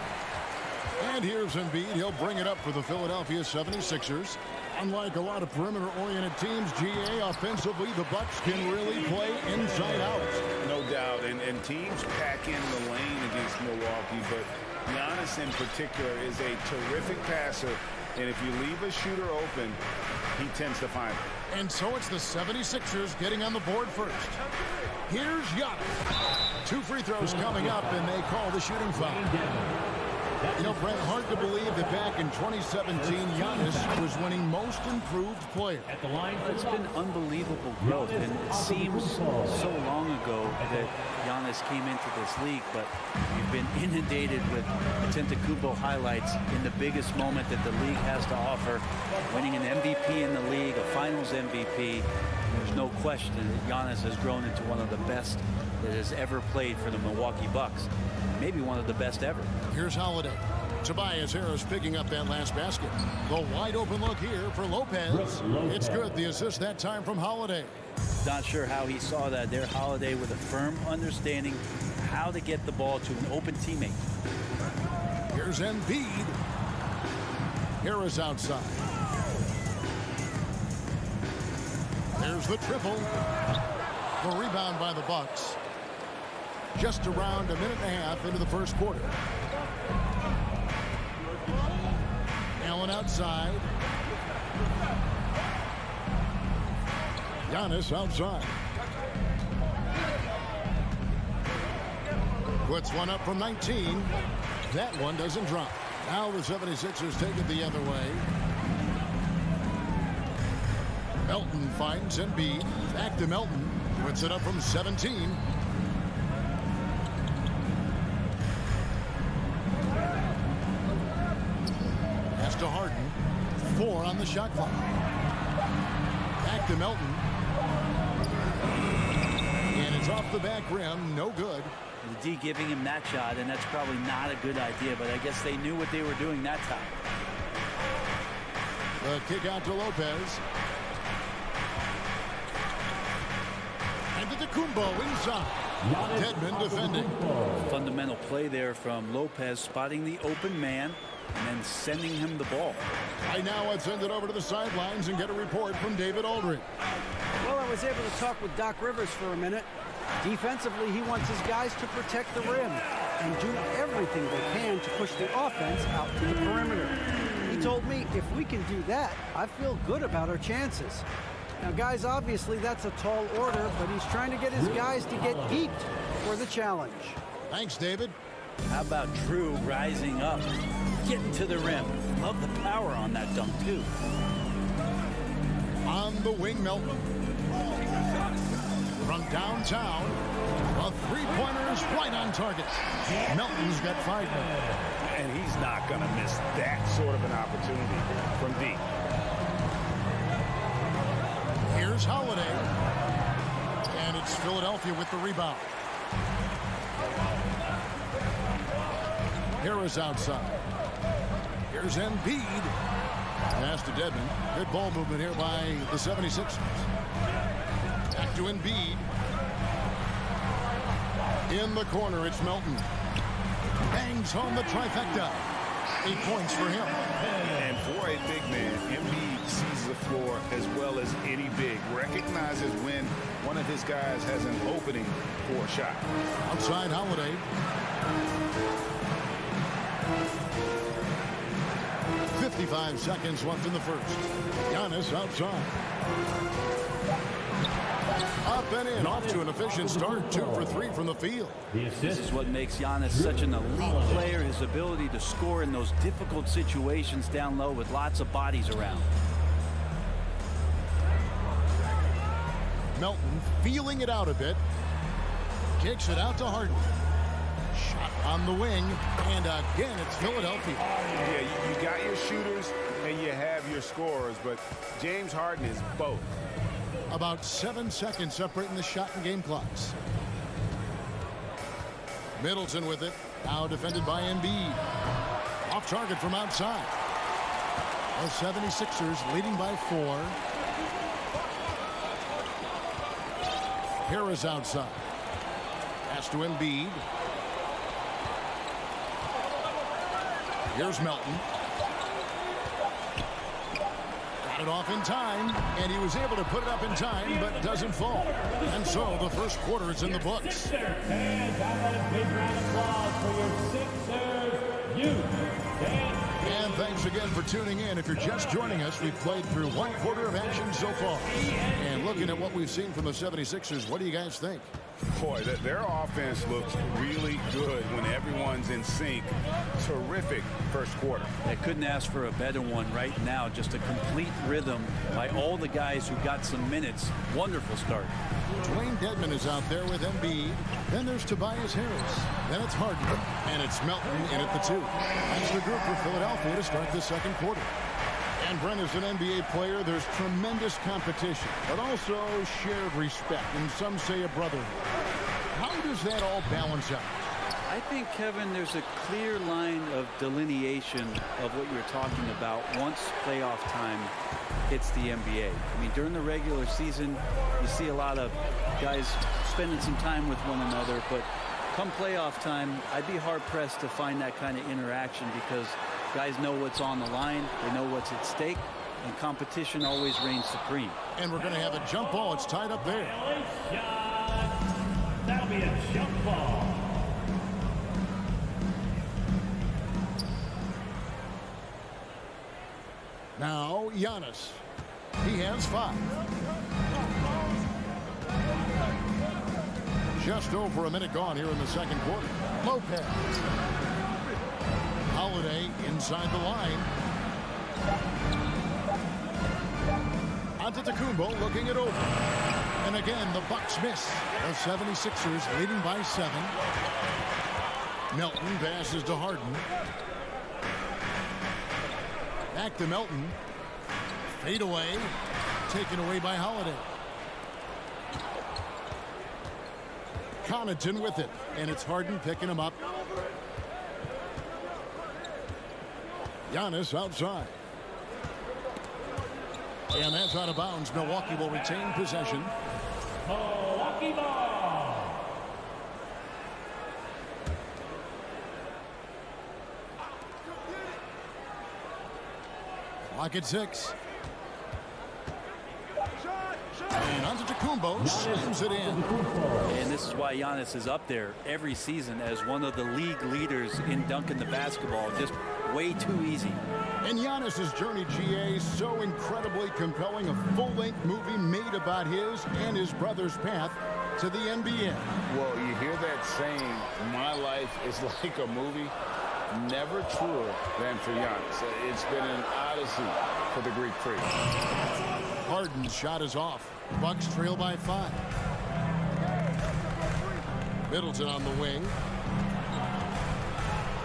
And here's Embiid. He'll bring it up for the Philadelphia 76ers. Unlike a lot of perimeter-oriented teams, GA, offensively, the Bucks can really play inside out. No doubt, and teams pack in the lane against Milwaukee, but Giannis in particular is a terrific passer, and if you leave a shooter open, he tends to find it. And so it's the 76ers getting on the board first. Here's Giannis. 2 free throws coming up, and they call the shooting foul. You know, Brent, hard to believe that back in 2017, Giannis was winning most improved player. It's been unbelievable growth, and it seems so long ago that Giannis came into this league, but you've been inundated with Antetokounmpo highlights in the biggest moment that the league has to offer, winning an MVP in the league, a finals MVP. There's no question that Giannis has grown into one of the best that has ever played for the Milwaukee Bucks. Maybe one of the best ever. Here's Holiday. Tobias Harris picking up that last basket. The wide open look here for Lopez. It's good. The assist that time from Holiday. Not sure how he saw that there. Holiday with a firm understanding how to get the ball to an open teammate. Here's Embiid. Harris outside. There's the triple. The rebound by the Bucks. Just around a minute and a half into the first quarter. Allen outside. Giannis outside. Puts one up from 19. That one doesn't drop. Now the 76ers take it the other way. Melton finds Embiid. Back to Melton. Puts it up from 17. To Harden. 4 on the shot clock. Back to Melton. And it's off the back rim. No good. The D giving him that shot, and that's probably not a good idea, but I guess they knew what they were doing that time. The kick out to Lopez. And to Antetokounmpo inside. Dedmon defending. Fundamental play there from Lopez, spotting the open man and then sending him the ball. Right now, let's send it over to the sidelines and get a report from David Aldridge. Well, I was able to talk with Doc Rivers for a minute. Defensively, he wants his guys to protect the rim and do everything they can to push the offense out to the perimeter. He told me if we can do that, I feel good about our chances. Now, guys, obviously that's a tall order, but he's trying to get his guys to get geeked for the challenge. Thanks, David. How about Drew rising up, getting to the rim? Love the power on that dunk, too. On the wing, Melton. From downtown, a three-pointer is right on target. Melton's got 5 now. And he's not going to miss that sort of an opportunity from deep. Here's Holiday. And it's Philadelphia with the rebound. Harris outside. Here's Embiid. Pass to Dedmon. Good ball movement here by the 76ers. Back to Embiid. In the corner, it's Melton. Bangs home the trifecta. 8 points for him. And for a big man, Embiid sees the floor as well as any big. Recognizes when one of his guys has an opening for a shot. Outside Holiday. 55 seconds left in the first. Giannis outside. Up and in, off to an efficient start. 2 for 3 from the field. This is what makes Giannis such an elite player, his ability to score in those difficult situations down low with lots of bodies around. Melton feeling it out a bit. Kicks it out to Harden. Shot on the wing, and again, it's Philadelphia. Yeah, you got your shooters and you have your scorers, but James Harden is both. About 7 seconds separating the shot and game clocks. Middleton with it. Now defended by Embiid. Off target from outside. The 76ers leading by 4. Harris outside. Pass to Embiid. Here's Melton. Got it off in time, and he was able to put it up in time, but doesn't fall. And so the first quarter is in the books. And a big round of applause for your Sixers youth. And thanks again for tuning in. If you're just joining us, we've played through one quarter of action so far. And looking at what we've seen from the 76ers, what do you guys think? Boy, their offense looks really good when everyone's in sync. Terrific first quarter. I couldn't ask for a better one right now. Just a complete rhythm by all the guys who got some minutes. Wonderful start. Dwayne Dedmon is out there with Embiid. Then there's Tobias Harris. Then it's Harden. And it's Melton in at the 2. That's the group for Philadelphia to start the second quarter. And Brent, as an NBA player, there's tremendous competition, but also shared respect, and some say a brotherhood. How does that all balance out? I think, Kevin, there's a clear line of delineation of what you're talking about once playoff time hits the NBA. I mean, during the regular season, you see a lot of guys spending some time with one another, but come playoff time, I'd be hard-pressed to find that kind of interaction because guys know what's on the line, they know what's at stake, and competition always reigns supreme. And we're going to have a jump ball. It's tied up there. That'll be a jump ball. Now, Giannis. He has 5. Just over a minute gone here in the second quarter. Lopez. Holiday inside the line. Antetokounmpo looking it over. And again, the Bucks miss. The 76ers leading by 7. Melton passes to Harden. Back to Melton. Fade away. Taken away by Holiday. Connaughton with it. And it's Harden picking him up. Giannis outside. And that's out of bounds. Milwaukee will retain possession. Milwaukee ball. Clock at 6. And Antetokounmpo slams it in. And this is why Giannis is up there every season as one of the league leaders in dunking the basketball. Just way too easy. And Giannis's journey, GA, so incredibly compelling. A full-length movie made about his and his brother's path to the NBA. Well, you hear that saying, my life is like a movie. Never truer than for Giannis. It's been an odyssey for the Greek Freak. Harden's shot is off. Bucks trail by 5. Middleton on the wing.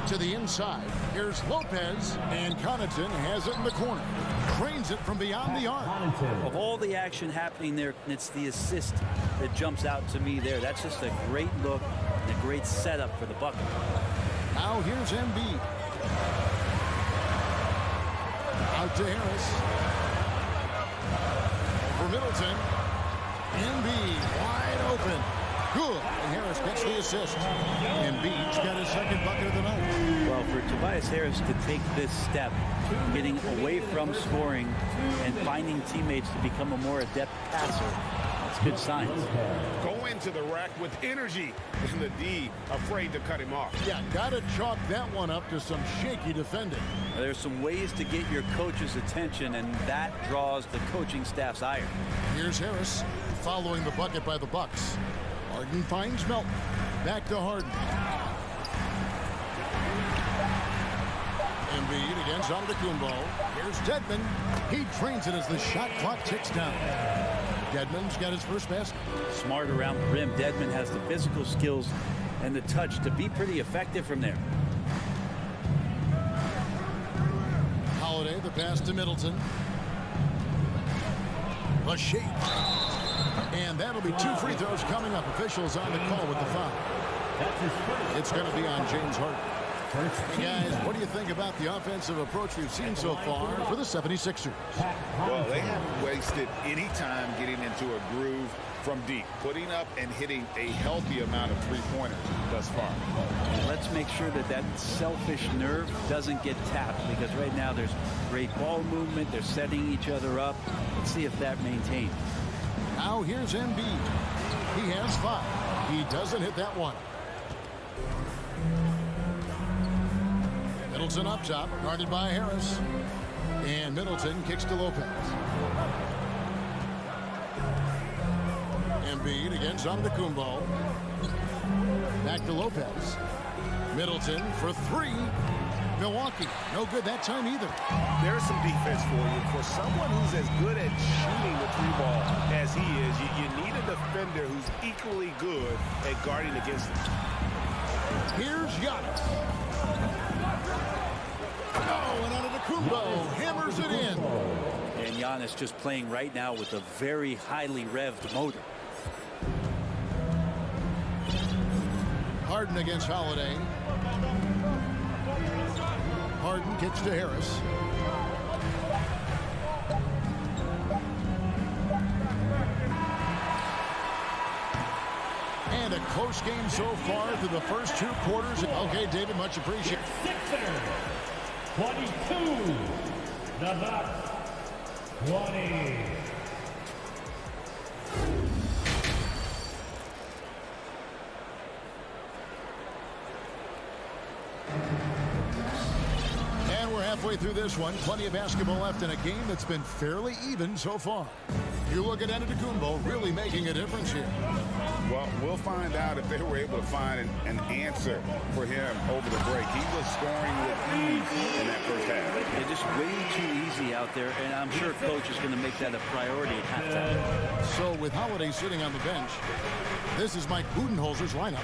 To the inside. Here's Lopez. And Connaughton has it in the corner. Drains it from beyond the arc. Of all the action happening there, it's the assist that jumps out to me there. That's just a great look and a great setup for the bucket. Now here's Embiid. Out to Harris. For Middleton. Embiid wide open. Good. And Harris gets the assist. Embiid's got his second bucket of the night. Well, for Tobias Harris to take this step, getting away from scoring and finding teammates to become a more adept passer, that's good signs. Go into the rack with energy, and the D afraid to cut him off. Yeah, got to chalk that one up to some shaky defending. There's some ways to get your coach's attention, and that draws the coaching staff's ire. Here's Harris following the bucket by the Bucks. Harden finds Melton. Back to Harden. Embiid against Antetokounmpo. Here's Dedmon. He trains it as the shot clock ticks down. Dedmon's got his first basket. Smart around the rim. Dedmon has the physical skills and the touch to be pretty effective from there. Holiday, the pass to Middleton. The shape. And that'll be 2 free throws coming up. Officials on the call with the foul. It's going to be on James Harden. Hey guys, what do you think about the offensive approach we've seen so far for the 76ers? Well, they haven't wasted any time getting into a groove from deep, putting up and hitting a healthy amount of three-pointers thus far. And let's make sure that that selfish nerve doesn't get tapped, because right now there's great ball movement. They're setting each other up. Let's see if that maintains. Now here's Embiid. He has 5. He doesn't hit that one. Middleton up top, guarded by Harris. And Middleton kicks to Lopez. Embiid against Antetokounmpo. Back to Lopez. Middleton for 3. Milwaukee, no good that time either. There's some defense for you. For someone who's as good at shooting the 3-ball as he is, you need a defender who's equally good at guarding against him. Here's Giannis. Oh, and Antetokounmpo hammers it in. And Giannis just playing right now with a very highly revved motor. Harden against Holiday. Harden kicks to Harris. And a close game so far through the first 2 quarters. Okay, David, much appreciated. 22. The Bucks 20. And we're halfway through this one. Plenty of basketball left in a game that's been fairly even so far. You look at Antetokounmpo really making a difference here. Well, we'll find out if they were able to find an answer for him over the break. He was scoring with ease in that first half. They're just way too easy out there, and I'm sure coach is going to make that a priority at halftime. So with Holiday sitting on the bench, this is Mike Budenholzer's lineup.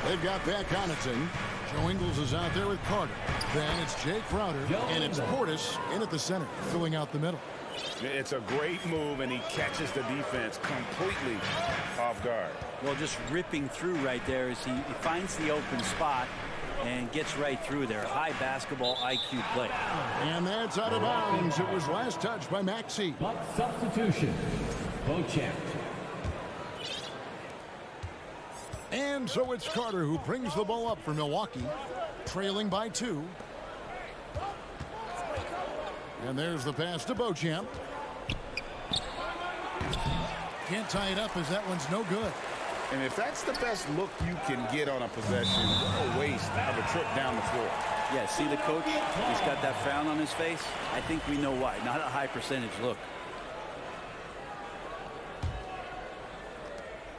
They've got Pat Connaughton. Joe Ingles is out there with Carter. Then it's Jake Crowder, and it's Portis in at the center, filling out the middle. It's a great move, and he catches the defense completely off guard. Well, just ripping through right there as he finds the open spot and gets right through there. High basketball IQ play. And that's out of bounds. It was last touched by Maxey. Substitution. Beauchamp. And so it's Carter who brings the ball up for Milwaukee, trailing by 2. And there's the pass to Beauchamp. Can't tie it up as that one's no good. And if that's the best look you can get on a possession, what a waste of a trip down the floor. Yeah, see the coach? He's got that frown on his face. I think we know why. Not a high percentage look.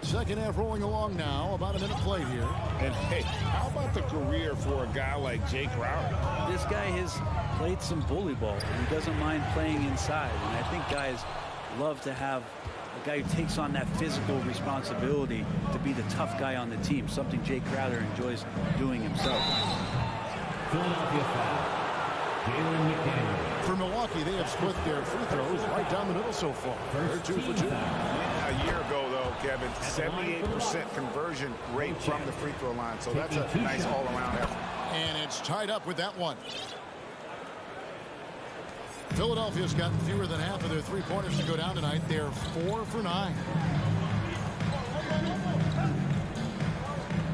Second half rolling along now. About a minute played here. And hey, how about the career for a guy like Jake Crowder? This guy has played some bully ball. He doesn't mind playing inside. And I think guys love to have a guy who takes on that physical responsibility to be the tough guy on the team, something Jake Crowder enjoys doing himself. Philadelphia foul. For Milwaukee, they have split their free throws right down the middle so far. They're 2 for 2. A year ago, though, Kevin, 78% conversion rate from the free throw line. So that's a nice all-around effort. And it's tied up with that one. Philadelphia's gotten fewer than half of their three-pointers to go down tonight. They're 4 for 9.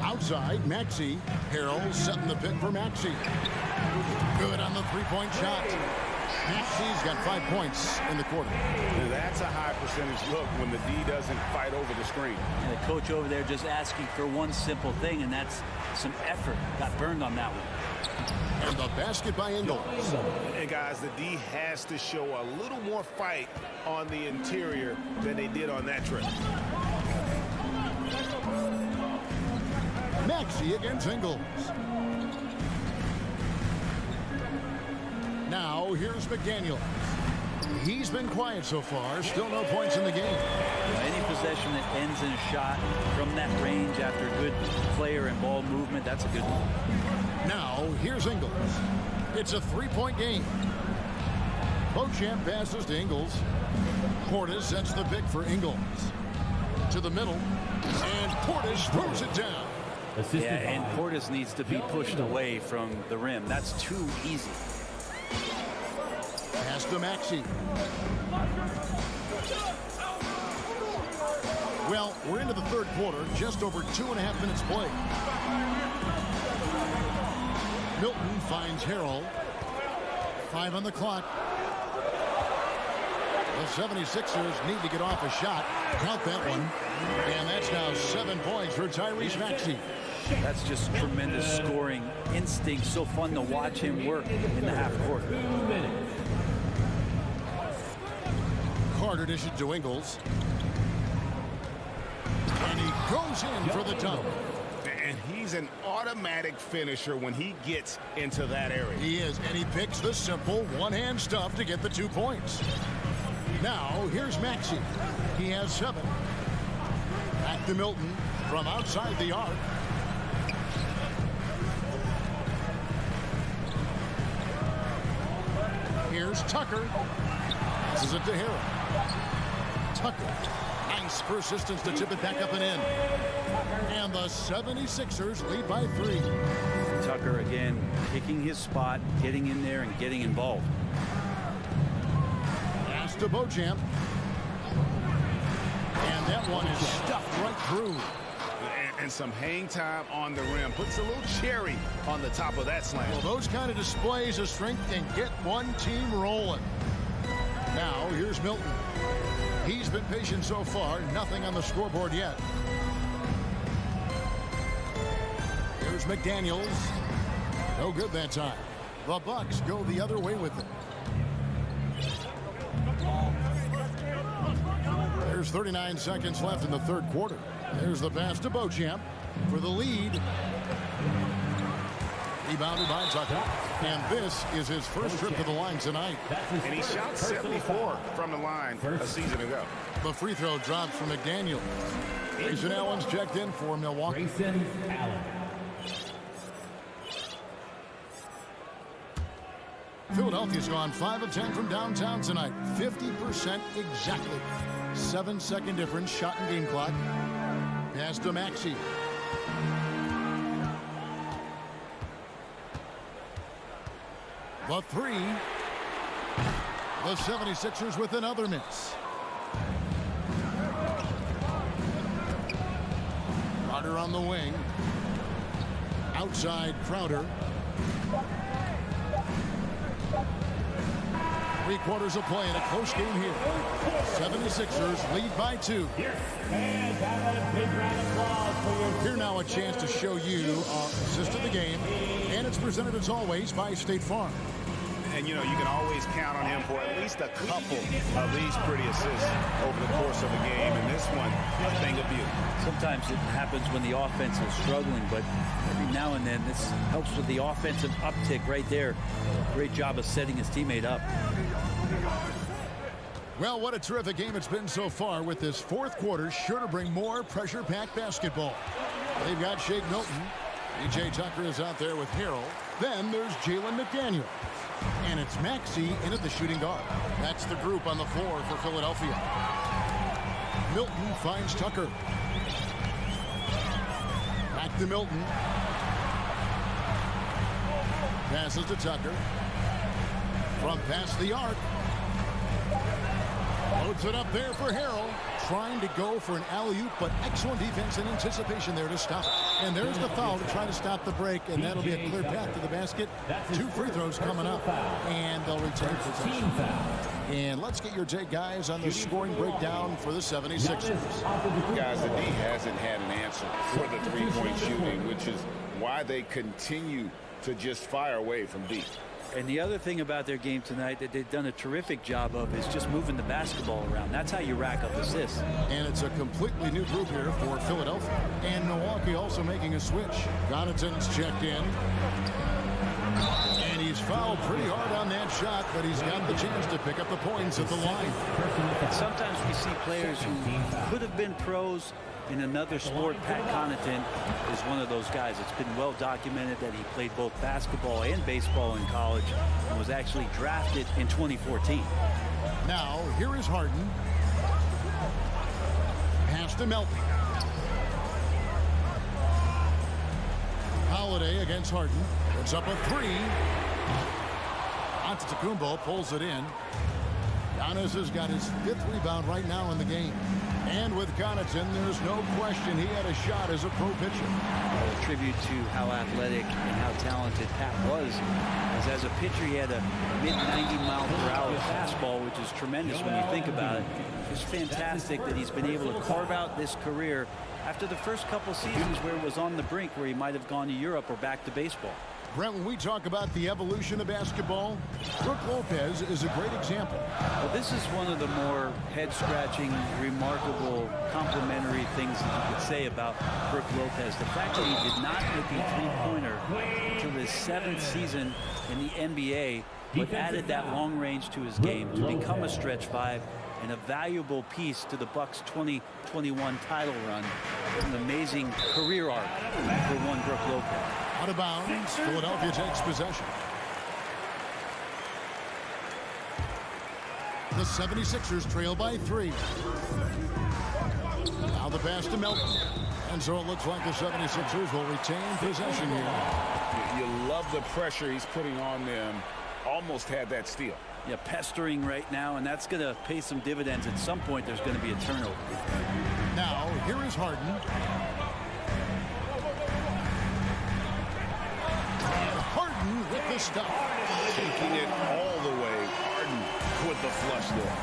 Outside, Maxey. Harrell setting the pick for Maxey. Good on the three-point shot. Maxey's got 5 points in the quarter. Now that's a high percentage look when the D doesn't fight over the screen. And the coach over there just asking for one simple thing, and that's some effort. Got burned on that one. And the basket by Ingles. And guys, the D has to show a little more fight on the interior than they did on that trip. Maxey against Ingles. Now here's McDaniel. He's been quiet so far. Still no points in the game. Any possession that ends in a shot from that range after good player and ball movement, that's a good one. Now here's Ingles. It's a 3-point game. Beauchamp passes to Ingles. Portis sets the pick for Ingles. To the middle. And Portis throws it down. assisted Yeah, and by Portis needs to be pushed away from the rim. That's too easy. Pass to Maxey. Well, we're into the third quarter, just over 2.5 minutes played. Milton finds Harrell. 5 on the clock. The 76ers need to get off a shot. Count that one. And that's now 7 points for Tyrese Maxey. That's just tremendous scoring instinct. So fun to watch him work in the half court. 2 minutes. Carter dishes to Ingles. And he goes in for the dunk. And he's an automatic finisher when he gets into that area. He is, and he picks the simple one-hand stuff to get the 2 points. Now, here's Maxey. He has 7. Back to Milton from outside the arc. Here's Tucker. This is it to Harrell. Tucker. Nice persistence to tip it back up and in. And the 76ers lead by 3. Tucker again picking his spot, getting in there and getting involved. Pass to Beauchamp. And that one is stuffed right through. And some hang time on the rim. Puts a little cherry on the top of that slam. Well, those kind of displays of strength can get one team rolling. Now, here's Milton. He's been patient so far. Nothing on the scoreboard yet. Here's McDaniels. No good that time. The Bucks go the other way with it. There's 39 seconds left in the third quarter. There's the pass to Beauchamp for the lead. Rebounded by Tucker. And this is his first trip to the line tonight. And he shot 74 from the line a season ago. The free throw drops from McDaniel. Grayson Allen's checked in for Milwaukee. Grayson Allen. Philadelphia's gone 5 of 10 from downtown tonight. 50% exactly. 7-second difference shot in game clock. Pass to Maxey. The 3. The 76ers with another miss. Carter on the wing. Outside Crowder. 3 quarters of play in a close game here. 76ers lead by 2. Here now a chance to show you our assist of the game. And it's presented as always by State Farm. And, you know, you can always count on him for at least a couple of these pretty assists over the course of a game. And this one, a thing of beauty. Sometimes it happens when the offense is struggling, but every now and then this helps with the offensive uptick right there. Great job of setting his teammate up. Well, what a terrific game it's been so far, with this fourth quarter sure to bring more pressure-packed basketball. They've got Shake Milton. P.J. Tucker is out there with Harrell. Then there's Jalen McDaniel. And it's Maxey in at the shooting guard. That's the group on the floor for Philadelphia. Milton finds Tucker. Back to Milton. Passes to Tucker. From past the arc. Loads it up there for Harrell. Trying to go for an alley-oop, but excellent defense and anticipation there to stop it. And there's the foul to try to stop the break, and that'll be a clear path to the basket. 2 free throws coming up, and they'll retain possession. And let's get your take, guys, on the scoring breakdown for the 76ers. Guys, the D hasn't had an answer for the three-point shooting, which is why they continue to just fire away from deep. And the other thing about their game tonight that they've done a terrific job of is just moving the basketball around. That's how you rack up assists. And it's a completely new group here for Philadelphia. And Milwaukee also making a switch. Connaughton's checked in. And he's fouled pretty hard on that shot, but he's got the chance to pick up the points at the line. And sometimes we see players who could have been pros in another sport. Pat Connaughton is one of those guys. It's been well documented that he played both basketball and baseball in college and was actually drafted in 2014. Now, here is Harden. Pass to Melton. Holiday against Harden. It's up a 3. Antetokounmpo pulls it in. Giannis has got his 5th rebound right now in the game. And with Connaughton, there's no question he had a shot as a pro pitcher. A tribute to how athletic and how talented Pat was. As a pitcher, he had a mid-90-mile-per-hour fastball, which is tremendous when you think about it. It's fantastic that he's been able to carve out this career after the first couple seasons where it was on the brink, where he might have gone to Europe or back to baseball. Brent, when we talk about the evolution of basketball, Brook Lopez is a great example. Well, this is one of the more head-scratching, remarkable, complimentary things that you could say about Brook Lopez. The fact that he did not hit the three-pointer until his 7th season in the NBA, but added that long range to his game to become a stretch 5 and a valuable piece to the Bucks' 2021 title run. An amazing career arc for one Brook Lopez. Out of bounds, Philadelphia takes possession. The 76ers trail by 3. Now the pass to Melton. And so it looks like the 76ers will retain possession here. You love the pressure he's putting on them. Almost had that steal. Yeah, pestering right now, and that's going to pay some dividends. At some point, there's going to be a turnover. Now, here is Harden. Harden with the stop. Taking it all the way. Harden with the flush there.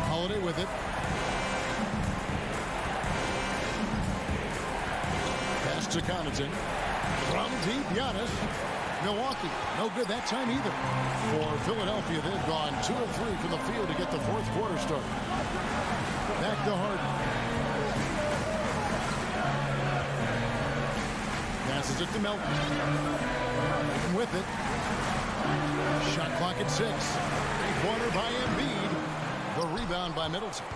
Holiday with it. Pass to Connaughton. From deep, Giannis. Milwaukee, no good that time either. For Philadelphia, they've gone 2 of 3 from the field to get the 4th quarter started. Back to Harden. Passes it to Melton. And with it. Shot clock at 6. 3-pointer by Embiid. The rebound by Middleton.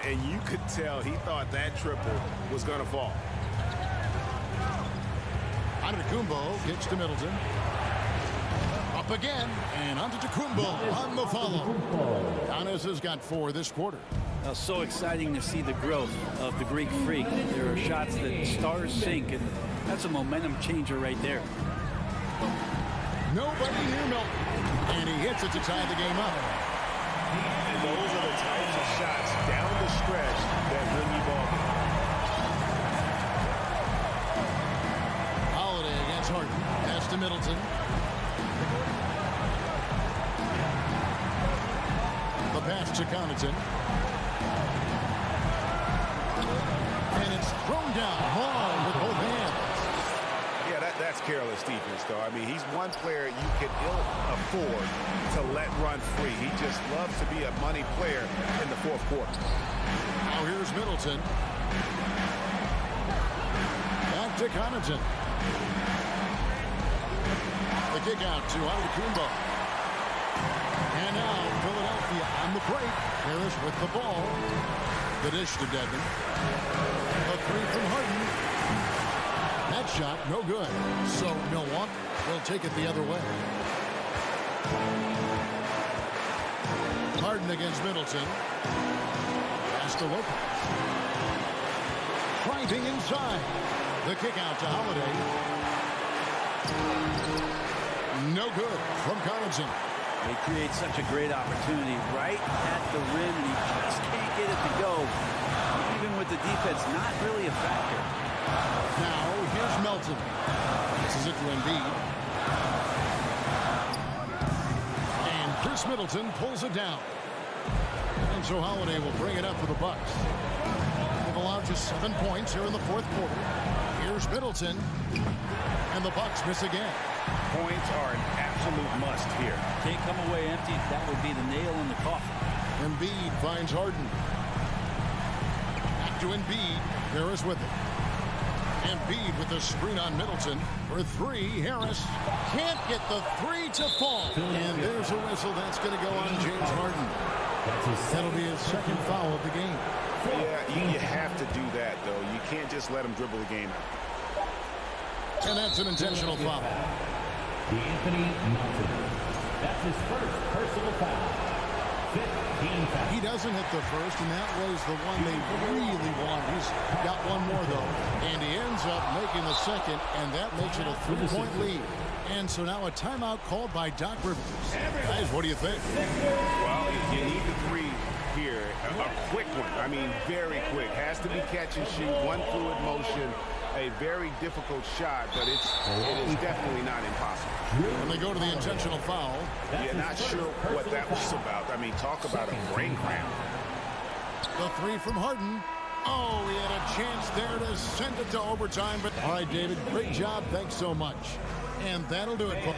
And you could tell he thought that triple was going to fall. Antetokounmpo kicks to Middleton. Up again, and Antetokounmpo on the follow. Giannis has got 4 this quarter. So exciting to see the growth of the Greek Freak. There are shots that stars sink, and that's a momentum changer right there. Nobody near Milton, and he hits it to tie the game up. And those are the types of shots down the stretch that win you ball. Holiday against Harden. Pass to Middleton. The pass to Connaughton. And it's thrown down hard with both hands. Yeah, that's careless defense, though. I mean, he's one player you can ill afford to let run free. He just loves to be a money player in the 4th quarter. Now here's Middleton. Back to Connaughton. The kick out to Antetokounmpo. And now Philadelphia on the break. Harris with the ball. The dish to Dedmon. A 3 from Harden. That shot, no good. So Milwaukee will take it the other way. Harden against Middleton. Pass to Lopez. Driving inside. The kick out to Holiday. No good from Connaughton. They create such a great opportunity right at the rim, and he just can't get it to go. Even with the defense not really a factor. Now, here's Melton. This is it to Embiid. And Chris Middleton pulls it down. And so Holiday will bring it up for the Bucks. They've allowed just 7 points here in the 4th quarter. Here's Middleton. And the Bucks miss again. Points are an absolute must here. Can't come away empty. That would be the nail in the coffin. Embiid finds Harden. Back to Embiid. Harris with it. Embiid with the screen on Middleton for 3. Harris can't get the 3 to fall. And there's a whistle that's going to go on James Harden. That'll be his 2nd foul of the game. Yeah, you have to do that, though. You can't just let him dribble the game out. And that's an intentional foul. Anthony Melton. That's his 1st personal foul. He doesn't hit the first, and that was the one they really wanted. He's got one more, though, and he ends up making the second, and that makes it a 3-point lead. And so now a timeout called by Doc Rivers. Guys, what do you think? Well, you need the three here. A quick one. I mean, very quick. Has to be catch and shoot, one fluid motion. A very difficult shot, but it is definitely not impossible. And they go to the intentional foul. Yeah, not sure what that was about. I mean, talk about a brain cramp. The three from Harden. Oh, he had a chance there to send it to overtime. But all right, David, great job. Thanks so much. And that'll do it for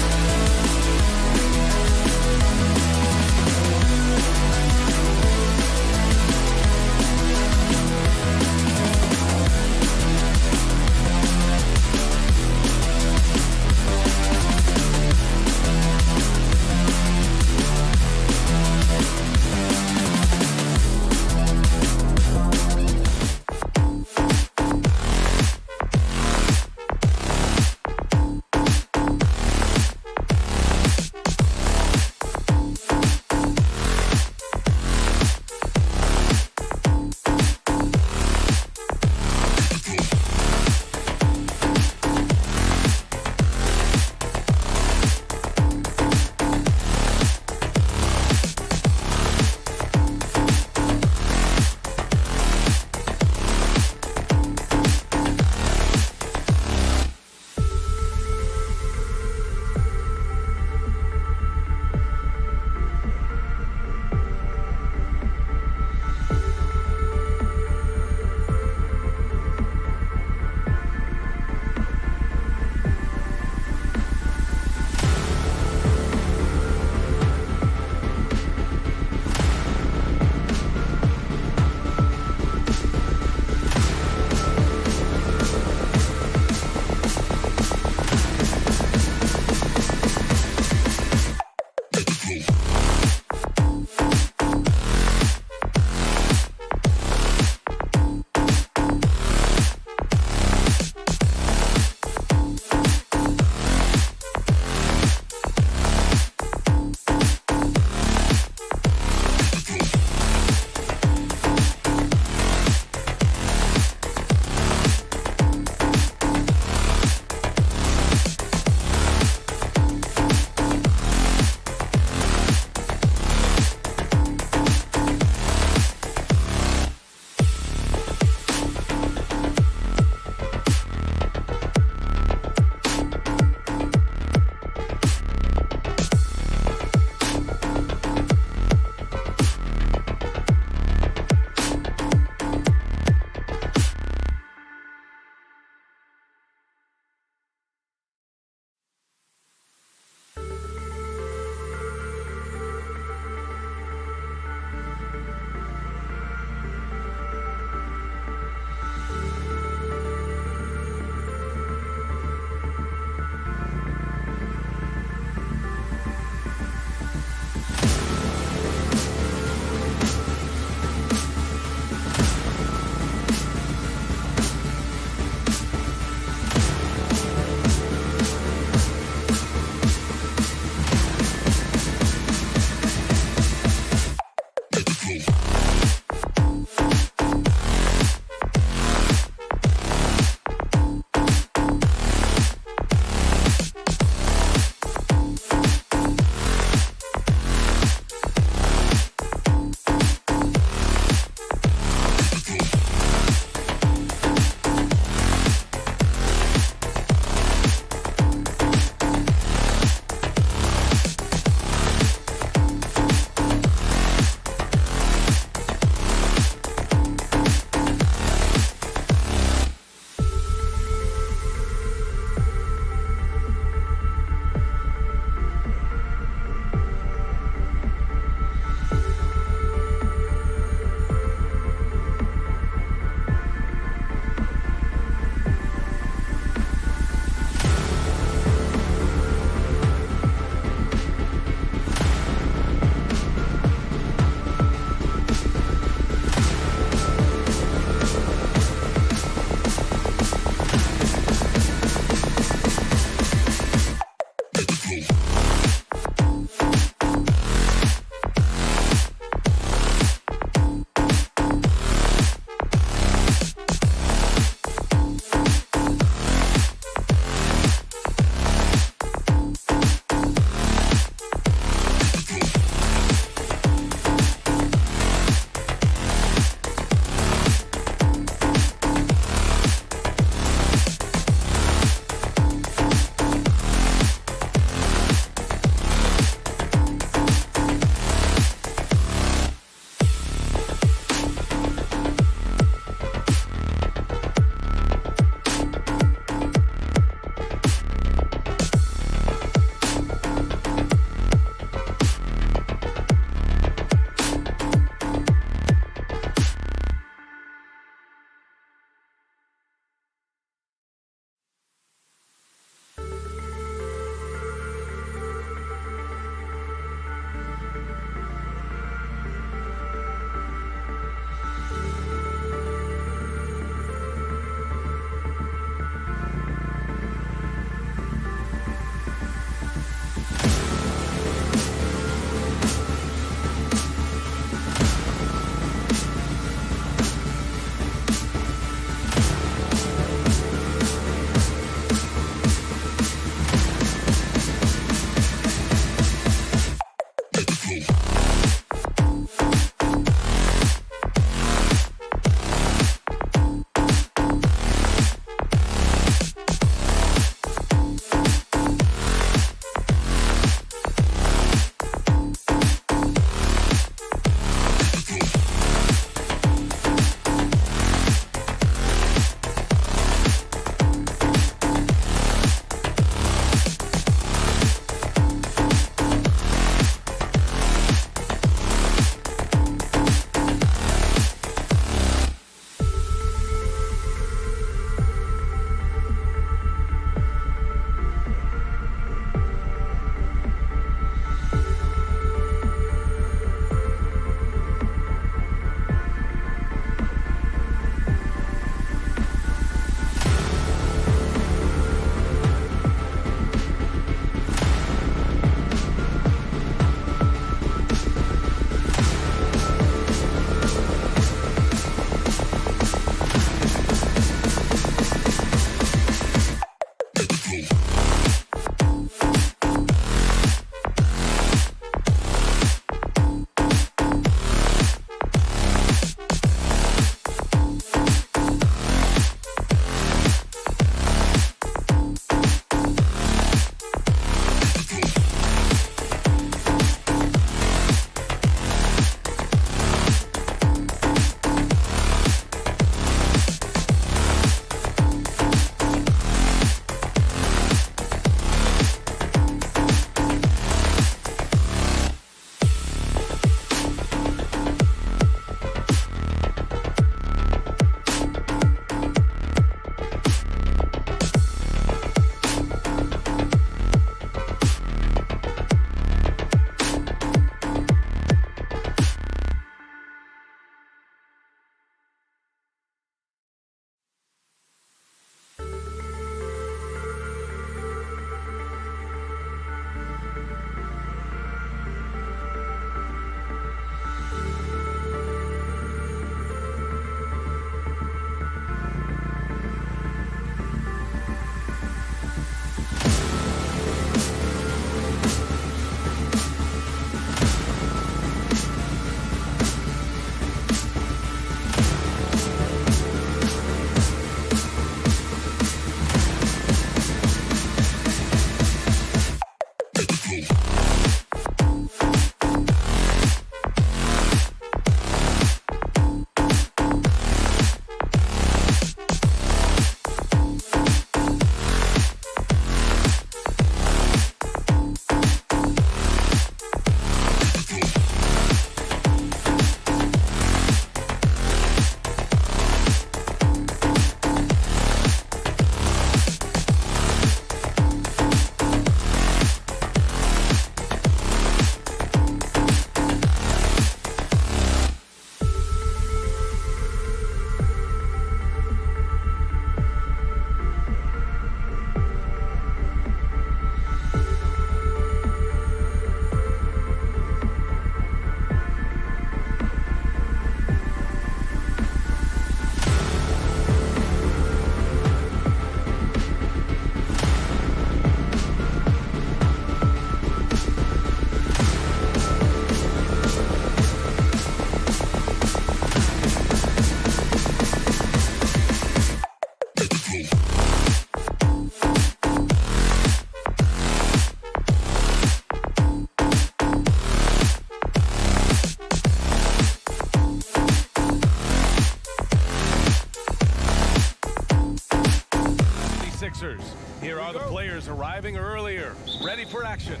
arriving earlier, ready for action.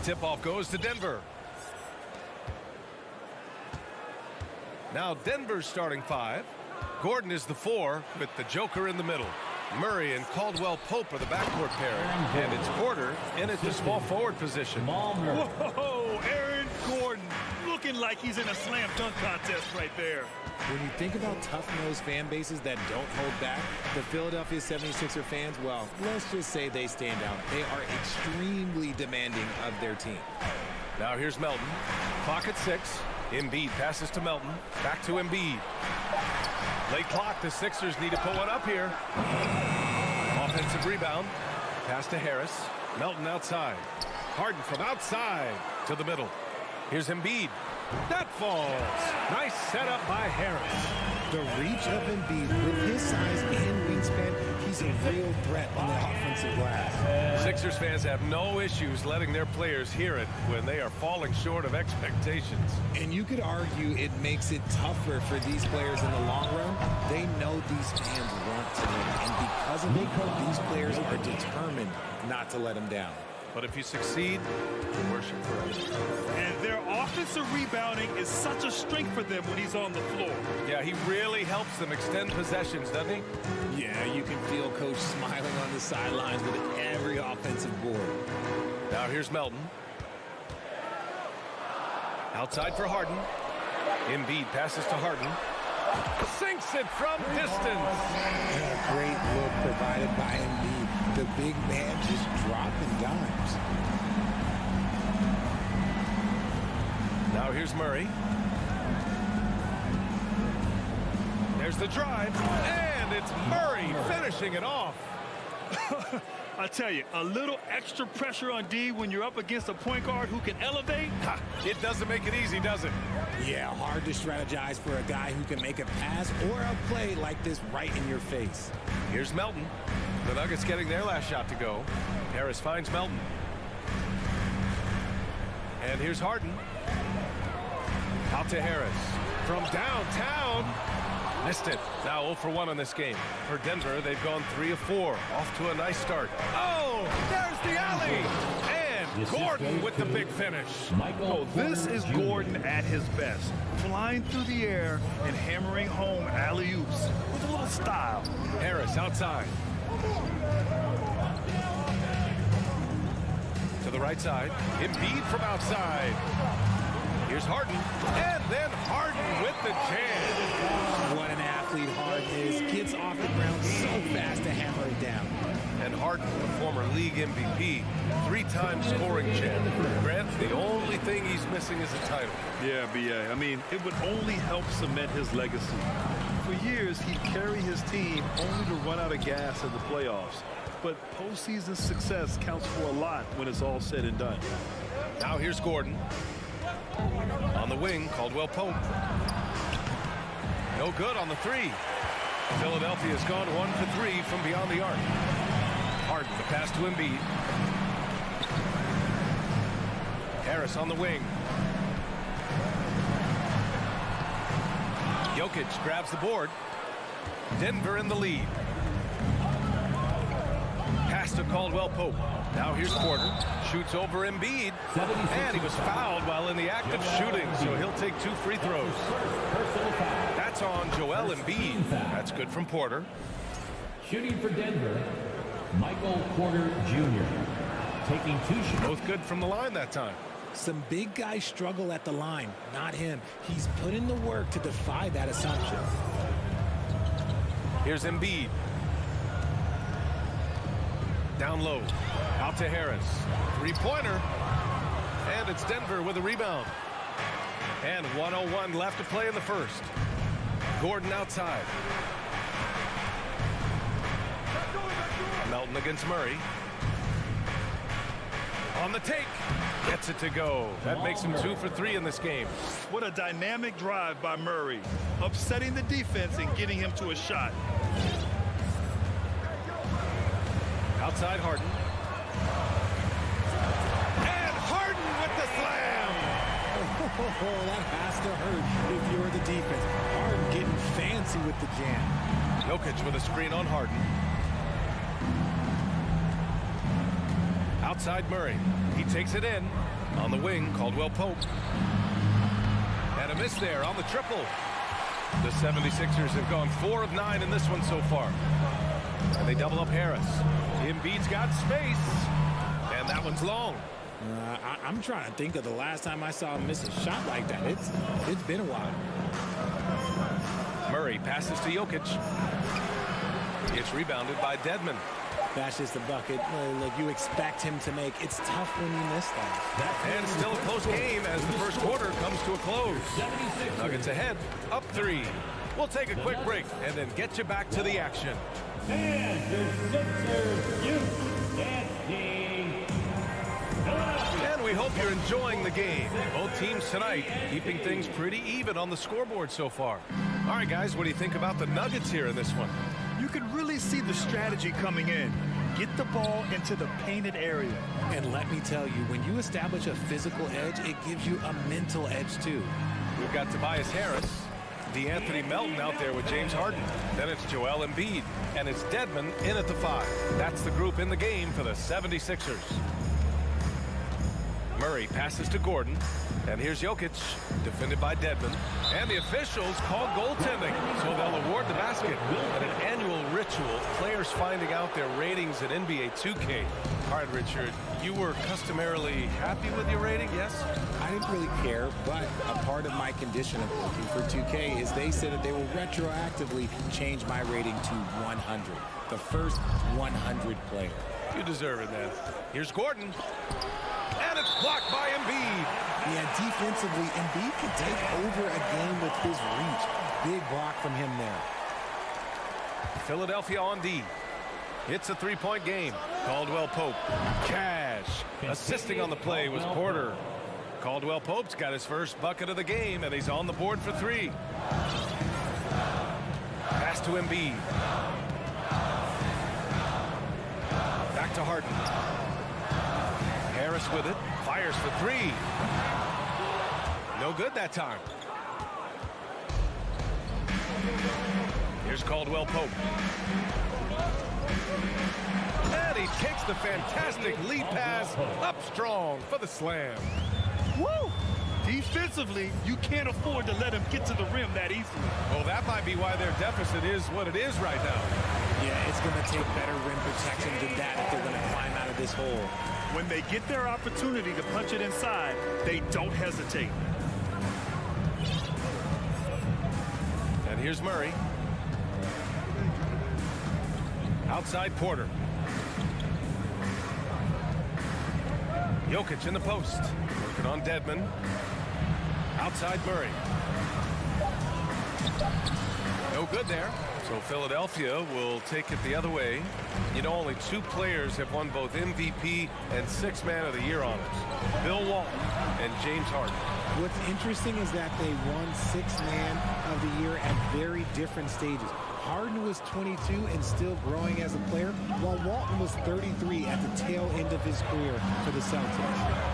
Tip-off goes to Denver. Now Denver's starting 5. Gordon is the 4 with the Joker in the middle. Murray and Caldwell Pope are the backcourt pairing, and it's Porter in at the small forward position. Whoa, Aaron Gordon looking like he's in a slam dunk contest right there. When you think about tough-nosed fan bases that don't hold back, the Philadelphia 76er fans, well, let's just say they stand out. They are extremely demanding of their team. Now here's Melton. Clock at 6. Embiid passes to Melton. Back to Embiid. Late clock. The Sixers need to put one up here. Offensive rebound. Pass to Harris. Melton outside. Harden from outside to the middle. Here's Embiid. That falls. Nice setup by Harris. The reach of Embiid with his size and wingspan, he's a real threat on the offensive glass. Sixers fans have no issues letting their players hear it when they are falling short of expectations. And you could argue it makes it tougher for these players in the long run. They know these fans want to win, and because of it, these players are determined not to let them down. But if you succeed, you worship forever. And their offensive rebounding is such a strength for them when he's on the floor. Yeah, he really helps them extend possessions, doesn't he? Yeah, you can feel Coach smiling on the sidelines with every offensive board. Now here's Melton. Outside for Harden. Embiid passes to Harden. Sinks it from distance. And a great look provided by Embiid. The big man just dropping dimes. Now here's Murray. There's the drive, and it's Murray finishing it off. I tell you, a little extra pressure on D when you're up against a point guard who can elevate. It doesn't make it easy, does it? Yeah, hard to strategize for a guy who can make a pass or a play like this right in your face. Here's Melton. The Nuggets getting their last shot to go. Harris finds Melton. And here's Harden. Out to Harris. From downtown. Missed it. Now 0 for 1 on this game. For Denver, they've gone 3 of 4. Off to a nice start. Oh, there's the alley. And Gordon with the big finish. Oh, this is Gordon at his best. Flying through the air and hammering home alley-oops with a little style. Harris outside. To the right side. Embiid from outside. Here's Harden. And then Harden with the jam. What an athlete Harden is. Gets off the ground so fast to hammer it down. And Harden, the former league MVP, 3-time scoring champ. Grant, the only thing he's missing is a title. Yeah, B.A. I mean, it would only help cement his legacy. For years, he'd carry his team only to run out of gas in the playoffs. But postseason success counts for a lot when it's all said and done. Now here's Gordon. On the wing, Caldwell Pope. No good on the 3. Philadelphia's gone 1 for 3 from beyond the arc. Harden, the pass to Embiid. Harris on the wing. Jokic grabs the board. Denver in the lead. Pass to Caldwell Pope. Now here's Porter. Shoots over Embiid. And he was fouled while in the act of shooting, so he'll take 2 free throws. That's on Joel Embiid. That's good from Porter. Shooting for Denver, Michael Porter Jr. Taking 2 shots. Both good from the line that time. Some big guys struggle at the line, not him. He's put in the work to defy that assumption. Here's Embiid. Down low. Out to Harris. 3-pointer. And it's Denver with a rebound. And 1:01 left to play in the first. Gordon outside. Melton against Murray. On the take. Gets it to go. That makes him 2 for 3 in this game. What a dynamic drive by Murray. Upsetting the defense and getting him to a shot. Outside Harden. And Harden with the slam. Oh, that has to hurt if you're the defense. Harden getting fancy with the jam. Jokic with a screen on Harden. Outside Murray. He takes it in. On the wing, Caldwell Pope. And a miss there on the triple. The 76ers have gone 4 of 9 in this one so far. And they double up Harris. Embiid's got space. And that one's long. I'm trying to think of the last time I saw him miss a shot like that. It's been a while. Murray passes to Jokic. It's rebounded by Dedmon. That's just a bucket. Look, you expect him to make. It's tough when you miss that. And still a close game as the first quarter comes to a close. Nuggets ahead, up 3. We'll take a quick break and then get you back to the action. And the Sixers youth dancing. And we hope you're enjoying the game. Both teams tonight keeping things pretty even on the scoreboard so far. All right, guys, what do you think about the Nuggets here in this one? You can really see the strategy coming in. Get the ball into the painted area. And let me tell you, when you establish a physical edge, it gives you a mental edge too. We've got Tobias Harris, Anthony Melton out there with James Harden. Then it's Joel Embiid, and it's Dedmon in at the 5. That's the group in the game for the 76ers. Murray passes to Gordon, and here's Jokic, defended by Dedmon. And the officials call goaltending, so they'll award the basket. At an annual ritual, players finding out their ratings in NBA2K. All right, Richard, you were customarily happy with your rating, yes? I didn't really care, but a part of my condition of looking for 2K is they said that they will retroactively change my rating to 100. The first 100 player. You deserve it, man. Here's Gordon. And it's blocked by Embiid. Yeah, defensively, Embiid can take over a game with his reach. Big block from him there. Philadelphia on D. It's a 3-point game. Caldwell Pope. Cash. Assisting on the play was Porter. Caldwell Pope's got his first bucket of the game, and he's on the board for 3. Pass to Embiid. Back to Harden. Harris with it. Fires for 3. No good that time. Here's Caldwell Pope. And he takes the fantastic lead pass up strong for the slam. Woo! Defensively, you can't afford to let him get to the rim that easily. Well, that might be why their deficit is what it is right now. Yeah, it's going to take better rim protection than that if they're going to climb out of this hole. When they get their opportunity to punch it inside, they don't hesitate. And here's Murray. Outside Porter. Jokic in the post. Working on Dedmon. Outside Murray. No good there. So Philadelphia will take it the other way. You know, only 2 players have won both MVP and 6th Man of the Year honors. Bill Walton and James Harden. What's interesting is that they won 6th Man of the Year at very different stages. Harden was 22 and still growing as a player, while Walton was 33 at the tail end of his career for the Celtics.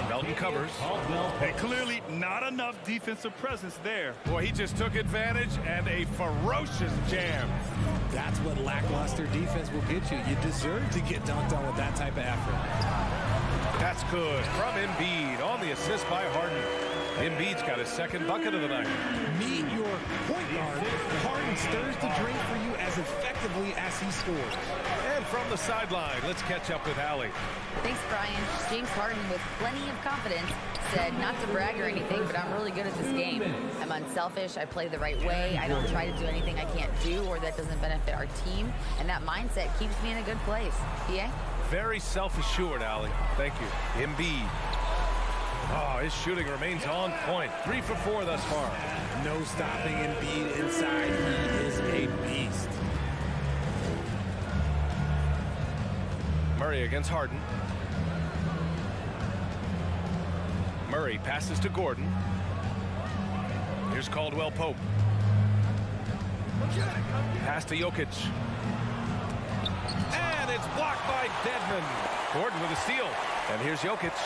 Melton covers. And clearly not enough defensive presence there. Boy, he just took advantage and a ferocious jam. That's what lackluster defense will get you. You deserve to get dunked on with that type of effort. That's good from Embiid on the assist by Harden. Embiid's got his 2nd bucket of the night. Meet your point guard. Harden stirs the drink for you as effectively as he scores. And from the sideline, let's catch up with Allie. Thanks, Brian. James Harden, with plenty of confidence, said not to brag or anything, but I'm really good at this game. I'm unselfish. I play the right way. I don't try to do anything I can't do or that doesn't benefit our team. And that mindset keeps me in a good place. PA? Very self-assured, Allie. Thank you. Embiid. Oh, his shooting remains on point. 3 for 4 thus far. No stopping Embiid inside. He is a beast. Murray against Harden. Murray passes to Gordon. Here's Caldwell Pope. Pass to Jokic. And it's blocked by Dedmon. Gordon with a steal. And here's Jokic.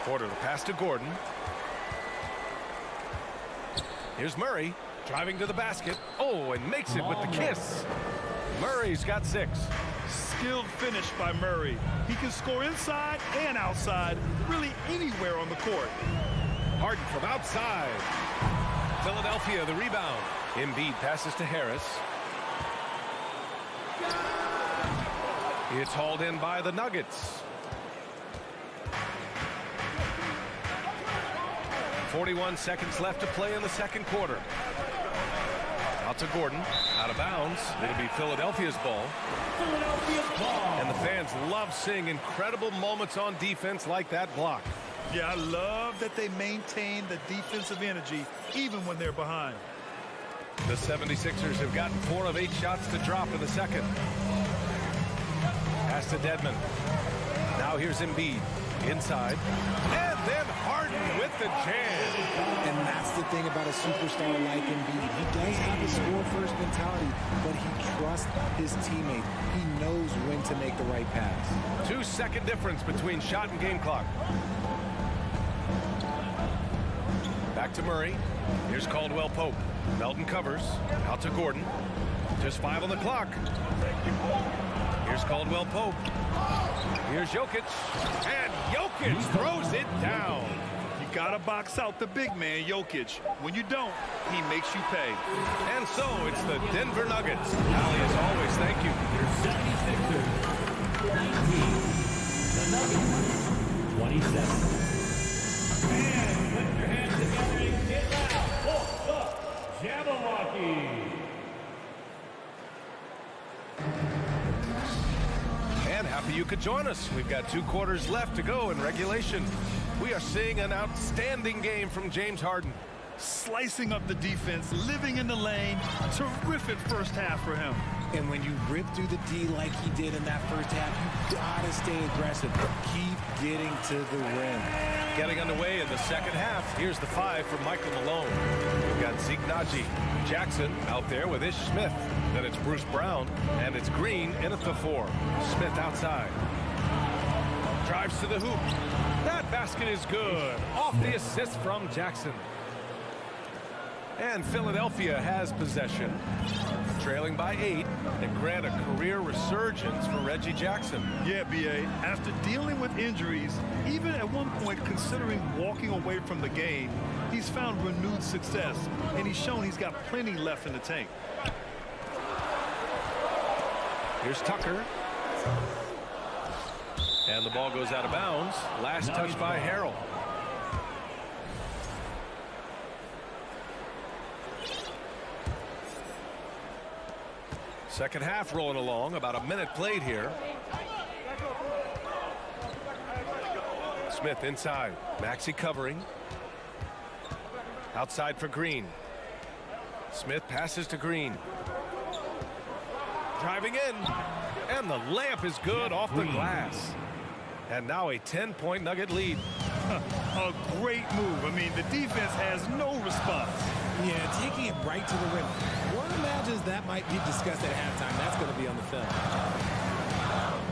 Porter the pass to Gordon. Here's Murray driving to the basket. Oh, and makes it with the kiss. Murray's got 6. Skilled finish by Murray. He can score inside and outside, really anywhere on the court. Harden from outside. Philadelphia, the rebound. Embiid passes to Harris. It's hauled in by the Nuggets. 41 seconds left to play in the second quarter. Out to Gordon, out of bounds. It'll be Philadelphia's ball. And the fans love seeing incredible moments on defense like that block. Yeah, I love that they maintain the defensive energy even when they're behind. The 76ers have gotten 4 of 8 shots to drop in the second. Pass to Dedmon. Now here's Embiid. Inside. And then Harden with the jam. And that's the thing about a superstar like Embiid. He does have a score-first mentality, but he trusts his teammate. He knows when to make the right pass. 2-second difference between shot and game clock. Back to Murray. Here's Caldwell Pope. Melton covers. Out to Gordon. Just 5 on the clock. Here's Caldwell Pope. Here's Jokic. And Jokic throws it down. You gotta box out the big man, Jokic. When you don't, he makes you pay. And so it's the Denver Nuggets. Ali, as always, thank you. Your 76ers, 19. The Nuggets, 27. And put your hands together and get loud for the Jabberwocky. And happy you could join us. We've got 2 quarters left to go in regulation. We are seeing an outstanding game from James Harden. Slicing up the defense, living in the lane. Terrific first half for him. And when you rip through the D like he did in that first half, you gotta stay aggressive. Keep getting to the rim. Getting underway in the second half. Here's the 5 for Michael Malone. We've got Zeke Naji. Jackson out there with Ish Smith. Then it's Bruce Brown. And it's Green in at the 4. Smith outside. Drives to the hoop. That basket is good. Off the assist from Jackson. And Philadelphia has possession. Trailing by 8. And grant a career resurgence for Reggie Jackson. Yeah, B.A. After dealing with injuries, even at one point considering walking away from the game, he's found renewed success. And he's shown he's got plenty left in the tank. Here's Tucker. And the ball goes out of bounds. Last touch by Harrell. Second half rolling along. About a minute played here. Smith inside. Maxey covering. Outside for Green. Smith passes to Green. Driving in. And the layup is good off the glass. And now a 10-point Nugget lead. A great move. I mean, the defense has no response. Yeah, taking it right to the rim. One imagines that might be discussed at halftime. That's going to be on the film.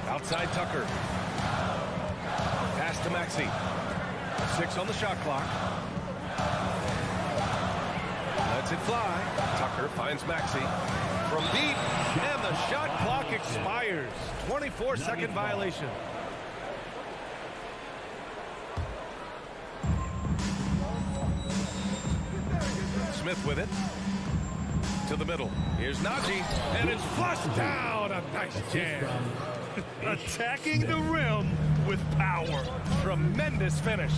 Outside Tucker. Pass to Maxey. 6 on the shot clock. Lets it fly. Tucker finds Maxey. From deep. And the shot clock expires. 24-second violation. Smith with it. To the middle. Here's Naji. And it's flushed down. A nice jam. Attacking the rim with power. Tremendous finish.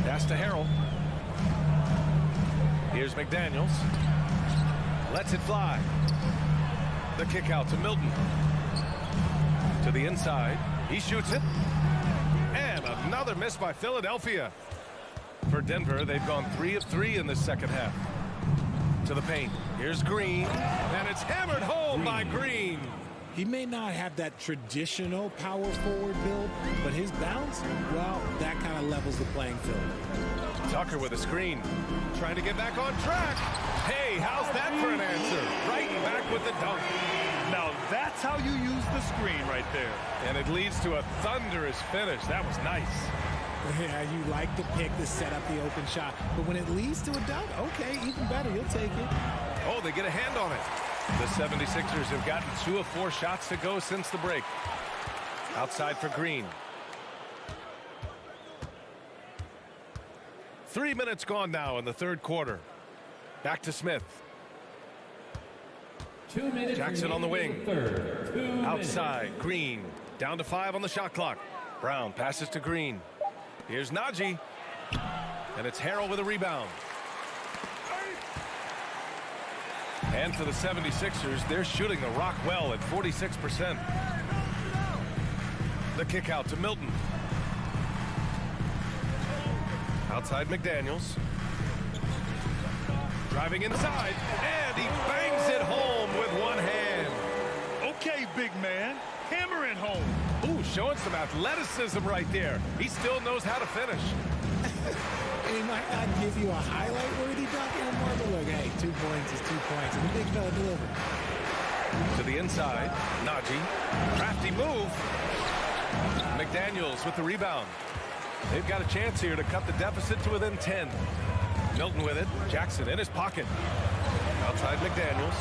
Pass to Harrell. Here's McDaniels. Lets it fly. The kick out to Milton. To the inside. He shoots it. And another miss by Philadelphia. For Denver, they've gone 3 of 3 in the second half. To the paint. Here's Green. And it's hammered home by Green. He may not have that traditional power forward build, but his bounce, well, that kind of levels the playing field. Tucker with a screen. Trying to get back on track. Hey, how's that for an answer? Right back with the dunk. Now that's how you use the screen right there. And it leads to a thunderous finish. That was nice. Yeah, you like to pick to set up the open shot. But when it leads to a dunk, okay, even better. You'll take it. Oh, they get a hand on it. The 76ers have gotten 2 of 4 shots to go since the break. Outside for Green. 3 minutes gone now in the third quarter. Back to Smith. 2 minutes. Jackson on the wing. Third. 2 minutes. Outside, Green. Down to 5 on the shot clock. Brown passes to Green. Here's Najee. And it's Harrell with a rebound. And for the 76ers, they're shooting the rock well at 46%. The kick out to Milton. Outside McDaniels. Driving inside, and he bangs it home with one hand. Okay, big man, hammer it home. Ooh, showing some athleticism right there. He still knows how to finish. He might not give you a highlight-worthy dunk anymore, but look, hey, 2 points is 2 points, and the big fella delivered. To the inside, Najee. Crafty move. McDaniels with the rebound. They've got a chance here to cut the deficit to within 10. Milton with it. Jackson in his pocket. Outside McDaniels.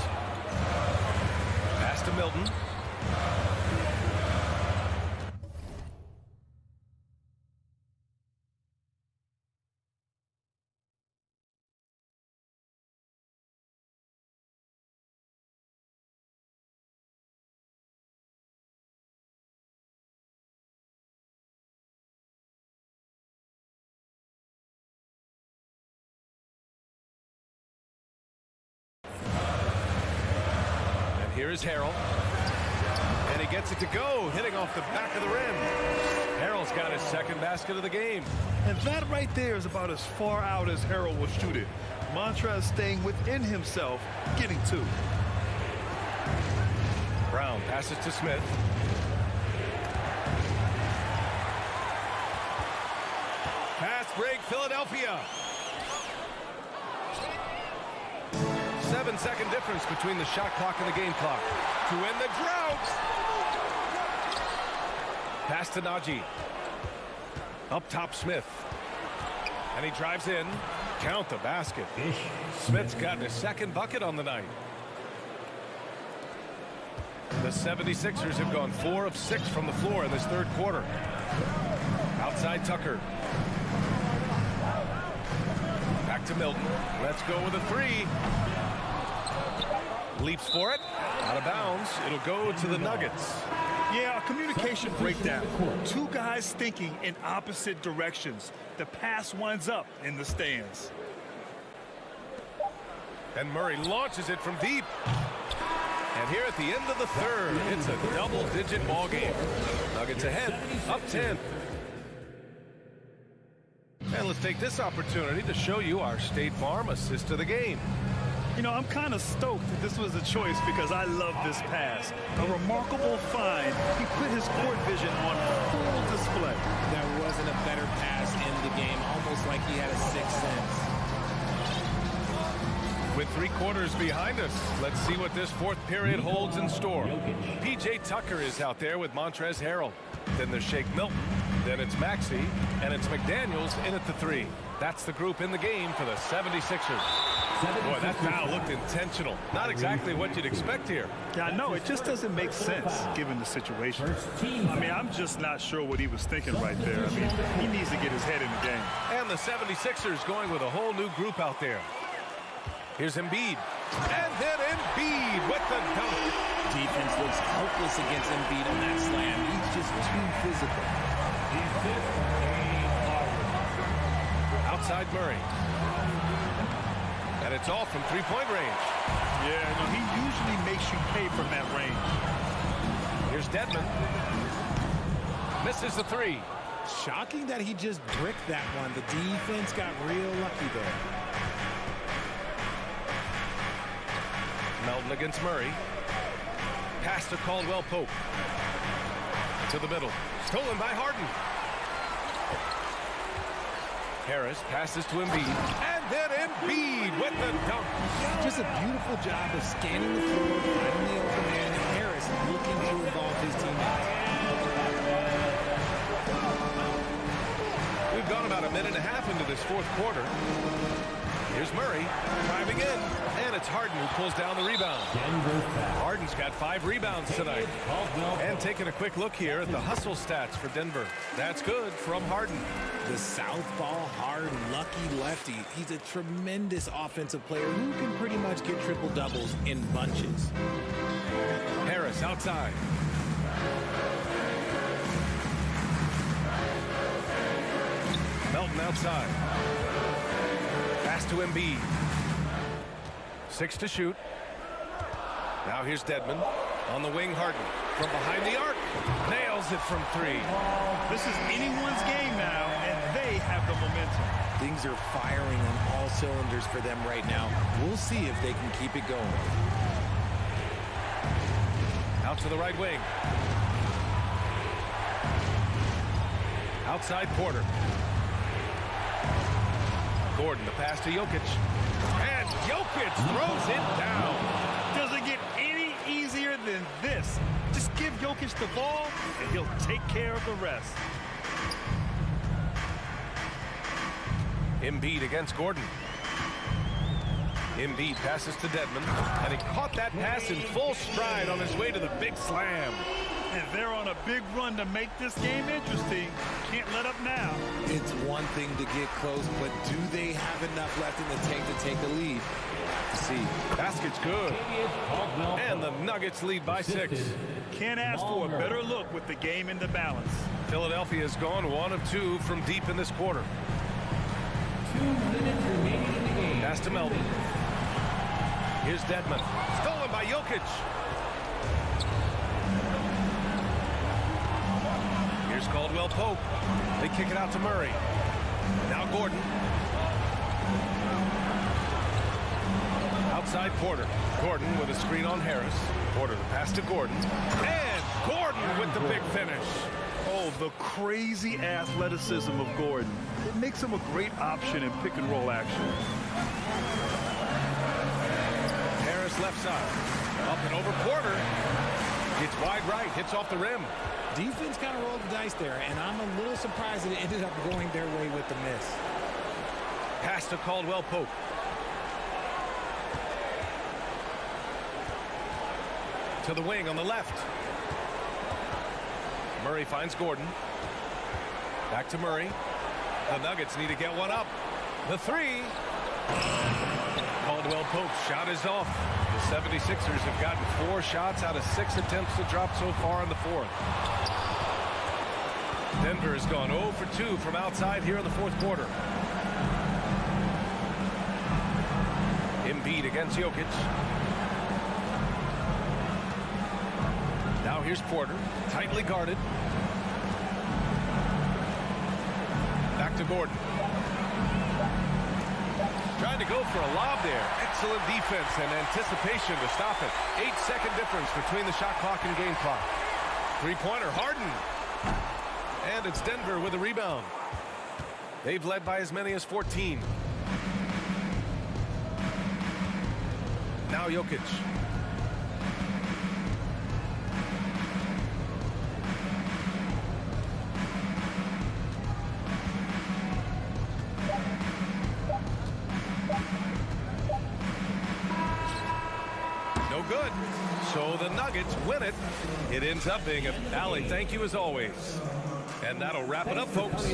Pass to Milton. Here is Harrell. And he gets it to go, hitting off the back of the rim. Harrell's got his second basket of the game. And that right there is about as far out as Harrell will shoot it. Montrez staying within himself, getting 2. Brown passes to Smith. Pass break, Philadelphia. 7-second difference between the shot clock and the game clock. To win the drought. Pass to Najee. Up top, Smith. And he drives in. Count the basket. Smith's got his second bucket on the night. The 76ers have gone 4 of 6 from the floor in this third quarter. Outside Tucker. Back to Milton. Let's go with a 3. Leaps for it. Out of bounds. It'll go to the Nuggets. Yeah, a communication breakdown. 2 guys thinking in opposite directions. The pass winds up in the stands. And Murray launches it from deep. And here at the end of the third, it's a double-digit ball game. Nuggets ahead, up 10. And let's take this opportunity to show you our State Farm assist of the game. You know, I'm kind of stoked that this was a choice because I love this pass. A remarkable find. He put his court vision on full display. There wasn't a better pass in the game, almost like he had a sixth sense. With 3 quarters behind us, let's see what this fourth period holds in store. P.J. Tucker is out there with Montrezl Harrell. Then there's Shake Milton. Then it's Maxey. And it's McDaniels in at the 3. That's the group in the game for the 76ers. Boy, that foul looked intentional. Not exactly what you'd expect here. Yeah, I know. It just doesn't make sense given the situation. I mean, I'm just not sure what he was thinking right there. I mean, he needs to get his head in the game. And the 76ers going with a whole new group out there. Here's Embiid. And then Embiid with the dunk. Defense looks helpless against Embiid on that slam. He's just too physical. Outside Murray. And it's all from three-point range. Yeah, no, he usually makes you pay from that range. Here's Dedmon. Misses the 3. Shocking that he just bricked that one. The defense got real lucky there. Melton against Murray. Pass to Caldwell Pope. To the middle. Stolen by Harden. Harris passes to Embiid. And then Embiid with the dunk. Just a beautiful job of scanning the floor, finding the open man, and Harris looking to involve his teammates. We've about a minute and a half into this fourth quarter. Here's Murray driving in, and it's Harden who pulls down the rebound. Harden's got 5 rebounds tonight. And taking a quick look here at the hustle stats for Denver. That's good from Harden. The southpaw, hard, lucky lefty. He's a tremendous offensive player who can pretty much get triple-doubles in bunches. Harris outside. Melton outside. Pass to Embiid. 6 to shoot. Now here's Dedmon. On the wing, Harden. From behind the arc. Nails it from 3. This is anyone's game now, and they have the momentum. Things are firing on all cylinders for them right now. We'll see if they can keep it going. Out to the right wing. Outside Porter. Gordon, the pass to Jokic. And Jokic throws it down. Does it get any easier than this? Just give Jokic the ball, and he'll take care of the rest. Embiid against Gordon. Embiid passes to Dedmon, and he caught that pass in full stride on his way to the big slam. And they're on a big run to make this game interesting. Can't let up now. It's one thing to get close, but do they have enough left in the tank to take a lead? We'll have to see. Basket's good. And the Nuggets lead by 6. Can't ask for a better look with the game in the balance. Philadelphia's gone 1 of 2 from deep in this quarter. 2 minutes remaining in the game. Pass to Melton. Here's Dedmon. Stolen by Jokic. Here's Caldwell Pope. They kick it out to Murray. Now Gordon. Outside Porter. Gordon with a screen on Harris. Porter the pass to Gordon. And Gordon with the big finish. Oh, the crazy athleticism of Gordon. It makes him a great option in pick and roll action. Harris left side. Up and over Porter. Gets wide right. Hits off the rim. Defense kind of rolled the dice there, and I'm a little surprised that it ended up going their way with the miss. Pass to Caldwell Pope. To the wing on the left. Murray finds Gordon. Back to Murray. The Nuggets need to get one up. The 3. Caldwell Pope's shot is off. The 76ers have gotten 4 shots out of 6 attempts to drop so far in the 4th. Denver has gone 0 for 2 from outside here in the 4th quarter. Embiid against Jokic. Now here's Porter, tightly guarded. Back to Gordon. Trying to go for a lob there. Excellent defense and anticipation to stop it. 8-second difference between the shot clock and game clock. 3-pointer, Harden. And it's Denver with a rebound. They've led by as many as 14. Now Jokic. No good. So the Nuggets win it. It ends up being a Valley. Thank you as always. And that'll wrap it up, folks.